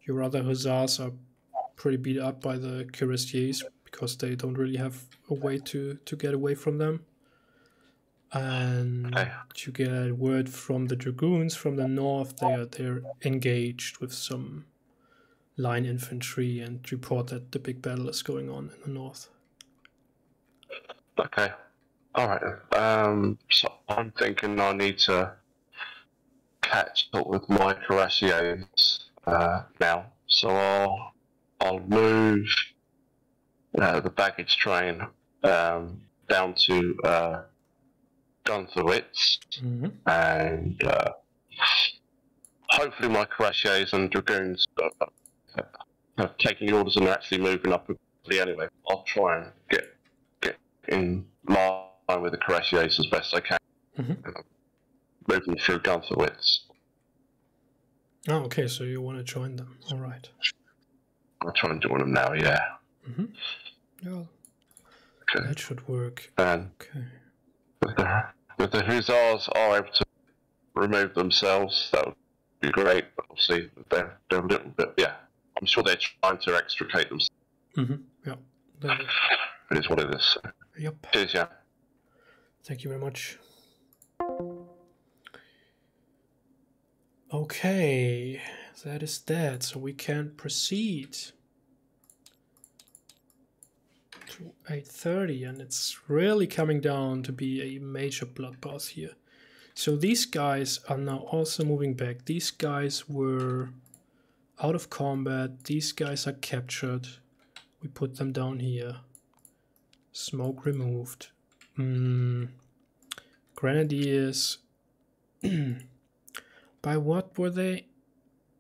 Your other hussars are pretty beat up by the cuirassiers because they don't really have a way to get away from them. And you get word from the dragoons from the north. They're engaged with some line infantry and report that the big battle is going on in the north. Okay. All right. So I'm thinking I need to catch up with my cuirassiers now. So I'll move the baggage train down to Gunthowitz, and hopefully my cuirassiers and dragoons have taken the orders and are actually moving up quickly anyway. I'll try and get in line with the cuirassiers as best I can. Moving through Gunthowitz. Oh, okay, so you want to join them. All right. I'll try and join them now, yeah. Yeah. Okay. That should work. And okay. If the hussars are able to remove themselves, that would be great. But obviously, they're a little bit, yeah. I'm sure they're trying to extricate themselves. Yeah. It is what it is. So. Yep. Cheers, yeah. Thank you very much. Okay, that is that. So we can proceed to 8:30, and it's really coming down to be a major bloodbath here. So these guys are now also moving back. These guys were out of combat. These guys are captured. We put them down here. Smoke removed. Grenadiers. By what were they?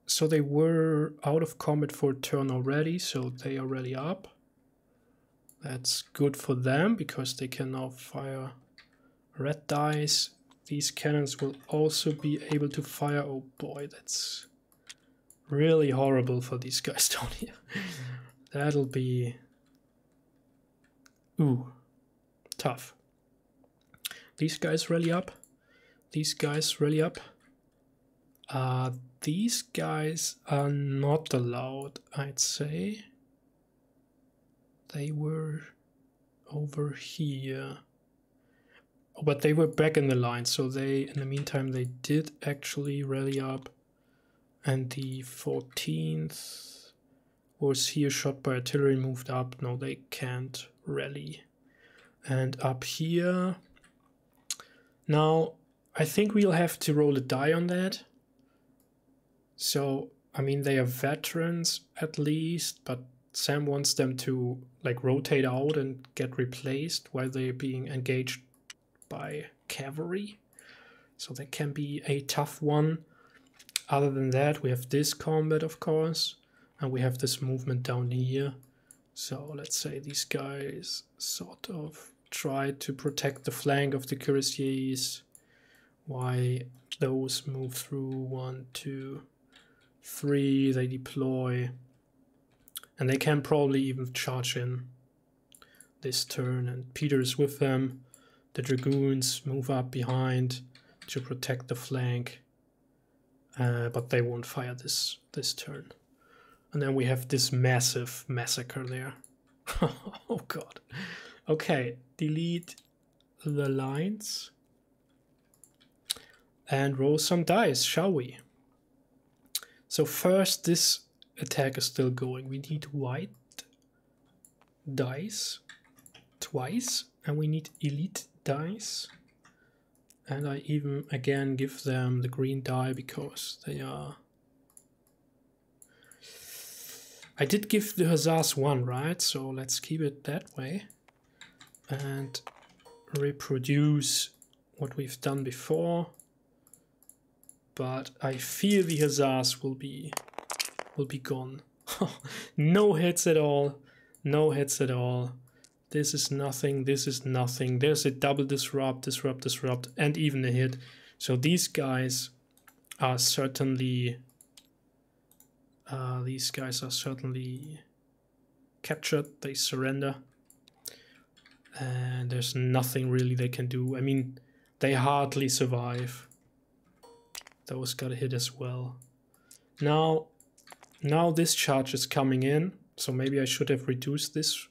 So they were out of combat for a turn already, so they are really up. That's good for them, because they can now fire red dice. These cannons will also be able to fire. Oh boy, that's really horrible for these guys down here. That'll be... ooh, tough. These guys really up. These guys really up. These guys are not allowed, I'd say. They were over here. But they were back in the line, so they, in the meantime, they did actually rally up. And the 14th was here, shot by artillery, moved up. No, they can't rally. And up here... now, I think we'll have to roll a die on that. So, I mean, they are veterans at least, but Sam wants them to, like, rotate out and get replaced while they're being engaged by cavalry. So that can be a tough one. Other than that, we have this combat, of course, and we have this movement down here. So let's say these guys sort of try to protect the flank of the cuirassiers. Why those move through? 1, 2, 3, they deploy. And they can probably even charge in this turn. And Peter is with them. The dragoons move up behind to protect the flank. But they won't fire this turn. And then we have this massive massacre there. Oh god. Okay, delete the lines. And roll some dice, shall we? So first, this attack is still going. We need white dice twice, and we need elite dice. And I even again give them the green die because they are... I did give the hussars 1, right? So let's keep it that way. And reproduce what we've done before. But I fear the hussars will be gone. No hits at all. No hits at all. This is nothing. This is nothing. There's a double disrupt, disrupt, disrupt, and even a hit. So these guys are certainly captured. They surrender. And there's nothing really they can do. I mean, they hardly survive. Those got a hit as well. Now this charge is coming in. So maybe I should have reduced this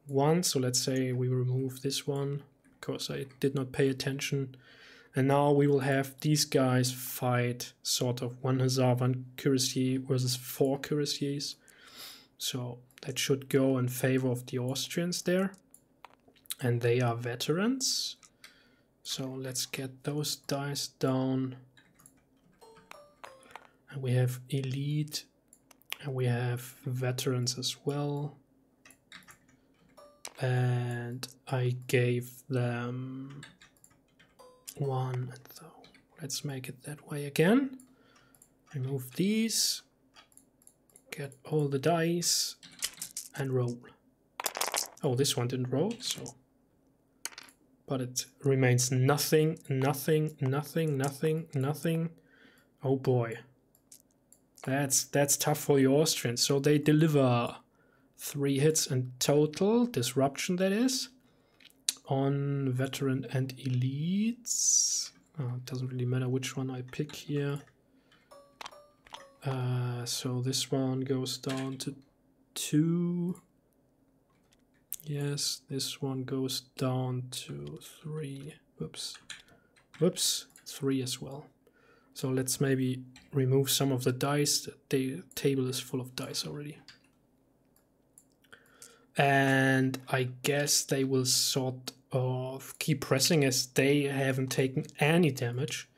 one. So let's say we remove this one because I did not pay attention. And now we will have these guys fight sort of 1 hussar, 1 cuirassier versus 4 cuirassiers. So that should go in favor of the Austrians there. And they are veterans. So let's get those dice down. And we have elite. And we have veterans as well. And I gave them 1. So let's make it that way again. Remove these. Get all the dice. And roll. Oh, this one didn't roll, so... But it remains nothing, nothing, nothing, nothing, nothing. Oh boy. That's tough for the Austrians. So they deliver 3 hits in total, disruption that is, on veteran and elites. Oh, it doesn't really matter which one I pick here. So this one goes down to 2. Yes, this one goes down to 3. Whoops. Whoops, 3 as well. So let's maybe remove some of the dice. The table is full of dice already. And I guess they will sort of keep pressing as they haven't taken any damage.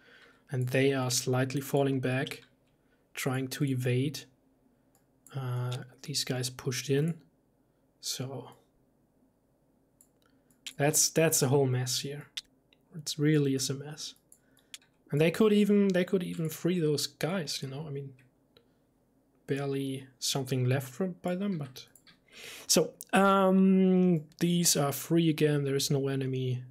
And they are slightly falling back, trying to evade. These guys pushed in. So that's a whole mess here. It really is a mess. And they could even free those guys, you know. I mean, barely something left by them, but so these are free again. There is no enemy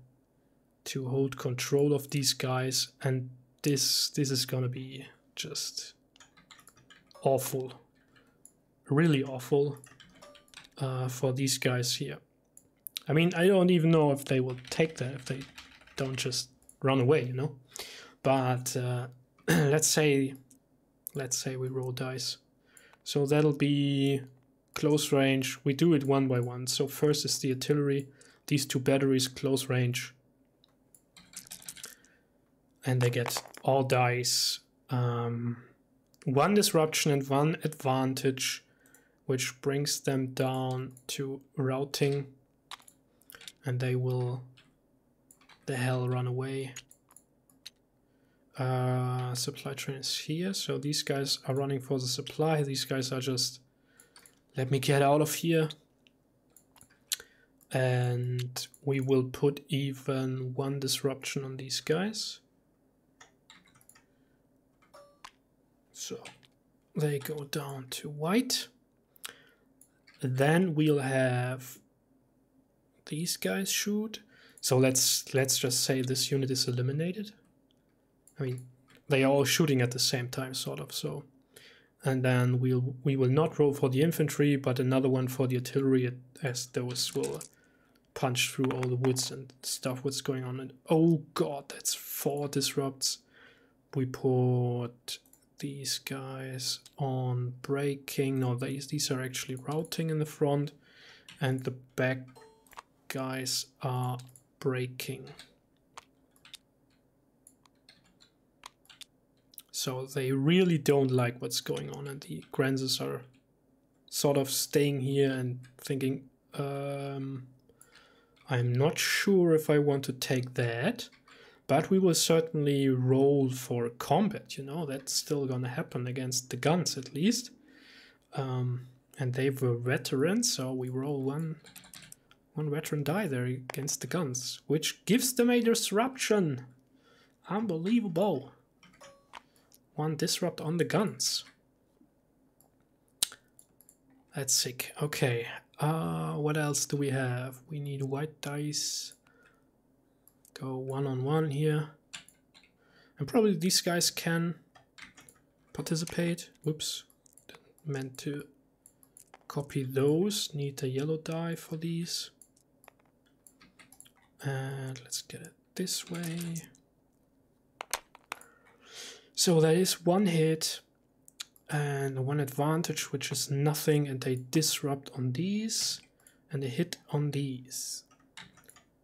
to hold control of these guys, and this is gonna be just awful, really awful for these guys here. I mean, I don't even know if they will take that, if they don't just run away, you know. But let's say we roll dice. So that'll be close range. We do it one by one. So first is the artillery. These two batteries, close range. And they get all dice. 1 disruption and 1 advantage, which brings them down to routing. And they will the hell run away. Supply train is here, so these guys are running for the supply. These guys are just, let me get out of here. And we will put even 1 disruption on these guys. So they go down to white. Then we'll have these guys shoot. So let's just say this unit is eliminated. I mean, they are all shooting at the same time, sort of. So, and then we will not roll for the infantry, but another one for the artillery, as those will punch through all the woods and stuff. What's going on? And oh god, that's 4 disrupts. We put these guys on breaking. No, these are actually routing in the front, and the back guys are breaking. So they really don't like what's going on, and the Grenadiers are sort of staying here and thinking, I'm not sure if I want to take that, but we will certainly roll for combat, you know, that's still gonna happen against the guns at least. And they were veterans, so we roll one veteran die there against the guns, which gives them a disruption. Unbelievable. 1 disrupt on the guns. That's sick. Okay. What else do we have? We need white dice. Go 1-on-1 here. And probably these guys can participate. Whoops. Meant to copy those. Need a yellow die for these. And let's get it this way. So there is 1 hit and 1 advantage, which is nothing, and they disrupt on these and a hit on these.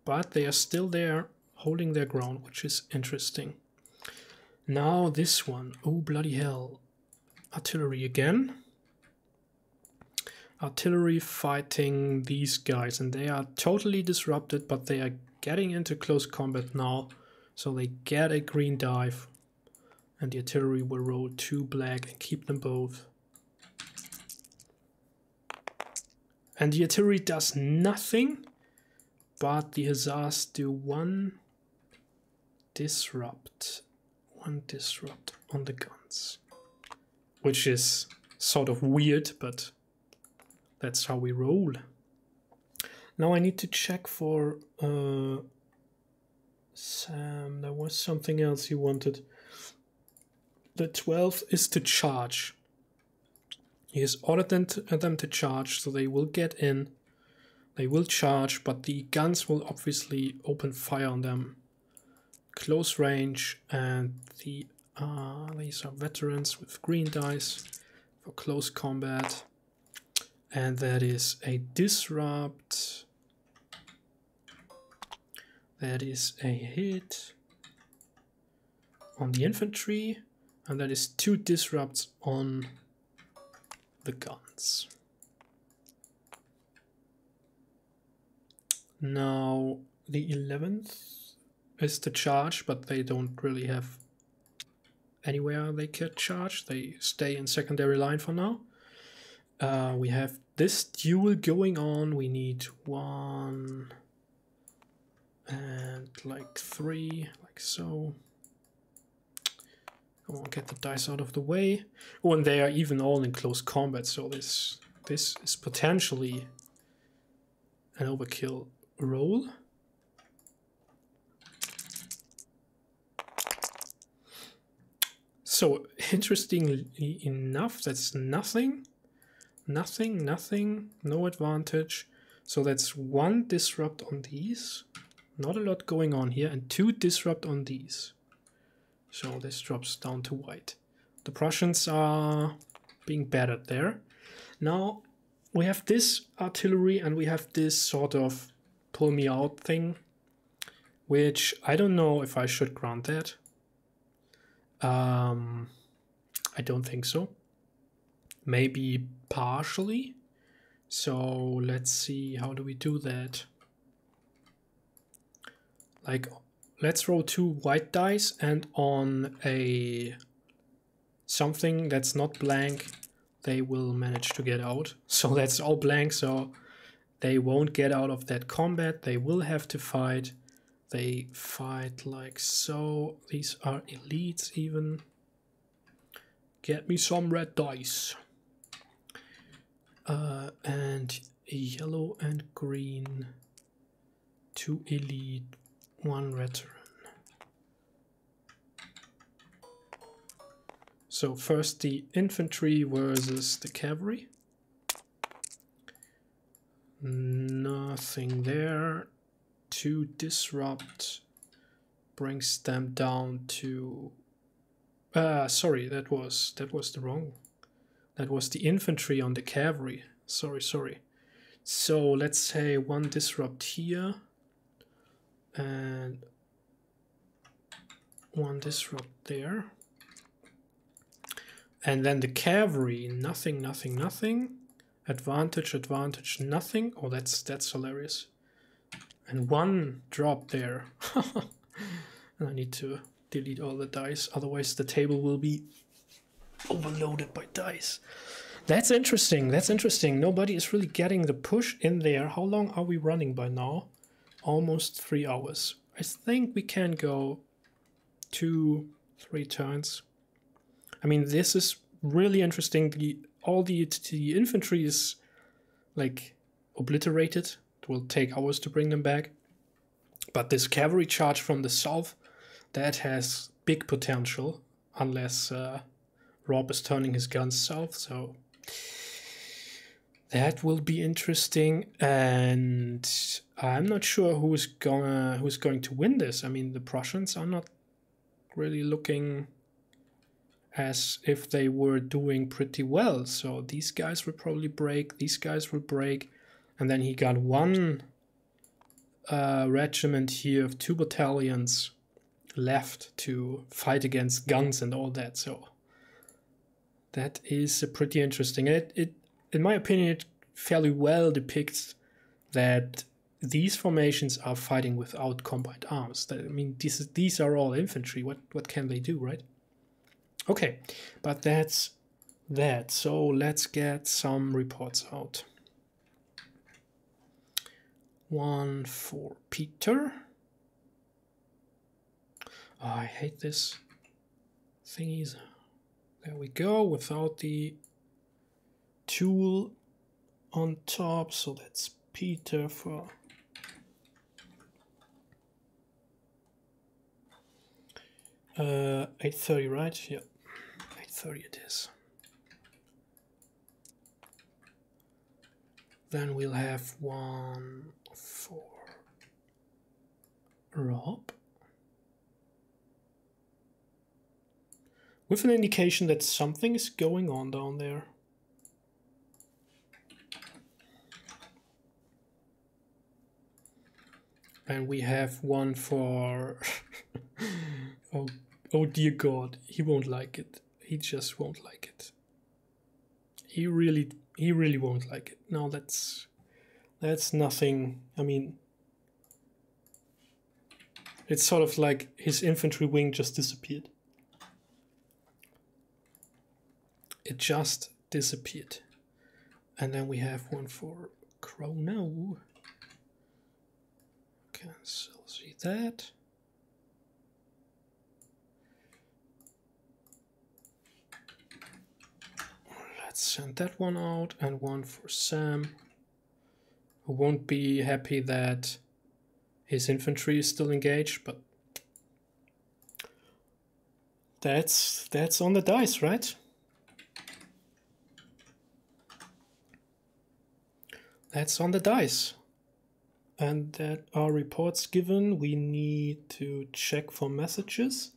But they are still there, holding their ground, which is interesting. Now this one, oh bloody hell. Artillery again. Artillery fighting these guys, and they are totally disrupted, but they are getting into close combat now, so they get a green dive. And the artillery will roll 2 black and keep them both. And the artillery does nothing, but the hussars do 1 disrupt. 1 disrupt on the guns. Which is sort of weird, but that's how we roll. Now I need to check for Sam. There was something else he wanted. The 12th is to charge. He has ordered them to charge, so they will get in. They will charge, but the guns will obviously open fire on them. Close range, and these are veterans with green dice for close combat. And that is a disrupt. That is a hit. on the infantry, and that is 2 disrupts on the guns. Now the 11th is to charge, but they don't really have anywhere they could charge. They stay in secondary line for now. We have this duel going on. We need 1 and like 3, like so. Come on, get the dice out of the way. Oh, and they are even all in close combat, so this is potentially an overkill roll. So, interestingly enough, that's nothing, no advantage. So that's 1 disrupt on these, not a lot going on here, and 2 disrupt on these. So this drops down to white. The Prussians are being battered there. Now we have this artillery and we have this sort of pull me out thing, which I don't know if I should grant that. I don't think so. Maybe partially. So let's see, how do we do that? Like, let's roll 2 white dice, and on a something that's not blank, they will manage to get out. So that's all blank, so they won't get out of that combat. They will have to fight. They fight like so. These are elites even. Get me some red dice. And yellow and green. 2 elite, 1 veteran. So first the infantry versus the cavalry. Nothing there. 2 disrupt brings them down to sorry, that was the wrong. That was the infantry on the cavalry. Sorry. So let's say 1 disrupt here and 1 disrupt there. And then the cavalry, nothing. Advantage, nothing. Oh, that's hilarious. And 1 drop there. I need to delete all the dice, otherwise the table will be overloaded by dice. That's interesting. Nobody is really getting the push in there. How long are we running by now? Almost 3 hours. I think we can go 2-3 turns. I mean, this is really interesting. The infantry is like obliterated. It will take hours to bring them back. But this cavalry charge from the south, that has big potential, unless Rob is turning his guns south. So that will be interesting, and I'm not sure who's going to win this. I mean, the Prussians are not really looking as if they were doing pretty well. So these guys will probably break, these guys will break, and then he got 1 regiment here of 2 battalions left to fight against guns and all that. So that is pretty interesting. It in my opinion, it fairly well depicts that these formations are fighting without combined arms. I mean, these are all infantry. What can they do, right? Okay, but that's that. So let's get some reports out. 1 for Peter. Oh, I hate this thingies. There we go, without the tool on top. So that's Peter for 8:30, right? Yeah, 8:30 it is. Then we'll have 1 for Rob, with an indication that something is going on down there. And we have 1 for Oh dear God, he won't like it. He just won't like it. He really won't like it. No, that's nothing. I mean, it's sort of like his infantry wing just disappeared. It just disappeared. And then we have one for Chrono. Cancel, see that. Let's send that one out, and one for Sam, who won't be happy that his infantry is still engaged, but that's on the dice, right? That's on the dice. And that are reports given. We need to check for messages.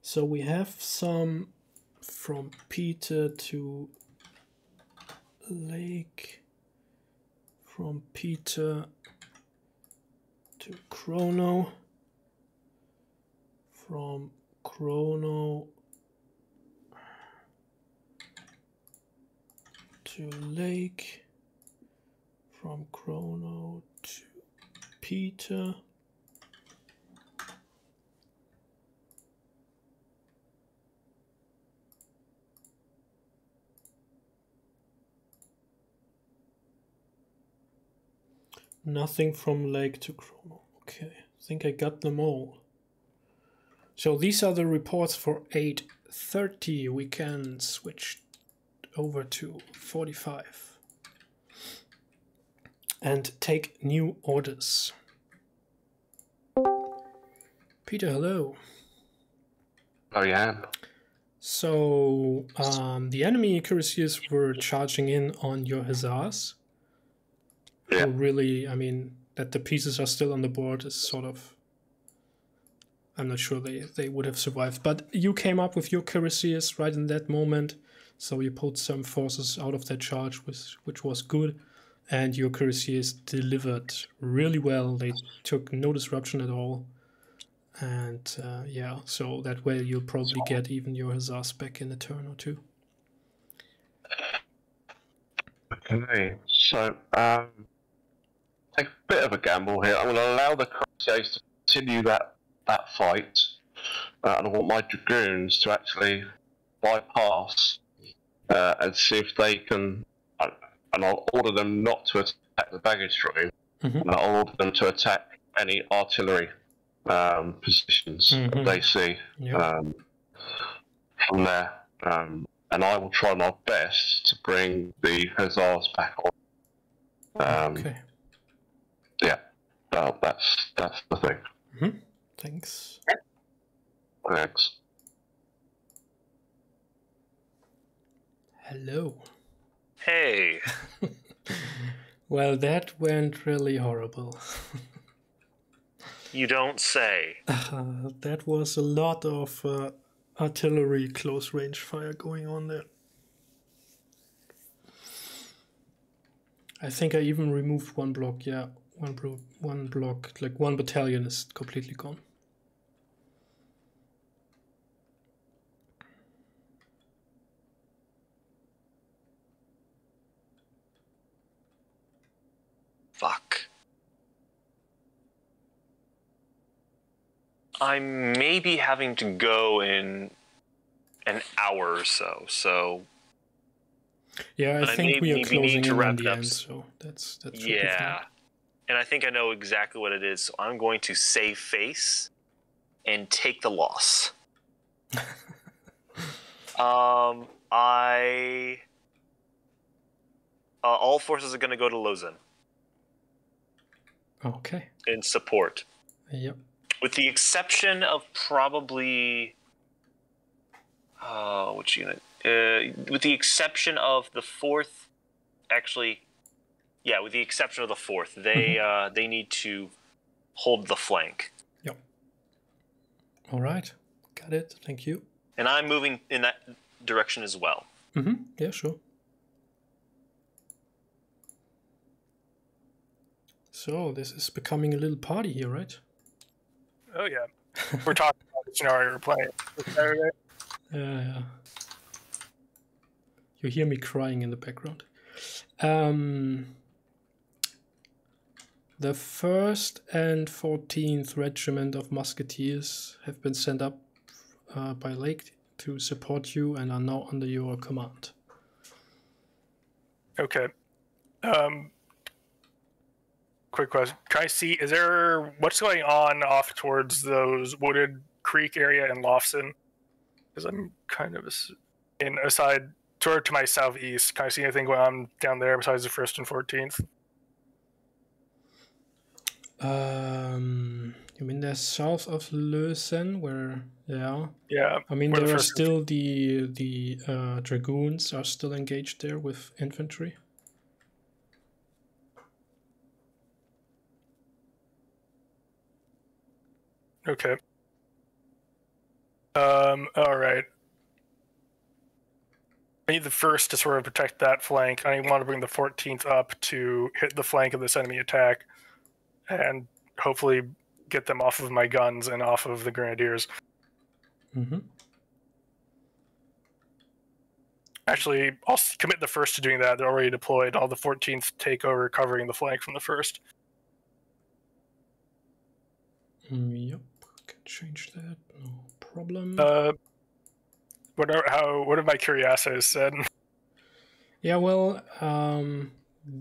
So we have some from Peter to Lake, from Peter to Chrono, from Chrono to Lake, from Chrono to Peter. Nothing from Lake to Chrono. Okay, I think I got them all. So these are the reports for 8:30. We can switch over to 45 and take new orders. Peter, hello. Oh, yeah. So the enemy cuirassiers were charging in on your hussars. Yeah. Who really, I mean, that the pieces are still on the board is sort of, I'm not sure they would have survived. But you came up with your cuirassiers right in that moment, so you pulled some forces out of that charge, which was good. And your cuirassiers delivered really well. They took no disruption at all. And yeah, so that way you'll probably get even your hussars back in a turn or two. Okay, so take a bit of a gamble here. I'm going to allow the Cuirassiers to continue that fight, and I want my dragoons to actually bypass and see if they can. And I'll order them not to attack the baggage train. And I'll order them to attack any artillery positions that they see from there. And I will try my best to bring the hussars back on. Okay. Yeah, well, that's the thing. Thanks. Thanks. Hello. Hey. Well, that went really horrible. You don't say. That was a lot of artillery close range fire going on there. I think I even removed one block. Yeah, one block, like one battalion is completely gone. Fuck. I may be having to go in an hour or so. Yeah, I think we are closing in on the up. end, so that's yeah. And I think I know exactly what it is, so I'm going to save face and take the loss. All forces are going to go to Lausanne. Okay. In support. Yep. With the exception of probably... which unit? With the exception of the 4th... Actually... Yeah, with the exception of the 4th. They need to hold the flank. Yep. All right. Got it. Thank you. And I'm moving in that direction as well. Yeah, sure. So, this is becoming a little party here, right? Oh, yeah. We're talking about scenario we're playing this Saturday. Yeah. You hear me crying in the background. The 1st and 14th Regiment of Musketeers have been sent up by Lake to support you and are now under your command. Okay. Quick question. Can I see, what's going on off towards those wooded creek area in Lofson? Because I'm kind of aside toward to my southeast. Can I see anything going on down there besides the 1st and 14th? You mean they're south of Lösen, where, yeah. Yeah. I mean, there are still the dragoons are still engaged there with infantry. Okay. All right. I need the 1st to sort of protect that flank. I want to bring the 14th up to hit the flank of this enemy attack and hopefully get them off of my guns and off of the Grenadiers. Mm-hmm. Actually, I'll commit the 1st to doing that. They're already deployed. I'll the 14th take over covering the flank from the 1st. Yep, can change that, no problem. What have my curiosities said? Yeah, well,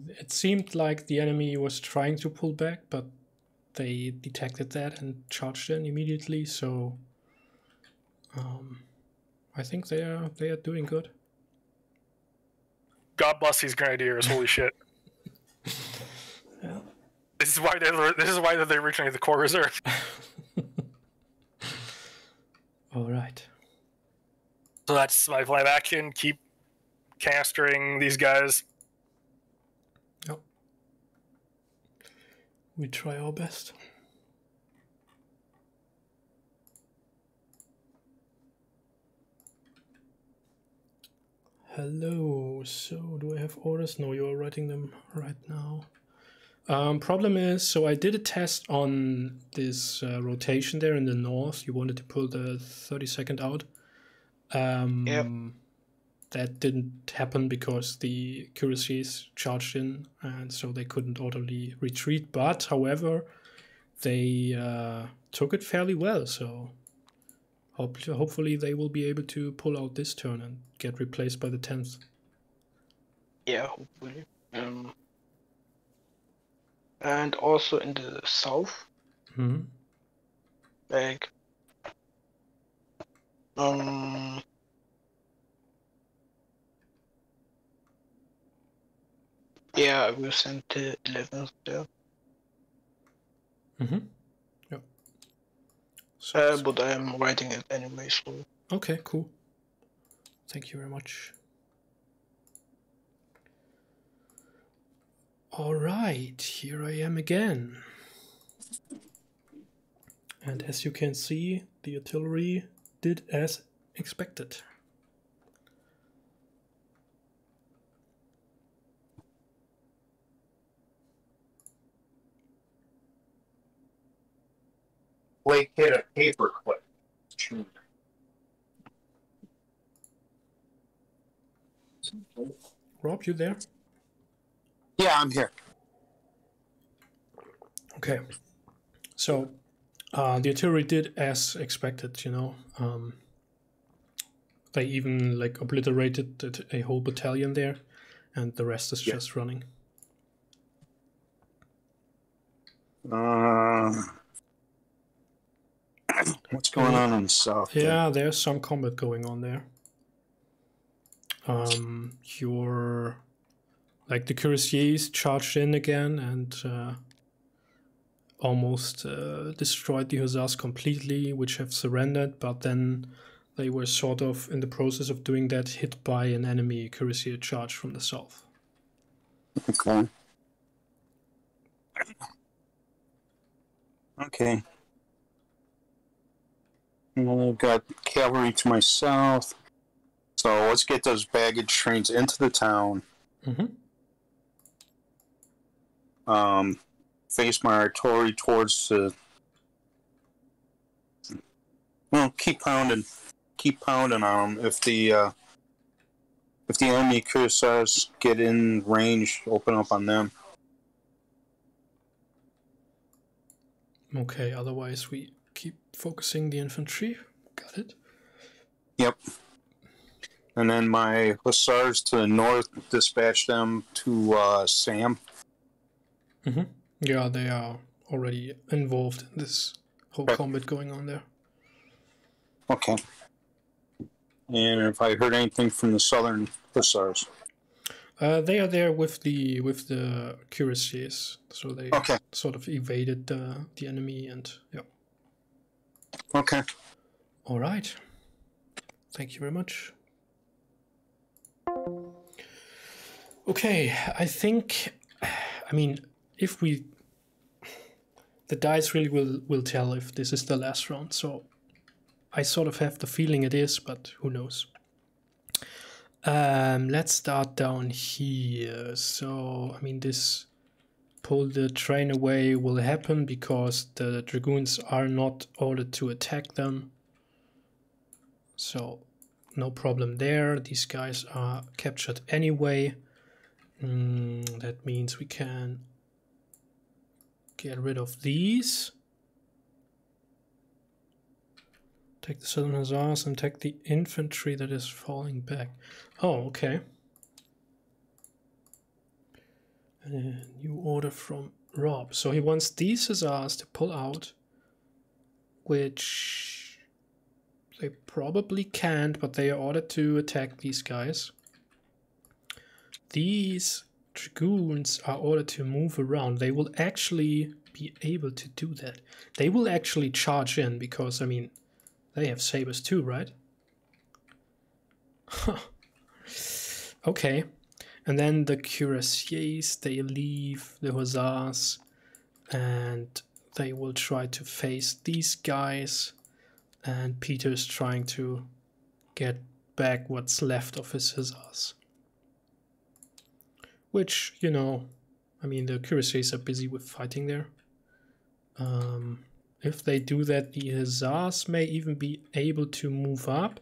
it seemed like the enemy was trying to pull back, but they detected that and charged in immediately. So I think they are doing good. God bless these Grenadiers! Holy shit! Yeah. This is why they're originally the Corps Reserve. All right. So that's my plan of action. Keep castering these guys. Yep. We try our best. Hello. So, do I have orders? No, you are writing them right now. Problem is, so I did a test on this rotation there in the north. You wanted to pull the 32nd out. Yep. That didn't happen because the cuirassiers charged in, and so they couldn't orderly retreat. But, however, they took it fairly well. So hopefully they will be able to pull out this turn and get replaced by the 10th. Yeah, hopefully. And also in the south, like, yeah, I will send the 11th there. Yep. So, But I'm writing it anyway, so. Okay, cool. Thank you very much. All right, here I am again. And as you can see, the artillery did as expected. Blake hit a paperclip. Rob, you there? Yeah, I'm here. Okay. So, the artillery did as expected, you know. They even, like, obliterated a whole battalion there, and the rest is just running. What's going on in the south? Yeah, there's some combat going on there. Like, the cuirassiers charged in again and almost destroyed the hussars completely, which have surrendered, but then they were sort of in the process of doing that, hit by an enemy cuirassier charge from the south. Okay. Okay. Well, I've got cavalry to my south. So let's get those baggage trains into the town. Face my artillery towards the Well, keep pounding on them. If the enemy cuirassiers get in range, open up on them. Okay, otherwise we keep focusing the infantry. Got it. Yep. And then my hussars to the north, dispatch them to Sam. Mm-hmm. Yeah, they are already involved in this whole combat going on there. Okay. And if I heard anything from the southern hussars? They are there with the cuirassiers, so they sort of evaded the enemy, and yeah. Okay. All right. Thank you very much. Okay, I think, I mean, if we, the dice really will tell if this is the last round, so I sort of have the feeling it is, but who knows. Let's start down here. So, I mean, this pull the train away will happen because the dragoons are not ordered to attack them. So, no problem there. These guys are captured anyway. That means we can get rid of these. Take the southern hussars and take the infantry that is falling back. Oh, okay. New order from Rob. So he wants these hussars to pull out, which they probably can't, but they are ordered to attack these guys. These dragoons are ordered to move around. They will actually be able to do that. They will actually charge in because, I mean, they have sabers too, right? Okay. And then the cuirassiers, they leave the hussars and they will try to face these guys. And Peter's trying to get back what's left of his hussars. Which, you know, I mean, the cuirassiers are busy with fighting there. If they do that, the hussars may even be able to move up.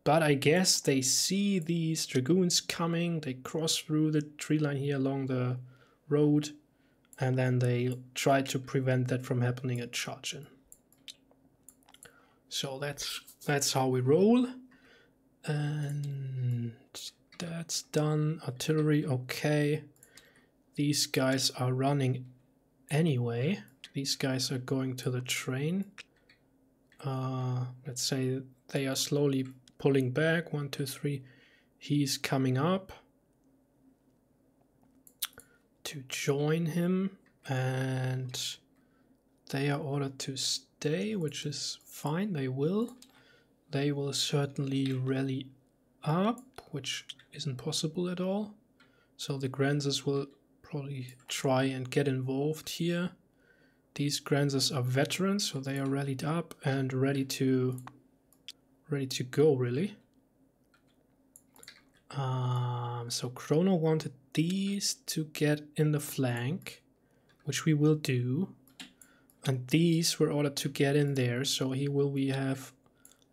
But I guess they see these dragoons coming. They cross through the tree line here along the road. And then they try to prevent that from happening and charge in. So that's how we roll. And that's done. Artillery, okay. These guys are running anyway. These guys are going to the train. Let's say they are slowly pulling back. 1, 2, 3. He's coming up to join him. And they are ordered to stay, which is fine. They will. They will certainly rally up, which isn't possible at all. So the Grenadiers will probably try and get involved here. These Grenadiers are veterans, so they are rallied up and ready to go, really. So Chrono wanted these to get in the flank, which we will do. And these were ordered to get in there, so here we have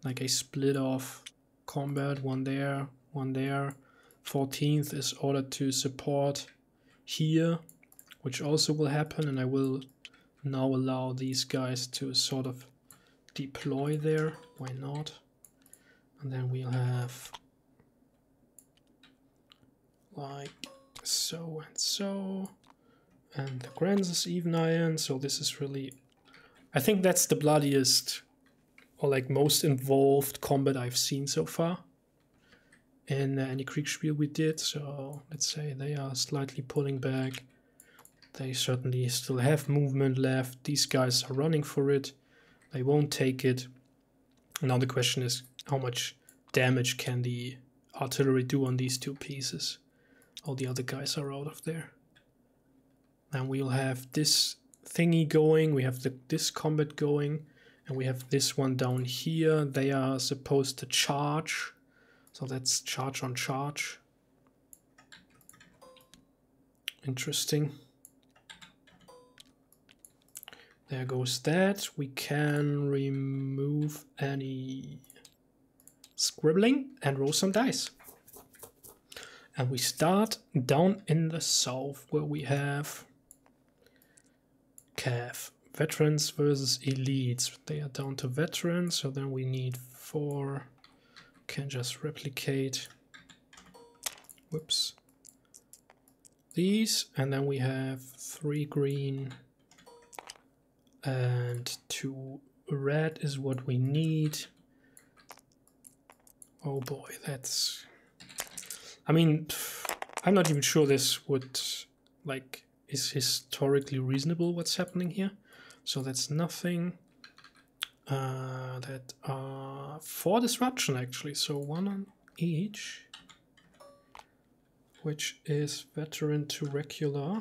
like a split off combat, one there, one there. 14th is ordered to support here, which also will happen, and I will now allow these guys to sort of deploy there. Why not? And then we'll have like so and so. And the Grenadiers even iron, so this is really, I think that's the bloodiest or like most involved combat I've seen so far in any Kriegsspiel we did. So let's say they are slightly pulling back. They certainly still have movement left. These guys are running for it. They won't take it. Now the question is, how much damage can the artillery do on these two pieces? All the other guys are out of there. And we'll have this thingy going. We have this combat going. And we have this one down here. They are supposed to charge. So that's charge on charge. Interesting. There goes that. We can remove any scribbling and roll some dice. And we start down in the south where we have Cav. Veterans versus elites. They are down to veterans, so then we need 4. Can just replicate. Whoops. These, and then we have 3 green and 2 red is what we need. Oh boy, that's... I mean, I'm not even sure this would, like, is historically reasonable what's happening here. So that's nothing. That are 4 disruption actually, so 1 on each. Which is veteran to regular.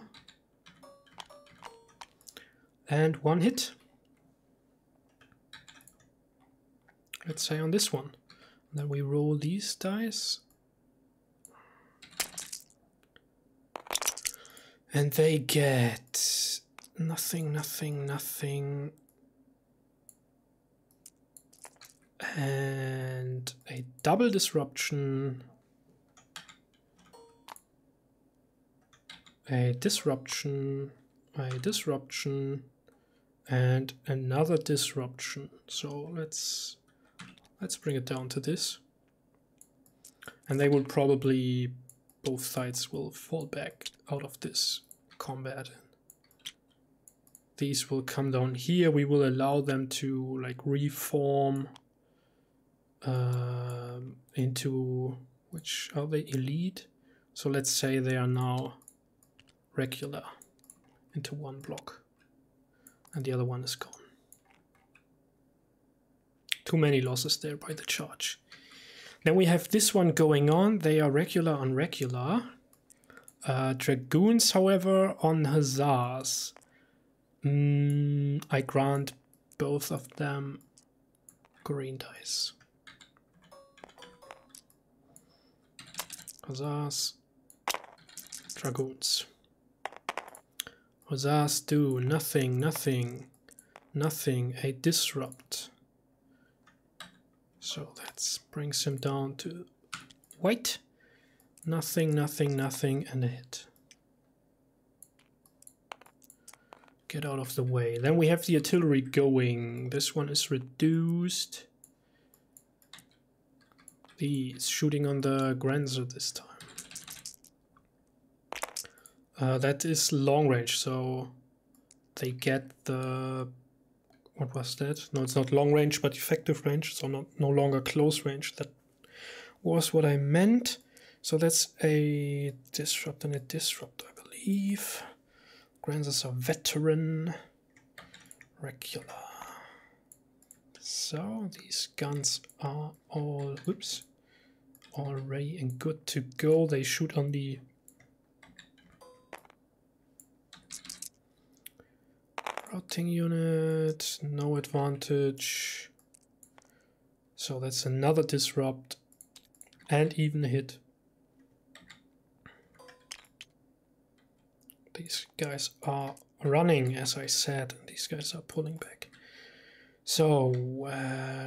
And 1 hit. Let's say on this one. Then we roll these dice. And they get nothing, nothing, nothing. And a double disruption. A disruption. A disruption. And another disruption. So let's bring it down to this. And they will probably, both sides will fall back out of this combat. These will come down here. We will allow them to like reform into, which are they, elite? So let's say they are now regular into 1 block. And the other one is gone. Too many losses there by the charge. Then we have this one going on. They are regular on regular. Dragoons, however, on hussars. I grant both of them green dice. Hussars, dragoons. Hussars do nothing, nothing, nothing. A disrupt. So that brings him down to white. Nothing, nothing, nothing, and a hit. Get out of the way. Then we have the artillery going. This one is reduced. He's shooting on the Grenzer this time. That is long range, so they get the... What was that? No, it's not long range, but effective range, so no longer close range. That was what I meant. So that's a disrupt and a disrupt, I believe. Grenzers are veteran, regular. So these guns are all, whoops, all ready and good to go. They shoot on the routing unit, no advantage. So that's another disrupt and even a hit. These guys are running, as I said, and these guys are pulling back. So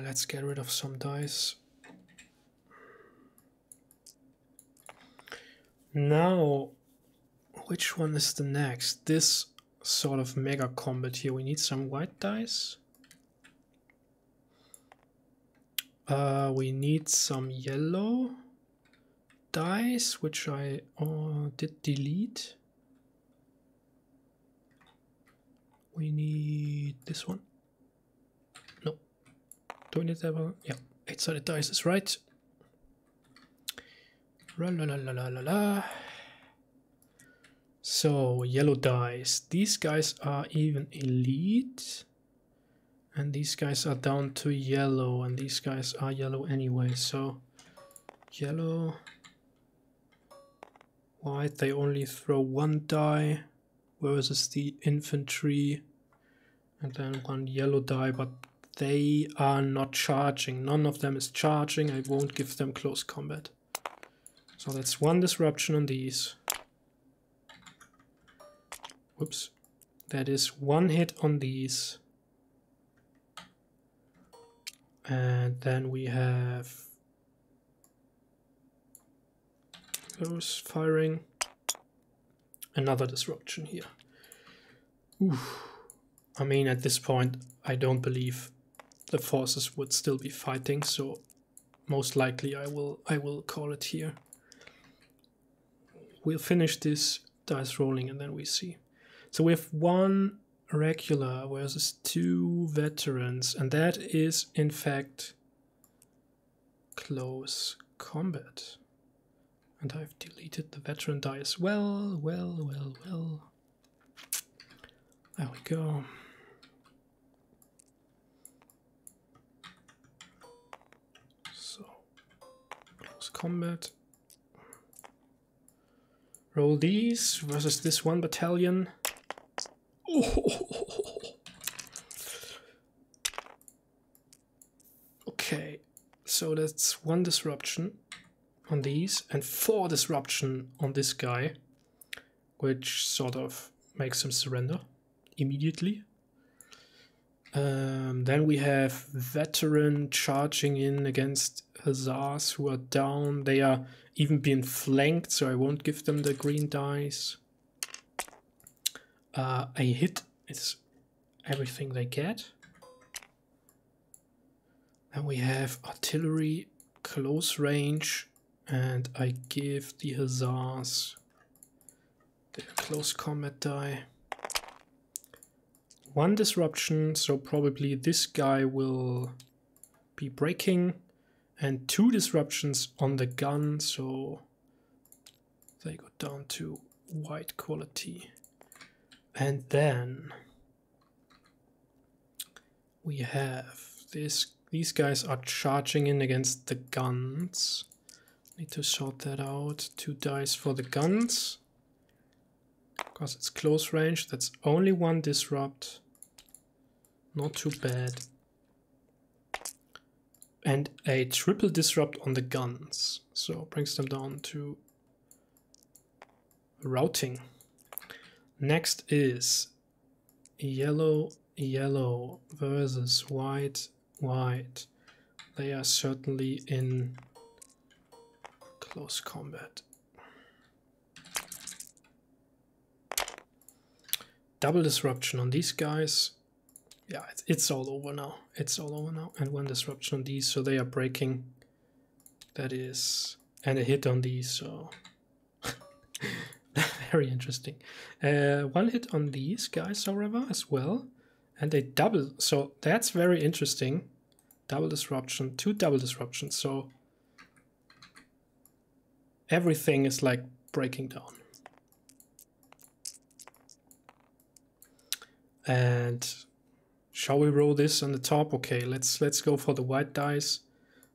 let's get rid of some dice. Now, which one is the next? This sort of mega combat here. We need some white dice. We need some yellow dice, which I did delete. We need this one. No. Do we need that one? Yeah. 8-sided dice is right. La la la la la la. So, yellow dice. These guys are even elite. And these guys are down to yellow. And these guys are yellow anyway. So, yellow. White, they only throw 1 die. Versus the infantry. And then 1 yellow die. But they are not charging. None of them is charging. I won't give them close combat. So that's 1 disruption on these. Whoops. That is 1 hit on these. And then we have those firing. Another disruption here. Oof. I mean, at this point, I don't believe the forces would still be fighting, so most likely I will call it here. We'll finish this dice rolling and then we see. So we have 1 regular versus 2 veterans, and that is in fact close combat. And I've deleted the veteran die as well. Well. There we go. So, close combat. Roll these versus this 1 battalion. Oh. Okay, so that's 1 disruption on these and 4 disruption on this guy, which sort of makes him surrender immediately. Then we have veteran charging in against hussars who are down. They are even being flanked, so I won't give them the green dice. A hit is everything they get. Then we have artillery, close range, and I give the hussars the close combat die. 1 disruption, so probably this guy will be breaking, and 2 disruptions on the gun, so they go down to white quality. And then we have these guys are charging in against the guns. Need to sort that out. 2 dice for the guns, because it's close range. That's only 1 disrupt. Not too bad. And a triple disrupt on the guns. So brings them down to routing. Next is yellow versus white. They are certainly in close combat. Double disruption on these guys. Yeah, it's all over now. It's all over now. And 1 disruption on these, so they are breaking. That is, and a hit on these, so very interesting. 1 hit on these guys, however, as well, and a double. So that's very interesting. Double disruption, 2 double disruptions. So everything is like breaking down. And shall we roll this on the top? Okay, let's go for the white dice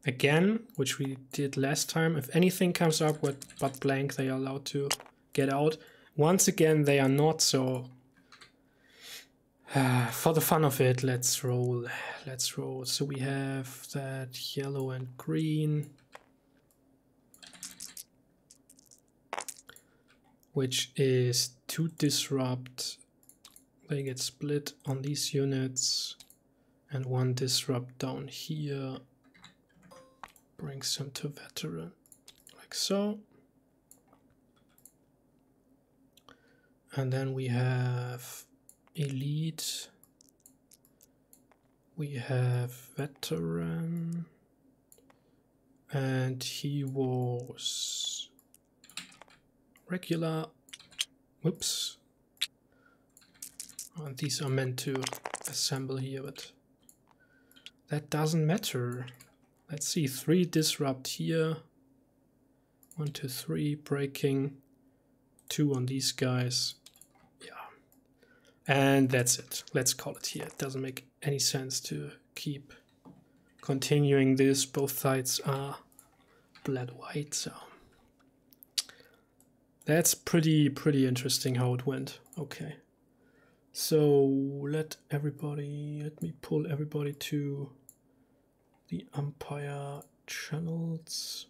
again, which we did last time. If anything comes up with but blank, they are allowed to get out. Once again, they are not, so for the fun of it, let's roll. So we have that yellow and green, which is 2 disrupt. They get split on these units, and 1 disrupt down here brings them to veteran, like so. And then we have elite, we have veteran, and he was regular. Whoops. And these are meant to assemble here, but that doesn't matter. Let's see, 3 disrupt here. 1, 2, 3 breaking. 2 on these guys. Yeah. And that's it. Let's call it here. It doesn't make any sense to keep continuing this. Both sides are blood-white, so that's pretty interesting how it went. Okay. So let me pull everybody to the Empire channels.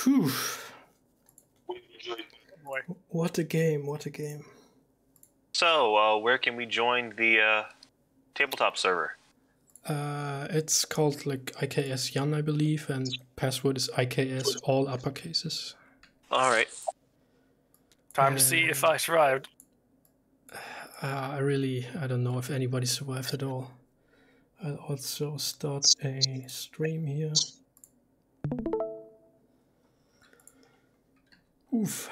Whew. Boy. What a game, what a game. So, where can we join the tabletop server? It's called like IKS Jan, I believe, and password is IKS all uppercases. All right. Time to see if I survived. I don't know if anybody survived at all. I'll also start a stream here. Oof.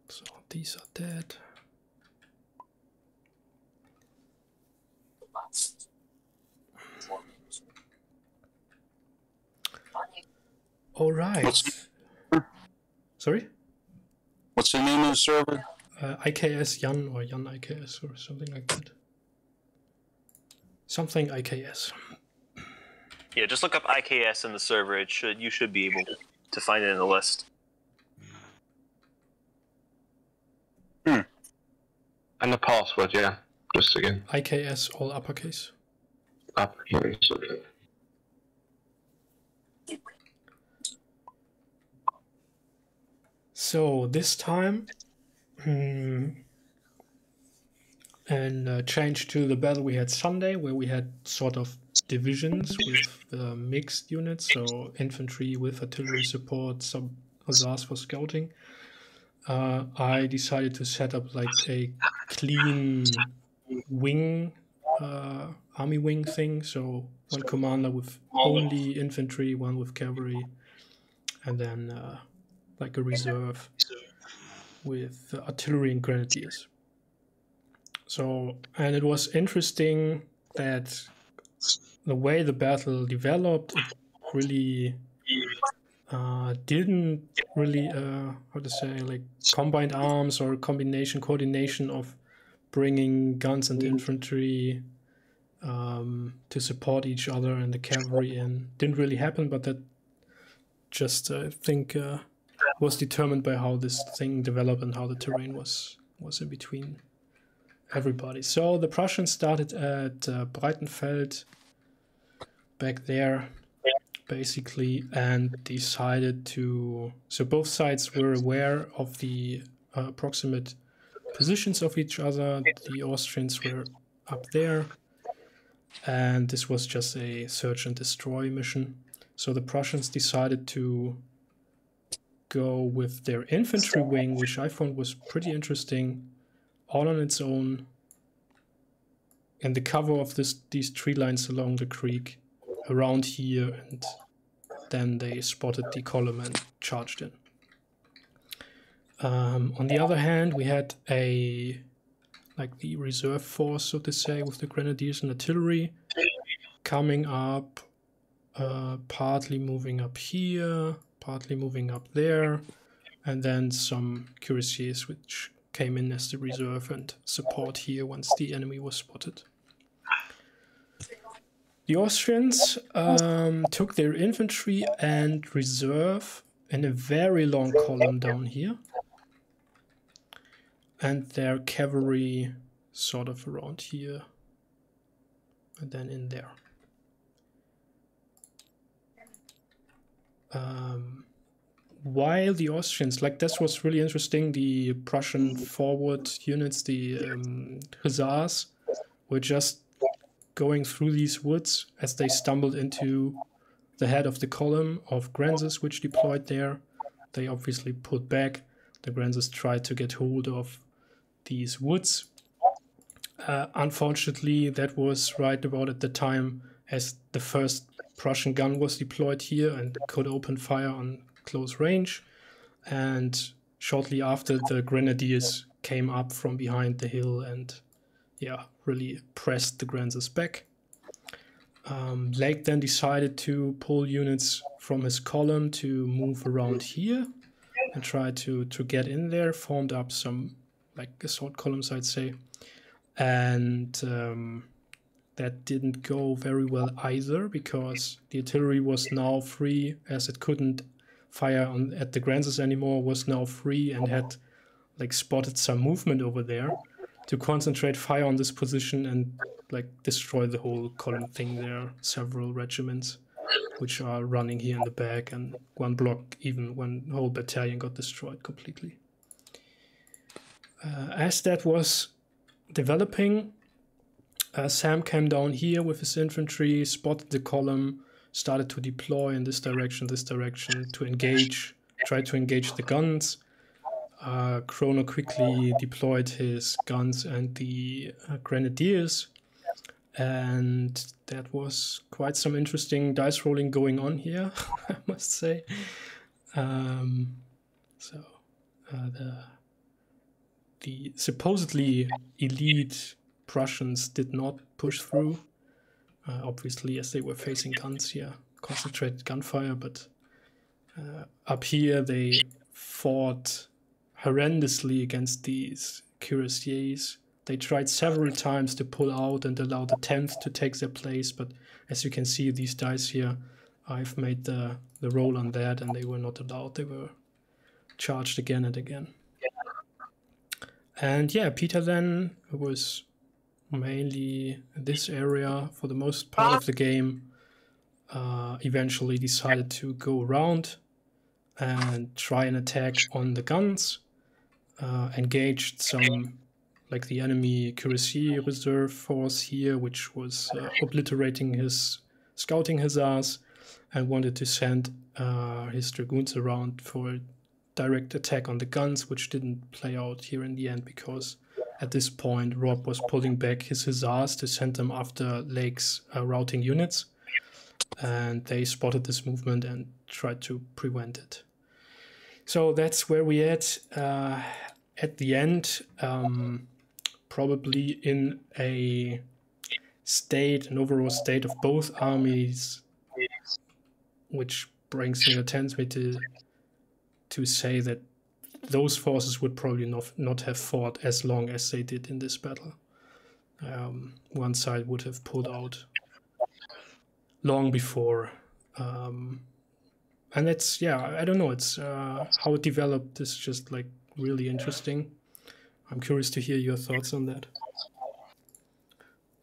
So these are dead. All right. Sorry? What's the name of the server? IKS Jan or Jan IKS or something like that. Something IKS. Yeah, just look up IKS in the server. You should be able to find it in the list. And the password, yeah. Just again. IKS all uppercase. Uppercase, okay. So this time, and change to the battle we had Sunday, where we had sort of divisions with mixed units, so infantry with artillery support, some hussars for scouting. I decided to set up like a clean wing, army wing thing, so one commander with only infantry, one with cavalry, and then like a reserve with artillery and grenadiers. So, and it was interesting that the way the battle developed, it really didn't really, how to say, like combined arms or coordination of bringing guns and infantry to support each other and the cavalry in. Didn't really happen, but that just, I think, was determined by how this thing developed and how the terrain was in between everybody. So the Prussians started at Breitenfeld back there, basically, and decided to... So both sides were aware of the approximate positions of each other. The Austrians were up there, and this was just a search and destroy mission. So the Prussians decided to go with their infantry wing, which I found was pretty interesting, all on its own, in the cover of these tree lines along the creek, around here, and then they spotted the column and charged in. On the other hand, we had the reserve force, so to say, with the Grenadiers and artillery coming up, partly moving up here, partly moving up there, and then some cuirassiers which came in as the reserve and support here once the enemy was spotted. The Austrians took their infantry and reserve in a very long column down here, and their cavalry sort of around here, and then in there. While the Austrians, like this was really interesting, the Prussian forward units, the hussars, were just going through these woods as they stumbled into the head of the column of Grenadiers which deployed there. They obviously put back. The Grenadiers tried to get hold of these woods. Unfortunately, that was right about at the time as the first Prussian gun was deployed here and could open fire on close range, and shortly after the Grenadiers came up from behind the hill and really pressed the Grenadiers back. Lake then decided to pull units from his column to move around here and try to get in there, formed up some like assault columns, I'd say, and that didn't go very well either, because the artillery was now free, as it couldn't fire at the Grenadiers anymore, was now free and had like spotted some movement over there to concentrate fire on this position and like destroy the whole column thing. There are several regiments which are running here in the back, and one block, even one whole battalion got destroyed completely. As that was developing, Sam came down here with his infantry, spotted the column, started to deploy in this direction, to engage, try to engage the guns. Chrono quickly deployed his guns and the Grenadiers, and that was quite some interesting dice rolling going on here, I must say. The supposedly elite Prussians did not push through, obviously, as they were facing guns here, concentrated gunfire, but up here they fought horrendously against these cuirassiers. They tried several times to pull out and allow the 10th to take their place, but as you can see, these dice here, I've made the roll on that, and they were not allowed. They were charged again and again. And yeah, Peter then was mainly this area for the most part of the game. Eventually decided to go around and try an attack on the guns. Engaged some, like the enemy cuirassier reserve force here, which was obliterating his scouting hussars, and wanted to send his dragoons around for a direct attack on the guns, which didn't play out here in the end, because at this point Rob was pulling back his hussars to send them after Lake's routing units, and they spotted this movement and tried to prevent it. So that's where we at the end, probably in an overall state of both armies, which brings me or tends me to say that those forces would probably not have fought as long as they did in this battle. One side would have pulled out long before. And it's, yeah, I don't know, it's how it developed is just like really interesting. I'm curious to hear your thoughts on that.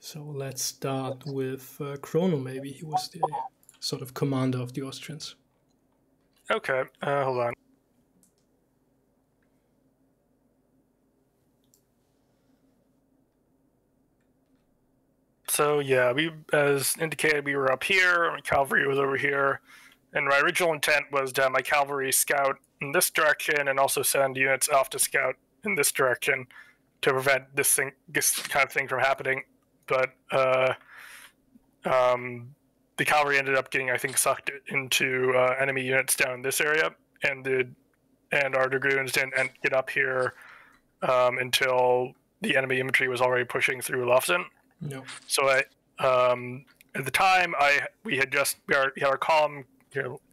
So let's start with Chrono, maybe. He was the sort of commander of the Austrians. Okay, hold on. So yeah, as indicated, we were up here, my cavalry was over here, and my original intent was to have my cavalry scout in this direction and also send units off to scout in this direction to prevent this kind of thing from happening. But the cavalry ended up getting, I think, sucked into enemy units down in this area, and our dragoons didn't get up here until the enemy infantry was already pushing through Lofsen. No. So at the time, we had our column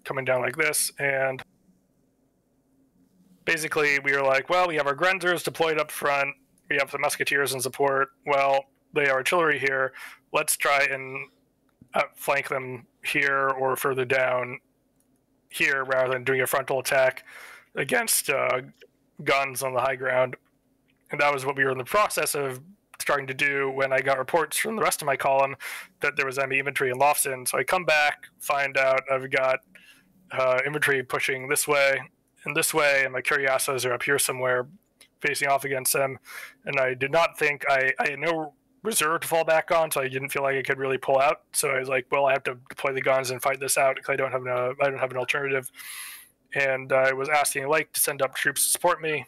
coming down like this, and basically we were like, well, we have our Grenzers deployed up front, we have the musketeers in support. Well, they have artillery here. Let's try and flank them here or further down here rather than doing a frontal attack against guns on the high ground. And that was what we were in the process of starting to do when I got reports from the rest of my column that there was enemy infantry in Lofsen. So I come back, find out I've got infantry pushing this way, and my cuirassiers are up here somewhere facing off against them. And I did not think I had no reserve to fall back on, so I didn't feel like I could really pull out. So I was like, well, I have to deploy the guns and fight this out because I don't have an alternative. And I was asking Lake to send up troops to support me.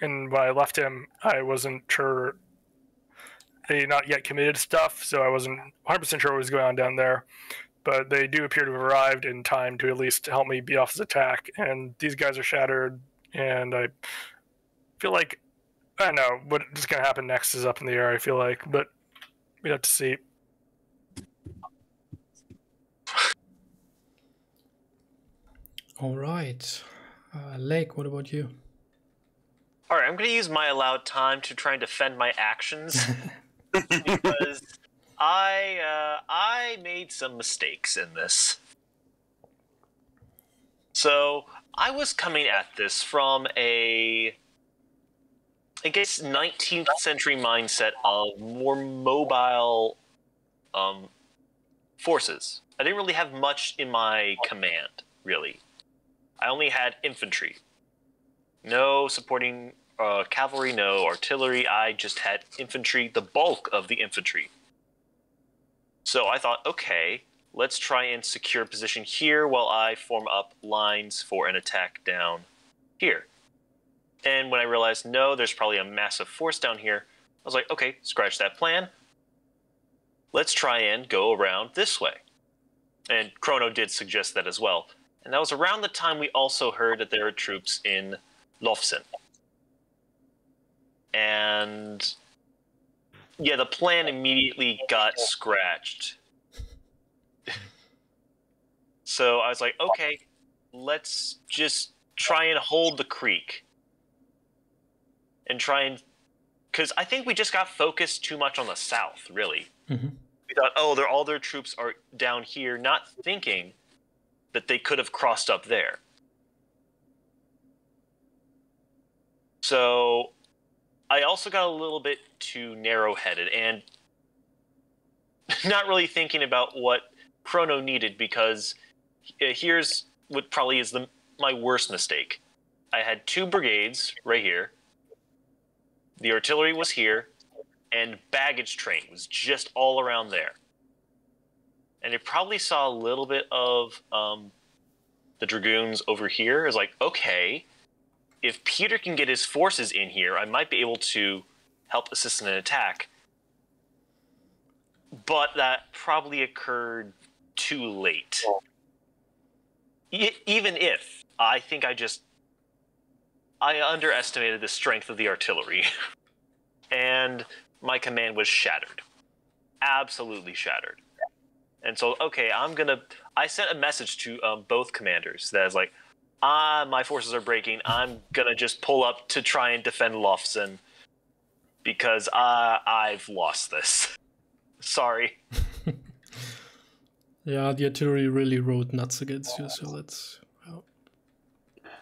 And when I left him, I wasn't sure. They not yet committed stuff, so I wasn't 100% sure what was going on down there. But they do appear to have arrived in time to at least help me beat off his attack. And these guys are shattered, and I feel like, I don't know, what is going to happen next is up in the air, I feel like. But we have to see. All right. Lake, what about you? All right, I'm going to use my allowed time to try and defend my actions because I made some mistakes in this. So I was coming at this from a I guess, 19th century mindset of more mobile forces. I didn't really have much in my command, really. I only had infantry. No supporting cavalry, no artillery. I just had infantry, the bulk of the infantry. So I thought, okay, let's try and secure position here while I form up lines for an attack down here. And when I realized, no, there's probably a massive force down here, I was like, okay, scratch that plan. Let's try and go around this way. And Chrono did suggest that as well. And that was around the time we also heard that there were troops in Lofsen. And yeah, the plan immediately got scratched. So I was like, okay, let's just try and hold the creek. And try and... Because I think we just got focused too much on the south, really. Mm-hmm. We thought, oh, all their troops are down here, not thinking that they could have crossed up there. So I also got a little bit too narrow-headed and not really thinking about what Chrono needed, because here's what probably is my worst mistake. I had 2 brigades right here. The artillery was here, and baggage train was just all around there. And it probably saw a little bit of the dragoons over here. It's like, okay, if Peter can get his forces in here, I might be able to help assist in an attack. But that probably occurred too late. Even if, I think I underestimated the strength of the artillery. And my command was shattered. Absolutely shattered. And so, okay, I sent a message to both commanders that is like, my forces are breaking. I'm going to just pull up to try and defend Lofsen because I've lost this. Sorry. Yeah, the artillery really rode nuts against you, so that's... Well.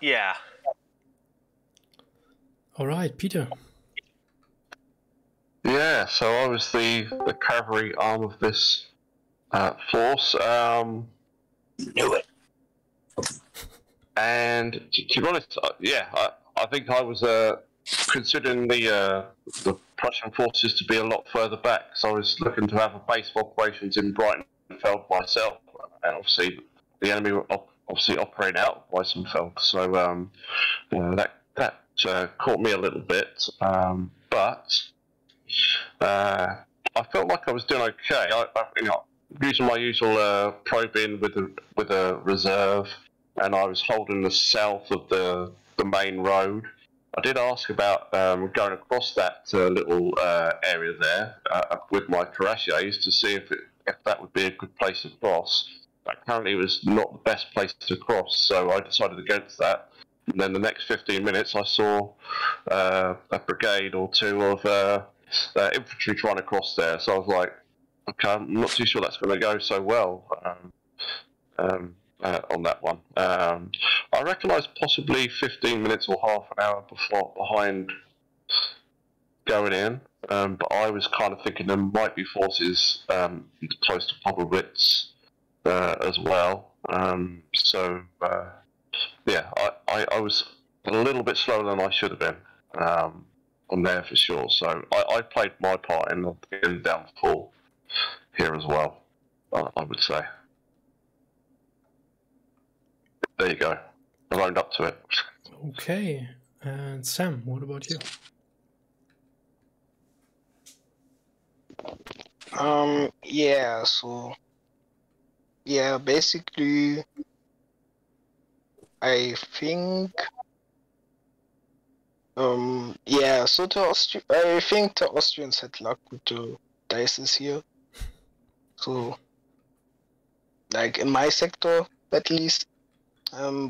Yeah. All right, Peter. Yeah, so I was the cavalry arm of this force. Knew it. And to be honest, I think I was considering the Prussian forces to be a lot further back. So I was looking to have a base of operations in Breitenfeld myself, and obviously the enemy were obviously operating out of Weissenfeld. So that caught me a little bit, but I felt like I was doing okay. I using my usual probing with a reserve, and I was holding the south of the main road. I did ask about going across that little area there with my cuirassiers to see if that would be a good place to cross. But apparently it was not the best place to cross, so I decided against that. And then the next 15 minutes I saw a brigade or 2 of infantry trying to cross there, so I was like, okay, I'm not too sure that's going to go so well on that one. I reckon I was possibly 15 minutes or half an hour behind going in, but I was kind of thinking there might be forces close to Popovitz as well. I was a little bit slower than I should have been on there for sure. So I played my part in the downfall here as well, I would say. There you go. I owned up to it. Okay. And Sam, what about you? Basically, I think, I think the Austrians had luck with the dices here. So, like in my sector, at least. I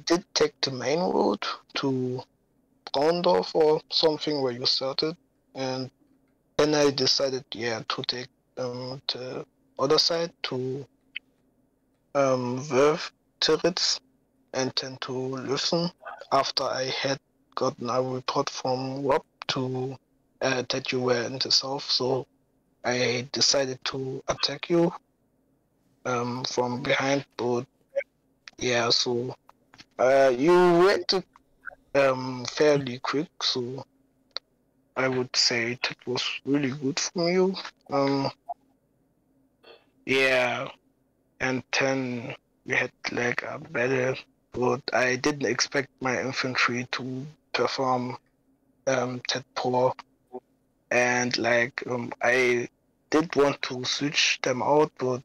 did take the main road to Braundorf or something where you started, and then I decided, to take the other side to Wörtheritz and then to Lüffen, after I had gotten a report from Rob that you were in the south, so I decided to attack you from behind. But yeah, so you went fairly quick, so I would say that was really good from you. Yeah, and then we had like a battle, but I didn't expect my infantry to perform that poor, and like I did want to switch them out, but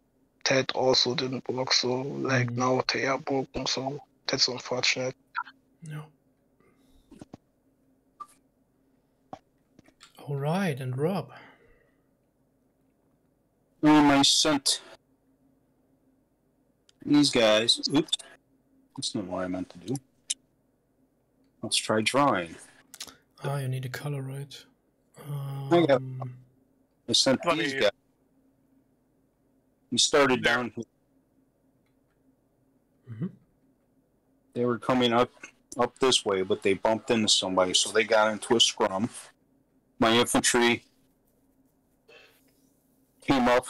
that also didn't work. So like now they are broken, so that's unfortunate. No. All right, and Rob. I sent these guys. Oops, that's not what I meant to do. Let's try drawing. Ah, you need a color, right? I sent these guys. We started down here. Mm-hmm. They were coming up this way, but they bumped into somebody, so they got into a scrum. My infantry came up.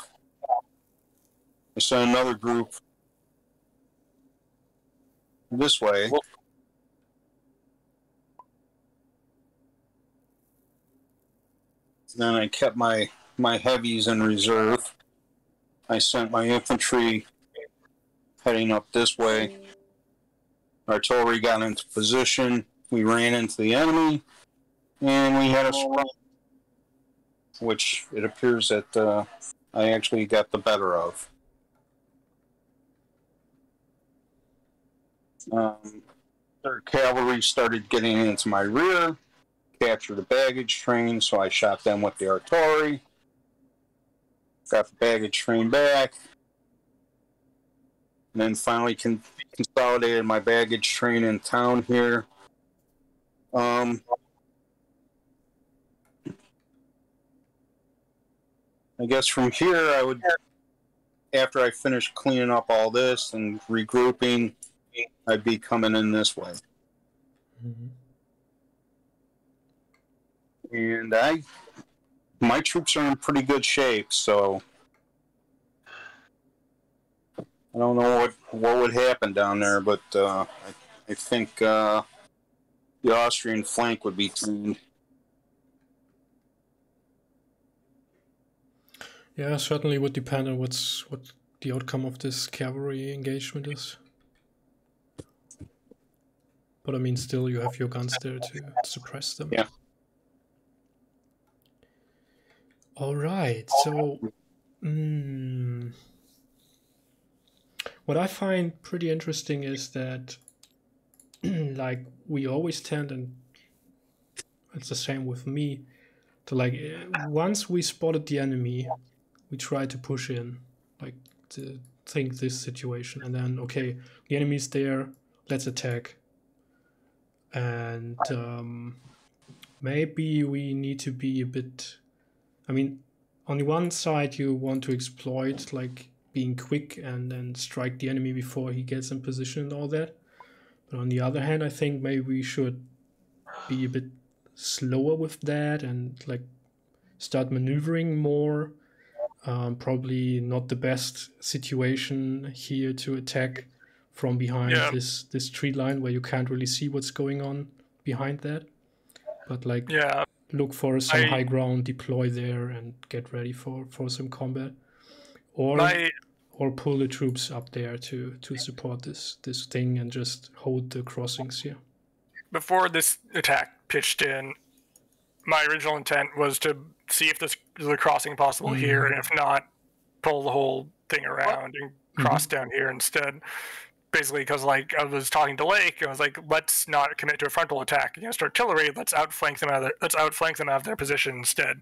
I sent another group this way. Then I kept my heavies in reserve. I sent my infantry heading up this way. Artillery got into position. We ran into the enemy, and we had a scrum, which it appears that I actually got the better of. Their cavalry started getting into my rear, captured a baggage train, so I shot them with the artillery. Got the baggage train back, and then finally consolidated my baggage train in town here. I guess from here I would, after I finish cleaning up all this and regrouping, I'd be coming in this way. And my troops are in pretty good shape, so I don't know what would happen down there, but I think the Austrian flank would be clean. Yeah, certainly would depend on what the outcome of this cavalry engagement is. But I mean, still, you have your guns there to suppress them. Yeah. All right. So, what I find pretty interesting is that, like, we always tend, and it's the same with me, to like once we spotted the enemy, we try to push in, like to think this situation, and then okay, the enemy's there, let's attack. And maybe we need to be a bit, I mean, on the one side you want to exploit like being quick and then strike the enemy before he gets in position and all that, but on the other hand I think maybe we should be a bit slower with that and like start maneuvering more. Probably not the best situation here to attack from behind this tree line where you can't really see what's going on behind that, but like look for some high ground, deploy there and get ready for some combat, or pull the troops up there to support this thing and just hold the crossings here. Before this attack pitched in, my original intent was to see if there's a crossing possible here, and if not, pull the whole thing around and cross down here instead. Basically, because like I was talking to Lake, I was like, let's not commit to a frontal attack against artillery. Let's outflank them out of their position instead.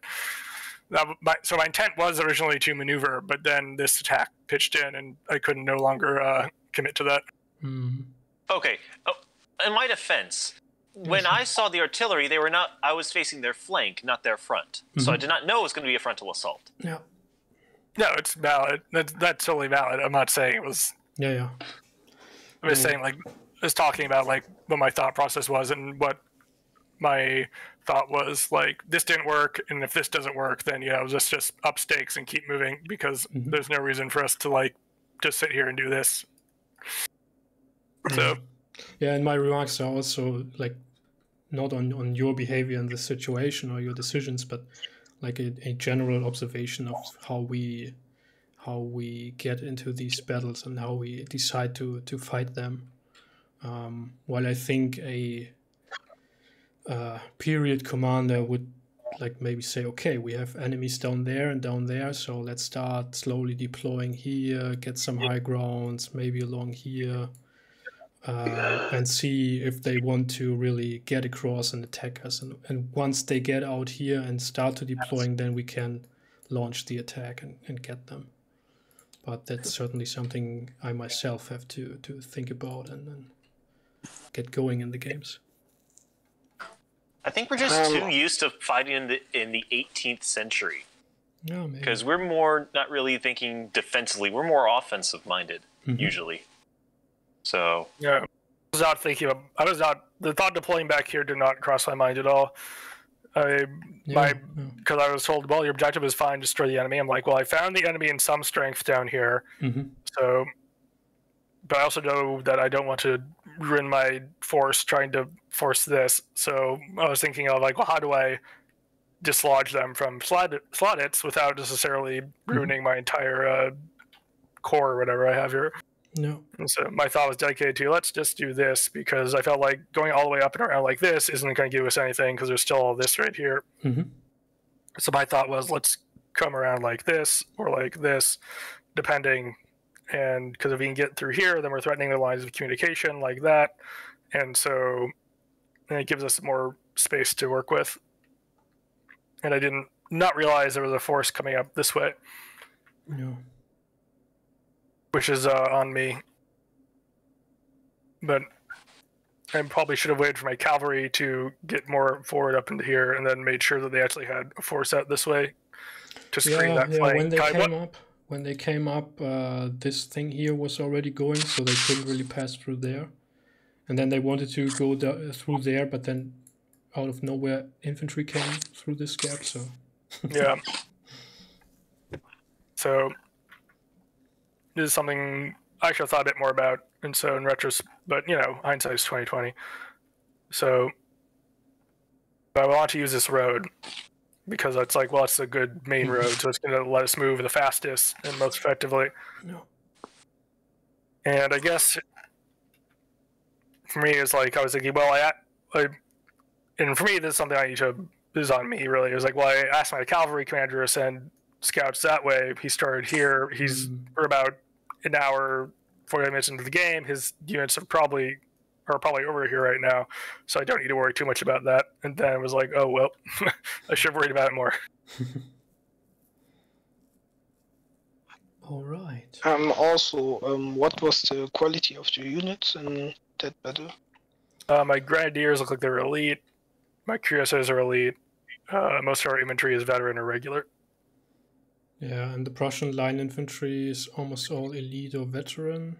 So my intent was originally to maneuver, but then this attack pitched in, and I couldn't no longer commit to that. Okay. Oh, in my defense, when I saw the artillery, they were not. I was facing their flank, not their front. So I did not know it was going to be a frontal assault. Yeah. No, it's valid. That's totally valid. I'm not saying it was. Yeah. I'm just saying, like, is talking about like what my thought process was and what my thought was like this didn't work, and if this doesn't work, then let's just up stakes and keep moving because there's no reason for us to like just sit here and do this. So yeah, and my remarks are also like not on your behavior in the situation or your decisions, but like a general observation of how we get into these battles and how we decide to fight them. While I think a period commander would like maybe say, okay, we have enemies down there and down there, so let's start slowly deploying here, get some high grounds, maybe along here, and see if they want to really get across and attack us. And once they get out here and start to deploying, then we can launch the attack and get them. But that's certainly something I myself have to think about and get going in the games. I think we're just too used to fighting in the 18th century. Yeah, maybe. Because we're more not really thinking defensively. We're more offensive minded usually. So yeah, I was not thinking. The thought of deploying back here did not cross my mind at all. Because I was told, well, your objective is fine, destroy the enemy. I'm like, well, I found the enemy in some strength down here. So, but I also know that I don't want to ruin my force trying to force this. So I was thinking of like, well, how do I dislodge them from Slodits without necessarily ruining my entire core or whatever I have here. No. And so my thought was dedicated to, let's just do this, because I felt like going all the way up and around like this isn't going to give us anything because there's still all this right here. So my thought was, let's come around like this or like this, depending. And because if we can get through here, then we're threatening the lines of communication like that. And so it gives us more space to work with. And I didn't not realize there was a force coming up this way. No. Which is on me. But I probably should have waited for my cavalry to get more forward up into here and then made sure that they actually had a force out this way to screen that flank. When they came up, this thing here was already going, so they couldn't really pass through there. And then they wanted to go through there, but then out of nowhere, infantry came through this gap, so... Yeah. So... this is something I should have thought a bit more about, and so in retrospect, but hindsight's 2020. So, but I want to use this road because it's like, well, it's a good main road, so it's going to let us move the fastest and most effectively. No. And I guess for me, it's like I was thinking, well, and for me, this is something this is on me really. It was like, well, I asked my cavalry commander to send scouts that way. He started here. He's for about an hour, 40 minutes into the game. His units are probably over here right now, so I don't need to worry too much about that. And then it was like, oh well, I should have worried about it more. All right. Also, what was the quality of your units in that battle? My Grenadiers look like they're elite. My cuirassiers are elite. Most of our infantry is veteran or regular. Yeah, and the Prussian line infantry is almost all elite or veteran.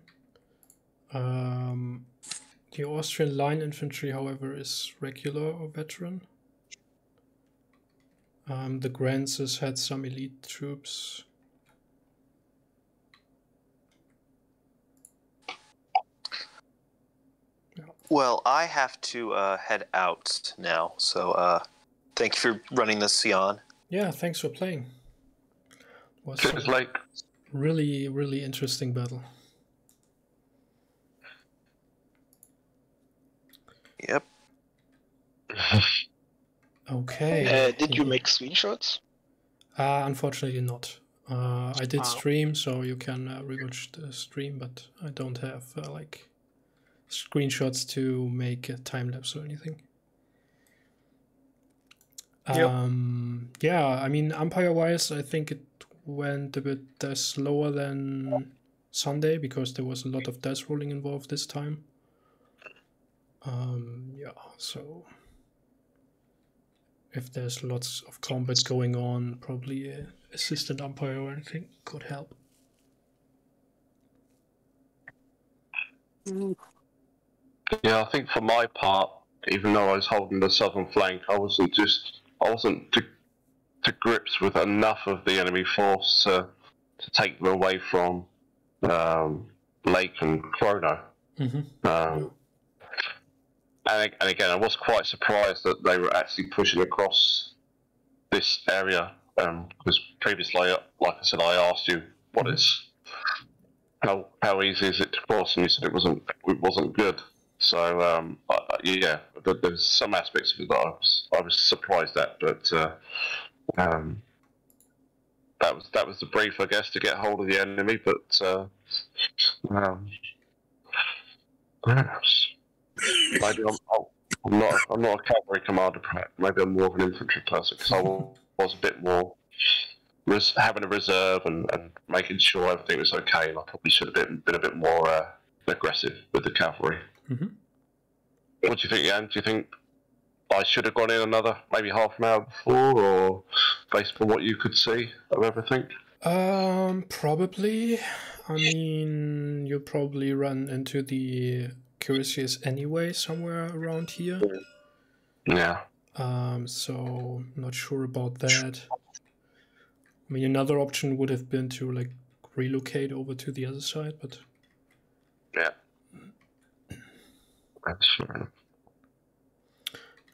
The Austrian line infantry, however, is regular or veteran. The Grenadiers had some elite troops. Yeah. Well, I have to head out now, so thank you for running this, Jan. Yeah, thanks for playing. Was like really, really interesting battle. Yep. Okay. Did you make screenshots? Unfortunately not. I did stream, so you can rewatch the stream, but I don't have like screenshots to make a time lapse or anything. Yeah, I mean, umpire-wise, I think it went a bit slower than Sunday because there was a lot of dice rolling involved this time. Yeah, so if there's lots of combat going on, probably an assistant umpire or anything could help. Yeah, I think for my part, even though I was holding the southern flank, I wasn't to grips with enough of the enemy force to take them away from Lake and Chrono. And again, I was quite surprised that they were actually pushing across this area, because previously, like I said, I asked you what is how easy is it to cross, and you said it wasn't good. So yeah, there's some aspects of it that I was surprised at, but that was the brief, I guess, to get hold of the enemy. But maybe I'm not a cavalry commander. Perhaps. Maybe I'm more of an infantry person, because I was a bit more having a reserve and making sure everything was okay. And I probably should have been a bit more aggressive with the cavalry. What do you think, Jan? Do you think I should have gone in another maybe half an hour before, or based on what you could see of everything? Probably. I mean, you probably run into the Cuirassiers anyway somewhere around here. Yeah. So not sure about that. I mean, another option would have been to like relocate over to the other side, but yeah, that's fair.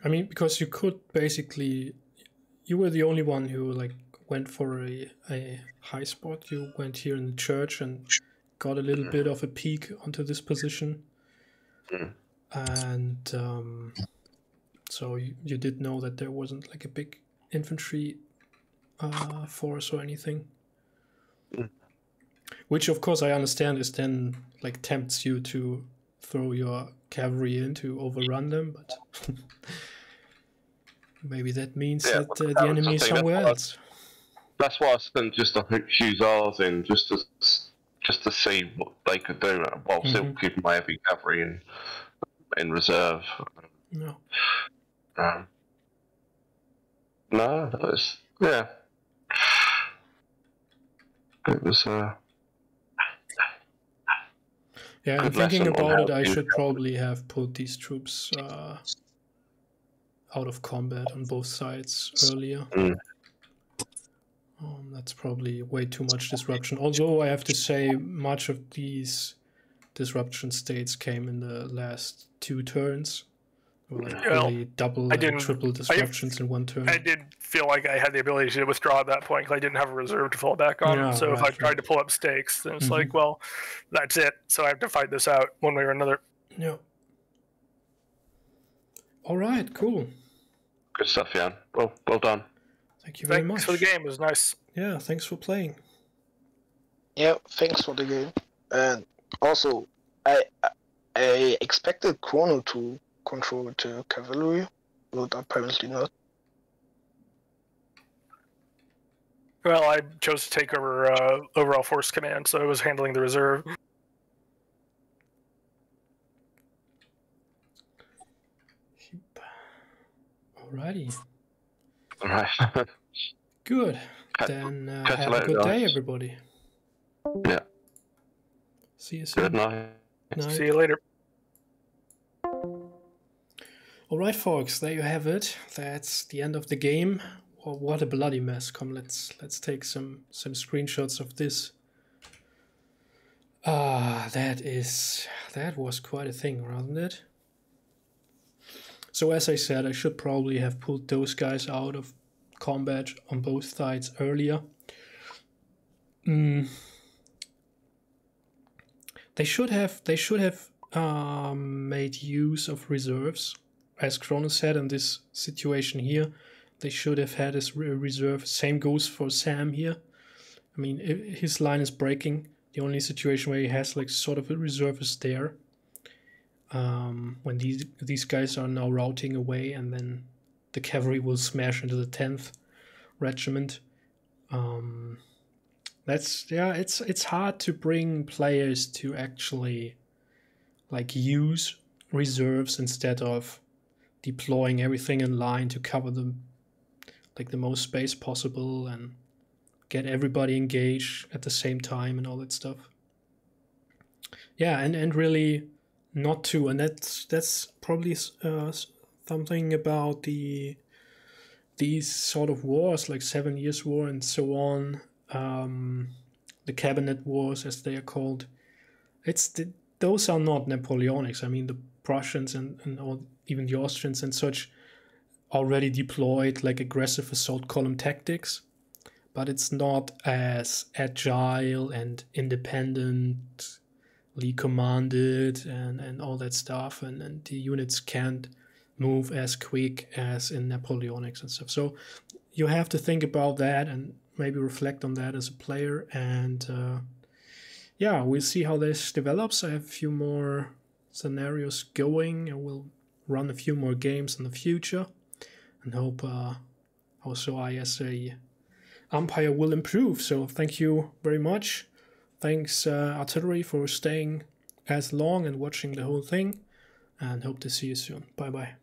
I mean, because you could basically, you were the only one who like went for a high spot. You went here in the church and got a little bit of a peek onto this position, and so you did know that there wasn't like a big infantry force or anything, which of course I understand is then like tempts you to throw your cavalry in to overrun them, but maybe that means that the enemy is somewhere else. That's why I sent just I think Hussars in just to see what they could do while still keeping my heavy cavalry in reserve. No. No, that was yeah. It was yeah, I'm thinking about it. I should probably have put these troops out of combat on both sides earlier. That's probably way too much disruption. Although I have to say, much of these disruption states came in the last 2 turns. Or like really double and triple disruptions in 1 turn. I did feel like I had the ability to withdraw at that point because I didn't have a reserve to fall back on. Yeah, so if I tried to pull up stakes, then it's like, well, that's it. So I have to fight this out one way or another. Yeah. All right, cool. Good stuff, Jan. Well done. Thank you very much. Thanks for the game. It was nice. Yeah, thanks for playing. Yeah, thanks for the game. And also, I expected Chrono to control the cavalry, but apparently not. Well, I chose to take over overall force command, so I was handling the reserve. Alrighty. All right. Good. Then have a good day, everybody. Yeah. See you soon. Good night. See you later. Alright, folks, there you have it. That's the end of the game. Well, what a bloody mess. Come, let's take some screenshots of this. That was quite a thing, wasn't it? So as I said, I should probably have pulled those guys out of combat on both sides earlier. They should have made use of reserves. As Kronos said, in this situation here, they should have had his reserve. Same goes for Sam here. I mean, his line is breaking. The only situation where he has like sort of a reserve is there. When these guys are now routing away, and then the cavalry will smash into the 10th regiment. It's hard to bring players to actually like use reserves instead of deploying everything in line to cover them like the most space possible and get everybody engaged at the same time and all that stuff. Yeah, and really not to, and that's probably something about these sort of wars, like 7 Years' War and so on, the cabinet wars as they are called. Those are not Napoleonics. I mean, the Prussians and or even the Austrians and such already deployed like aggressive assault column tactics, but it's not as agile and independently commanded and all that stuff, and the units can't move as quick as in Napoleonics and stuff. So you have to think about that and maybe reflect on that as a player. And yeah, we'll see how this develops. I have a few more scenarios going, and we'll run a few more games in the future, and hope also I as a umpire will improve. So thank you very much. Thanks Artillery for staying as long and watching the whole thing, and hope to see you soon. Bye bye.